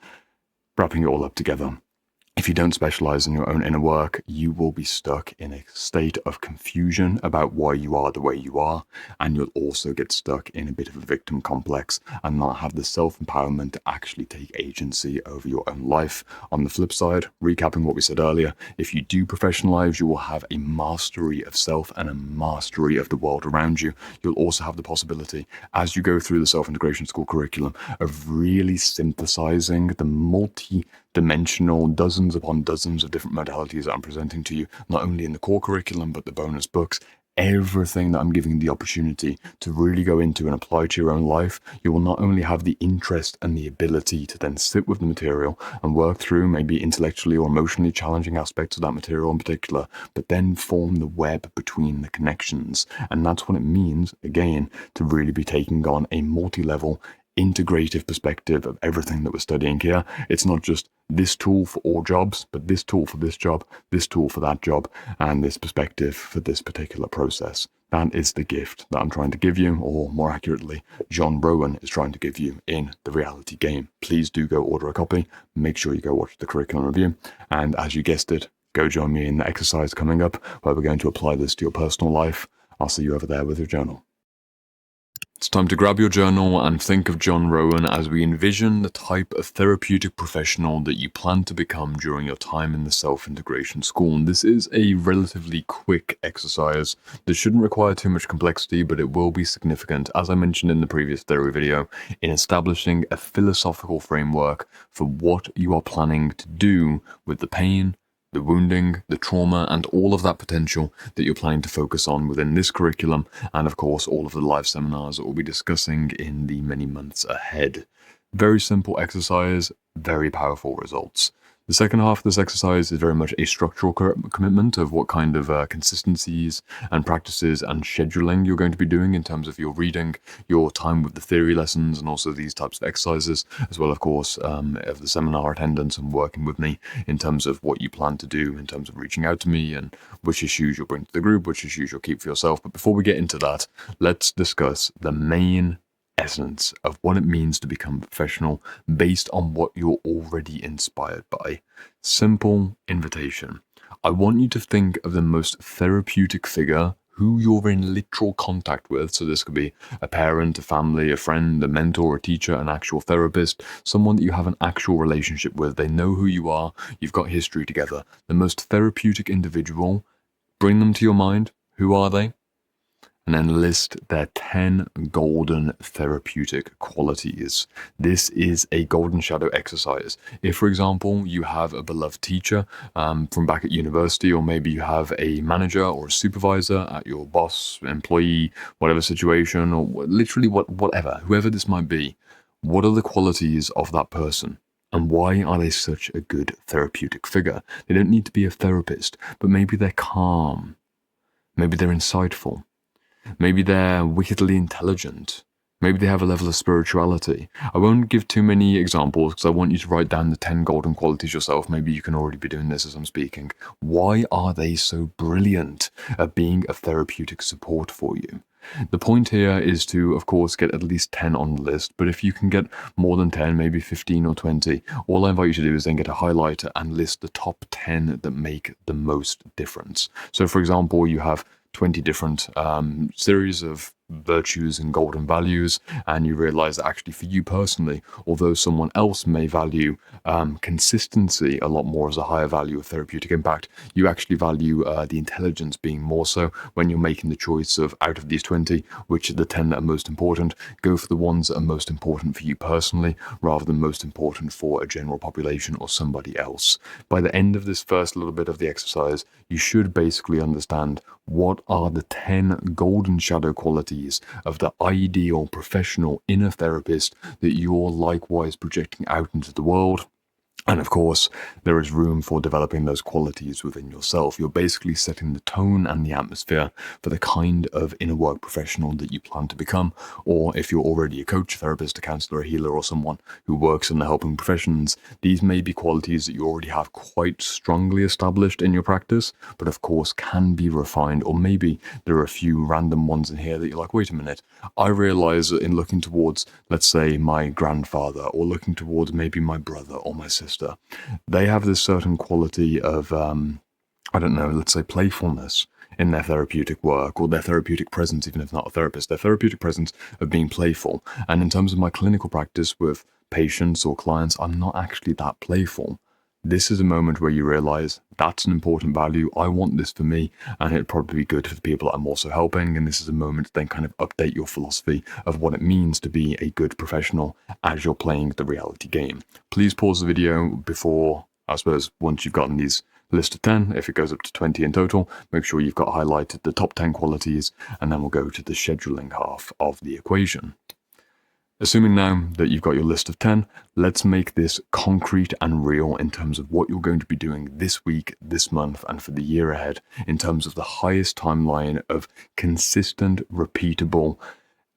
Wrapping it all up together, If you don't specialize in your own inner work, you will be stuck in a state of confusion about why you are the way you are, and you'll also get stuck in a bit of a victim complex and not have the self-empowerment to actually take agency over your own life. On the flip side, recapping what we said earlier, if you do professionalize, you will have a mastery of self and a mastery of the world around you. You'll also have the possibility, as you go through the self-integration school curriculum, of really synthesizing the multi-dimensional dozens upon dozens of different modalities that I'm presenting to you, not only in the core curriculum, but the bonus books. Everything that I'm giving you the opportunity to really go into and apply to your own life, you will not only have the interest and the ability to then sit with the material and work through maybe intellectually or emotionally challenging aspects of that material in particular, but then form the web between the connections. And that's what it means, again, to really be taking on a multi-level integrative perspective of everything that we're studying here. It's not just this tool for all jobs, but this tool for this job, this tool for that job, and this perspective for this particular process. That is the gift that I'm trying to give you, or more accurately, John Rowan is trying to give you in the reality game. Please do go order a copy. Make sure you go watch the curriculum review. And as you guessed it, go join me in the exercise coming up, where we're going to apply this to your personal life. I'll see you over there with your journal. It's time to grab your journal and think of John Rowan as we envision the type of therapeutic professional that you plan to become during your time in the self-integration school. And this is a relatively quick exercise that shouldn't require too much complexity, but it will be significant, as I mentioned in the previous theory video, in establishing a philosophical framework for what you are planning to do with the pain, the wounding, the trauma, and all of that potential that you're planning to focus on within this curriculum, and of course all of the live seminars that we'll be discussing in the many months ahead. Very simple exercise, very powerful results. The second half of this exercise is very much a structural commitment of what kind of consistencies and practices and scheduling you're going to be doing in terms of your reading, your time with the theory lessons, and also these types of exercises, as well, of course, of the seminar attendance and working with me in terms of what you plan to do, in terms of reaching out to me and which issues you'll bring to the group, which issues you'll keep for yourself. But before we get into that, let's discuss the main essence of what it means to become a professional based on what you're already inspired by. Simple invitation. I want you to think of the most therapeutic figure who you're in literal contact with. So this could be a parent, a family, a friend, a mentor, a teacher, an actual therapist, someone that you have an actual relationship with. They know who you are. You've got history together. The most therapeutic individual, bring them to your mind. Who are they? And then list their 10 golden therapeutic qualities. This is a golden shadow exercise. If, for example, you have a beloved teacher from back at university, or maybe you have a manager or a supervisor at your boss, employee, whatever situation, or literally whatever, whoever this might be, what are the qualities of that person? And why are they such a good therapeutic figure? They don't need to be a therapist, but maybe they're calm. Maybe they're insightful. Maybe they're wickedly intelligent. Maybe they have a level of spirituality. I won't give too many examples because I want you to write down the 10 golden qualities yourself. Maybe you can already be doing this as I'm speaking. Why are they so brilliant at being a therapeutic support for you? The point here is to, of course, get at least 10 on the list, but if you can get more than 10, maybe 15 or 20, all I invite you to do is then get a highlighter and list the top 10 that make the most difference. So, for example, you have 20 different series of virtues and golden values, and you realize that actually for you personally, although someone else may value consistency a lot more as a higher value of therapeutic impact, you actually value the intelligence being more so. When you're making the choice of out of these 20, which are the 10 that are most important, go for the ones that are most important for you personally rather than most important for a general population or somebody else. By the end of this first little bit of the exercise, you should basically understand what are the 10 golden shadow qualities of the ideal professional inner therapist that you're likewise projecting out into the world. And of course, there is room for developing those qualities within yourself. You're basically setting the tone and the atmosphere for the kind of inner work professional that you plan to become. Or if you're already a coach, therapist, a counselor, a healer, or someone who works in the helping professions, these may be qualities that you already have quite strongly established in your practice, but of course can be refined. Or maybe there are a few random ones in here that you're like, wait a minute, I realize that in looking towards, let's say, my grandfather, or looking towards maybe my brother or my sister, semester. They have this certain quality of, I don't know, let's say playfulness in their therapeutic work, or their therapeutic presence, even if not a therapist, their therapeutic presence of being playful. And in terms of my clinical practice with patients or clients, I'm not actually that playful. This is a moment where you realize that's an important value. I want this for me, and it'd probably be good for the people I'm also helping. And this is a moment to then kind of update your philosophy of what it means to be a good professional as you're playing the reality game. Please pause the video before, I suppose, once you've gotten these list of 10, if it goes up to 20 in total, make sure you've got highlighted the top 10 qualities, and then we'll go to the scheduling half of the equation. Assuming now that you've got your list of 10, let's make this concrete and real in terms of what you're going to be doing this week, this month, and for the year ahead, in terms of the highest timeline of consistent, repeatable,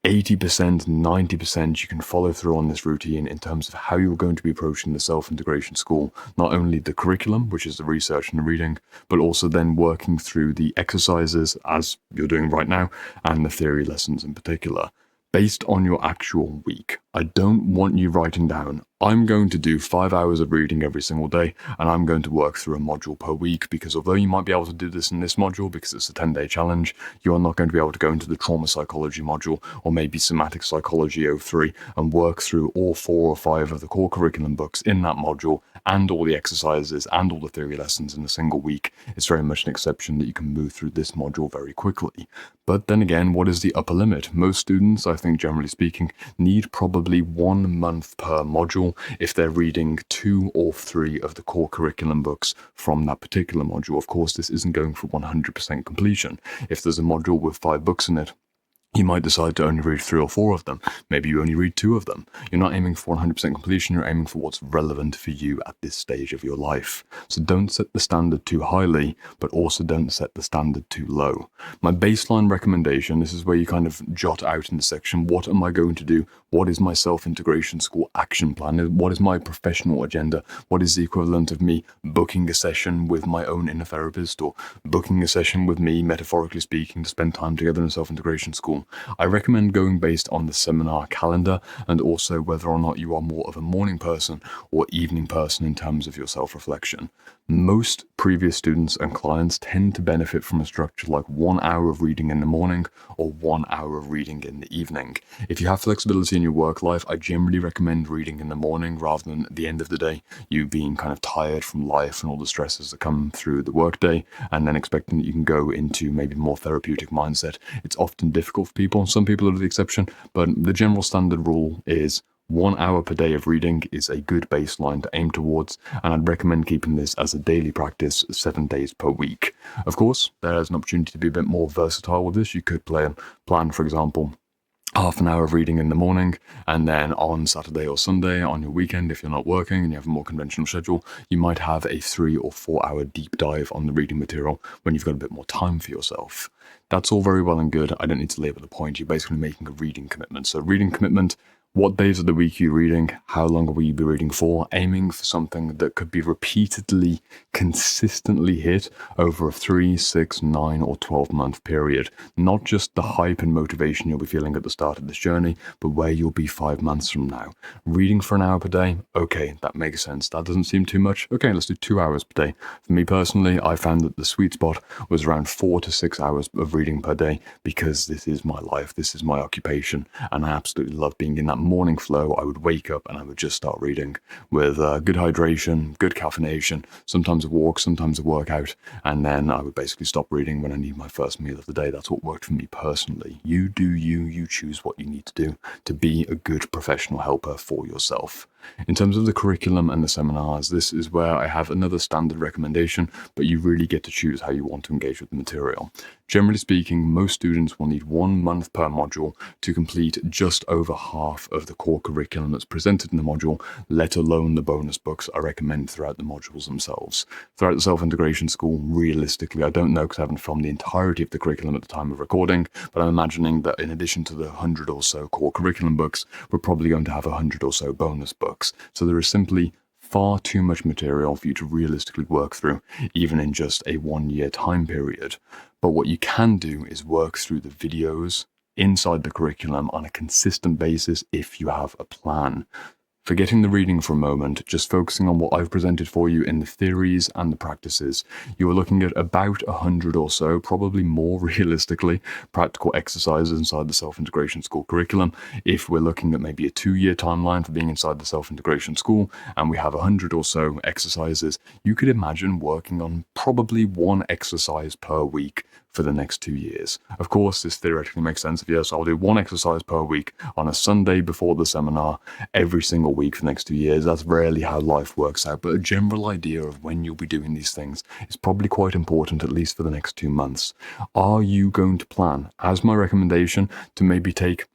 80%, 90% you can follow through on this routine in terms of how you're going to be approaching the self-integration school, not only the curriculum, which is the research and the reading, but also then working through the exercises as you're doing right now, and the theory lessons in particular. Based on your actual week. I don't want you writing down, I'm going to do 5 hours of reading every single day, and I'm going to work through a module per week, because although you might be able to do this in this module because it's a 10-day challenge, you are not going to be able to go into the trauma psychology module, or maybe somatic psychology 03, and work through all 4 or 5 of the core curriculum books in that module, and all the exercises and all the theory lessons in a single week. It's very much an exception that you can move through this module very quickly. But then again, what is the upper limit? Most students, I think generally speaking, need probably 1 month per module if they're reading 2 or 3 of the core curriculum books from that particular module. Of course, this isn't going for 100% completion. If there's a module with 5 books in it, you might decide to only read 3 or 4 of them. Maybe you only read 2 of them. You're not aiming for 100% completion, you're aiming for what's relevant for you at this stage of your life. So don't set the standard too highly, but also don't set the standard too low. My baseline recommendation, this is where you kind of jot out in the section, what am I going to do? What is my self-integration school action plan? What is my professional agenda? What is the equivalent of me booking a session with my own inner therapist, or booking a session with me, metaphorically speaking, to spend time together in self-integration school? I recommend going based on the seminar calendar, and also whether or not you are more of a morning person or evening person in terms of your self-reflection. Most previous students and clients tend to benefit from a structure like 1 hour of reading in the morning or 1 hour of reading in the evening. If you have flexibility in your work life, I generally recommend reading in the morning rather than at the end of the day, you being kind of tired from life and all the stresses that come through the workday, and then expecting that you can go into maybe more therapeutic mindset. It's often difficult for people. Some people are the exception, but the general standard rule is 1 hour per day of reading is a good baseline to aim towards, and I'd recommend keeping this as a daily practice 7 days per week. Of course, there is an opportunity to be a bit more versatile with this. You could plan, for example, half an hour of reading in the morning, and then on Saturday or Sunday on your weekend, if you're not working and you have a more conventional schedule, you might have a 3 or 4 hour deep dive on the reading material when you've got a bit more time for yourself. That's all very well and good. I don't need to labor the point. You're basically making a reading commitment. So reading commitment, what days of the week are you reading? How long will you be reading for? Aiming for something that could be repeatedly, consistently hit over a 3, 6, 9, or 12-month period. Not just the hype and motivation you'll be feeling at the start of this journey, but where you'll be 5 months from now. Reading for an hour per day? Okay, that makes sense. That doesn't seem too much. Okay, let's do 2 hours per day. For me personally, I found that the sweet spot was around 4 to 6 hours of reading per day, because this is my life, this is my occupation, and I absolutely love being in that morning flow. I would wake up and I would just start reading with good hydration, good caffeination, sometimes a walk, sometimes a workout, and then I would basically stop reading when I need my first meal of the day. That's what worked for me personally. You do you, you choose what you need to do to be a good professional helper for yourself. In terms of the curriculum and the seminars, this is where I have another standard recommendation, but you really get to choose how you want to engage with the material. Generally speaking, most students will need 1 month per module to complete just over half of the core curriculum that's presented in the module, let alone the bonus books I recommend throughout the modules themselves. Throughout the self-integration school, realistically, I don't know because I haven't filmed the entirety of the curriculum at the time of recording, but I'm imagining that in addition to the 100 or so core curriculum books, we're probably going to have 100 or so bonus books. So there is simply far too much material for you to realistically work through, even in just a 1-year time period. But what you can do is work through the videos inside the curriculum on a consistent basis if you have a plan. Forgetting the reading for a moment, just focusing on what I've presented for you in the theories and the practices, you are looking at about 100 or so, probably more realistically, practical exercises inside the Self-Integration School curriculum. If we're looking at maybe a 2-year timeline for being inside the Self-Integration School, and we have 100 or so exercises, you could imagine working on probably one exercise per week for the next 2 years. Of course, this theoretically makes sense. If yes, I'll do one exercise per week on a Sunday before the seminar every single week for the next 2 years. That's rarely how life works out, but a general idea of when you'll be doing these things is probably quite important, at least for the next 2 months. Are you going to plan, as my recommendation, to maybe take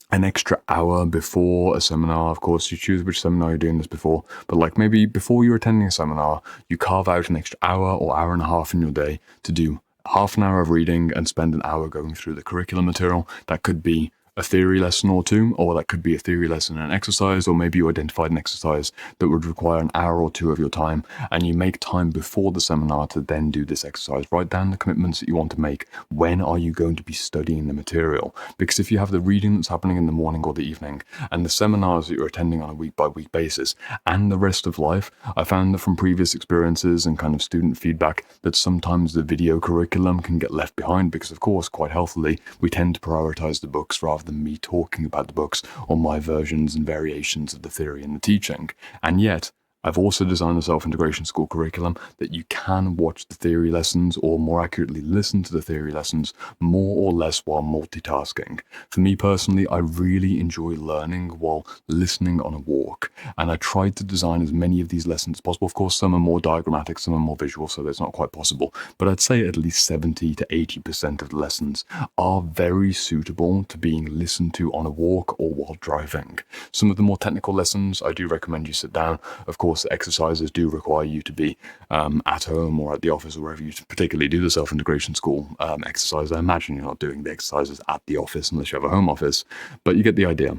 an extra hour before a seminar? Of course, you choose which seminar you're doing this before, but like maybe before you're attending a seminar, you carve out an extra hour or hour and a half in your day to do half an hour of reading and spend an hour going through the curriculum material. That could be a theory lesson or two, or that could be a theory lesson and an exercise, or maybe you identified an exercise that would require an hour or two of your time, and you make time before the seminar to then do this exercise. Write down the commitments that you want to make. When are you going to be studying the material? Because if you have the reading that's happening in the morning or the evening, and the seminars that you're attending on a week-by-week basis, and the rest of life, I found that from previous experiences and kind of student feedback that sometimes the video curriculum can get left behind because, of course, quite healthily, we tend to prioritize the books rather than me talking about the books or my versions and variations of the theory and the teaching. And yet, I've also designed a Self-Integration School curriculum that you can watch the theory lessons, or more accurately, listen to the theory lessons more or less while multitasking. For me personally, I really enjoy learning while listening on a walk, and I tried to design as many of these lessons as possible. Of course, some are more diagrammatic, some are more visual, so that's not quite possible, but I'd say at least 70 to 80% of the lessons are very suitable to being listened to on a walk or while driving. Some of the more technical lessons, I do recommend you sit down. Of course, the exercises do require you to be at home or at the office or wherever you particularly do the Self-Integration School exercise. I imagine you're not doing the exercises at the office unless you have a home office, but you get the idea.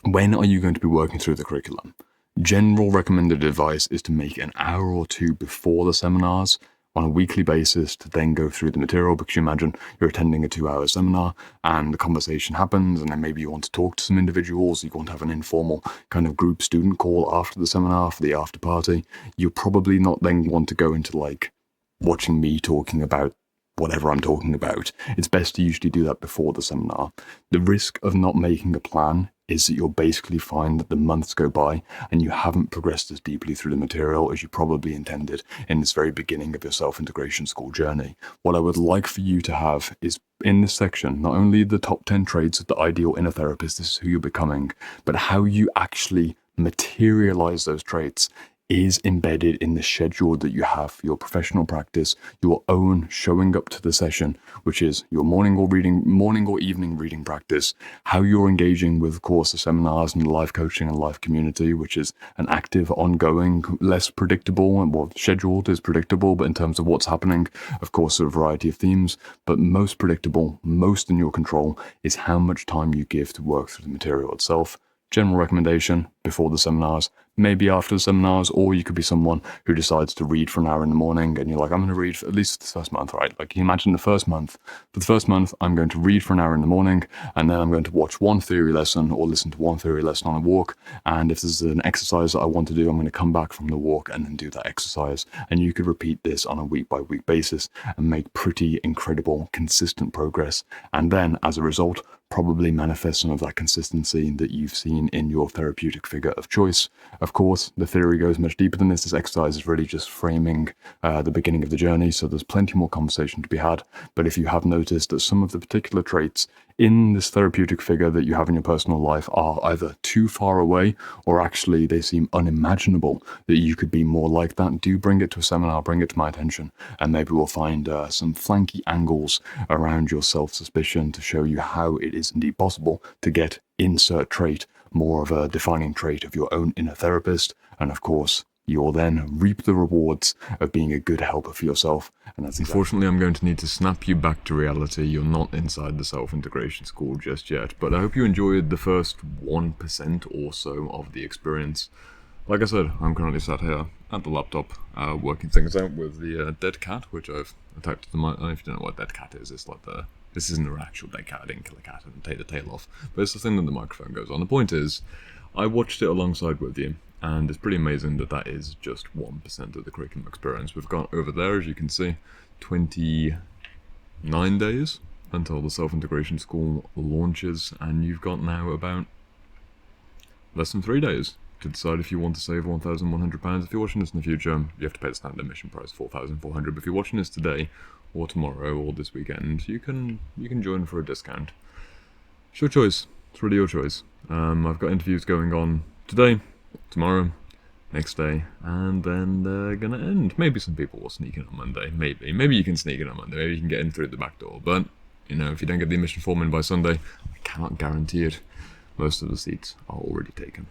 When are you going to be working through the curriculum? General recommended advice is to make an hour or two before the seminars on a weekly basis to then go through the material, because you imagine you're attending a 2-hour seminar and the conversation happens, and then maybe you want to talk to some individuals, you want to have an informal kind of group student call after the seminar for the after party. You'll probably not then want to go into like watching me talking about whatever I'm talking about. It's best to usually do that before the seminar. The risk of not making a plan is that you'll basically find that the months go by and you haven't progressed as deeply through the material as you probably intended in this very beginning of your Self-Integration School journey. What I would like for you to have is, in this section, not only the top 10 traits of the ideal inner therapist, this is who you're becoming, but how you actually materialize those traits is embedded in the schedule that you have for your professional practice, your own showing up to the session, which is your morning or evening reading practice, how you're engaging with, of course, the seminars and the live coaching and live community, which is an active, ongoing, less predictable, and well, scheduled is predictable, but in terms of what's happening, of course, a variety of themes, but most predictable, most in your control, is how much time you give to work through the material itself. General recommendation before the seminars, maybe after the seminars, or you could be someone who decides to read for an hour in the morning and you're like, I'm going to read for at least the first month, right? Like, you imagine the first month. For the first month, I'm going to read for an hour in the morning, and then I'm going to watch one theory lesson or listen to one theory lesson on a walk. And if there's an exercise that I want to do, I'm going to come back from the walk and then do that exercise. And you could repeat this on a week-by-week basis and make pretty incredible, consistent progress. And then, as a result, probably manifest some of that consistency that you've seen in your therapeutic figure of choice. Of course, the theory goes much deeper than this. This exercise is really just framing the beginning of the journey, so there's plenty more conversation to be had. But if you have noticed that some of the particular traits in this therapeutic figure that you have in your personal life are either too far away or actually they seem unimaginable that you could be more like that, do bring it to a seminar, bring it to my attention, and maybe we'll find some flanky angles around your self-suspicion to show you how it is indeed possible to get insert trait, more of a defining trait of your own inner therapist. And of course, you'll then reap the rewards of being a good helper for yourself. And that's unfortunately, I'm going to need to snap you back to reality. You're not inside the Self-Integration School just yet, but I hope you enjoyed the first 1% or so of the experience. Like I said, I'm currently sat here at the laptop, working things out with the dead cat, which I've attached to the mic. I don't know if you don't know what dead cat is. It's like this isn't an actual dead cat. I didn't kill a cat and take the tail off, but it's the thing that the microphone goes on. The point is, I watched it alongside with you, and it's pretty amazing that that is just 1% of the curriculum experience. We've got over there, as you can see, 29 days until the self-integration school launches, and you've got now about less than 3 days to decide if you want to save £1,100. If you're watching this in the future, you have to pay the standard admission price, £4,400. But if you're watching this today, or tomorrow, or this weekend, you can join for a discount. It's your choice. It's really your choice. I've got interviews going on today, tomorrow, next day, and then they're gonna end. Maybe some people will sneak in on Monday. Maybe you can sneak in on Monday. Maybe you can get in through the back door. But you know, if you don't get the admission form in by Sunday, I cannot guarantee it. Most of the seats are already taken.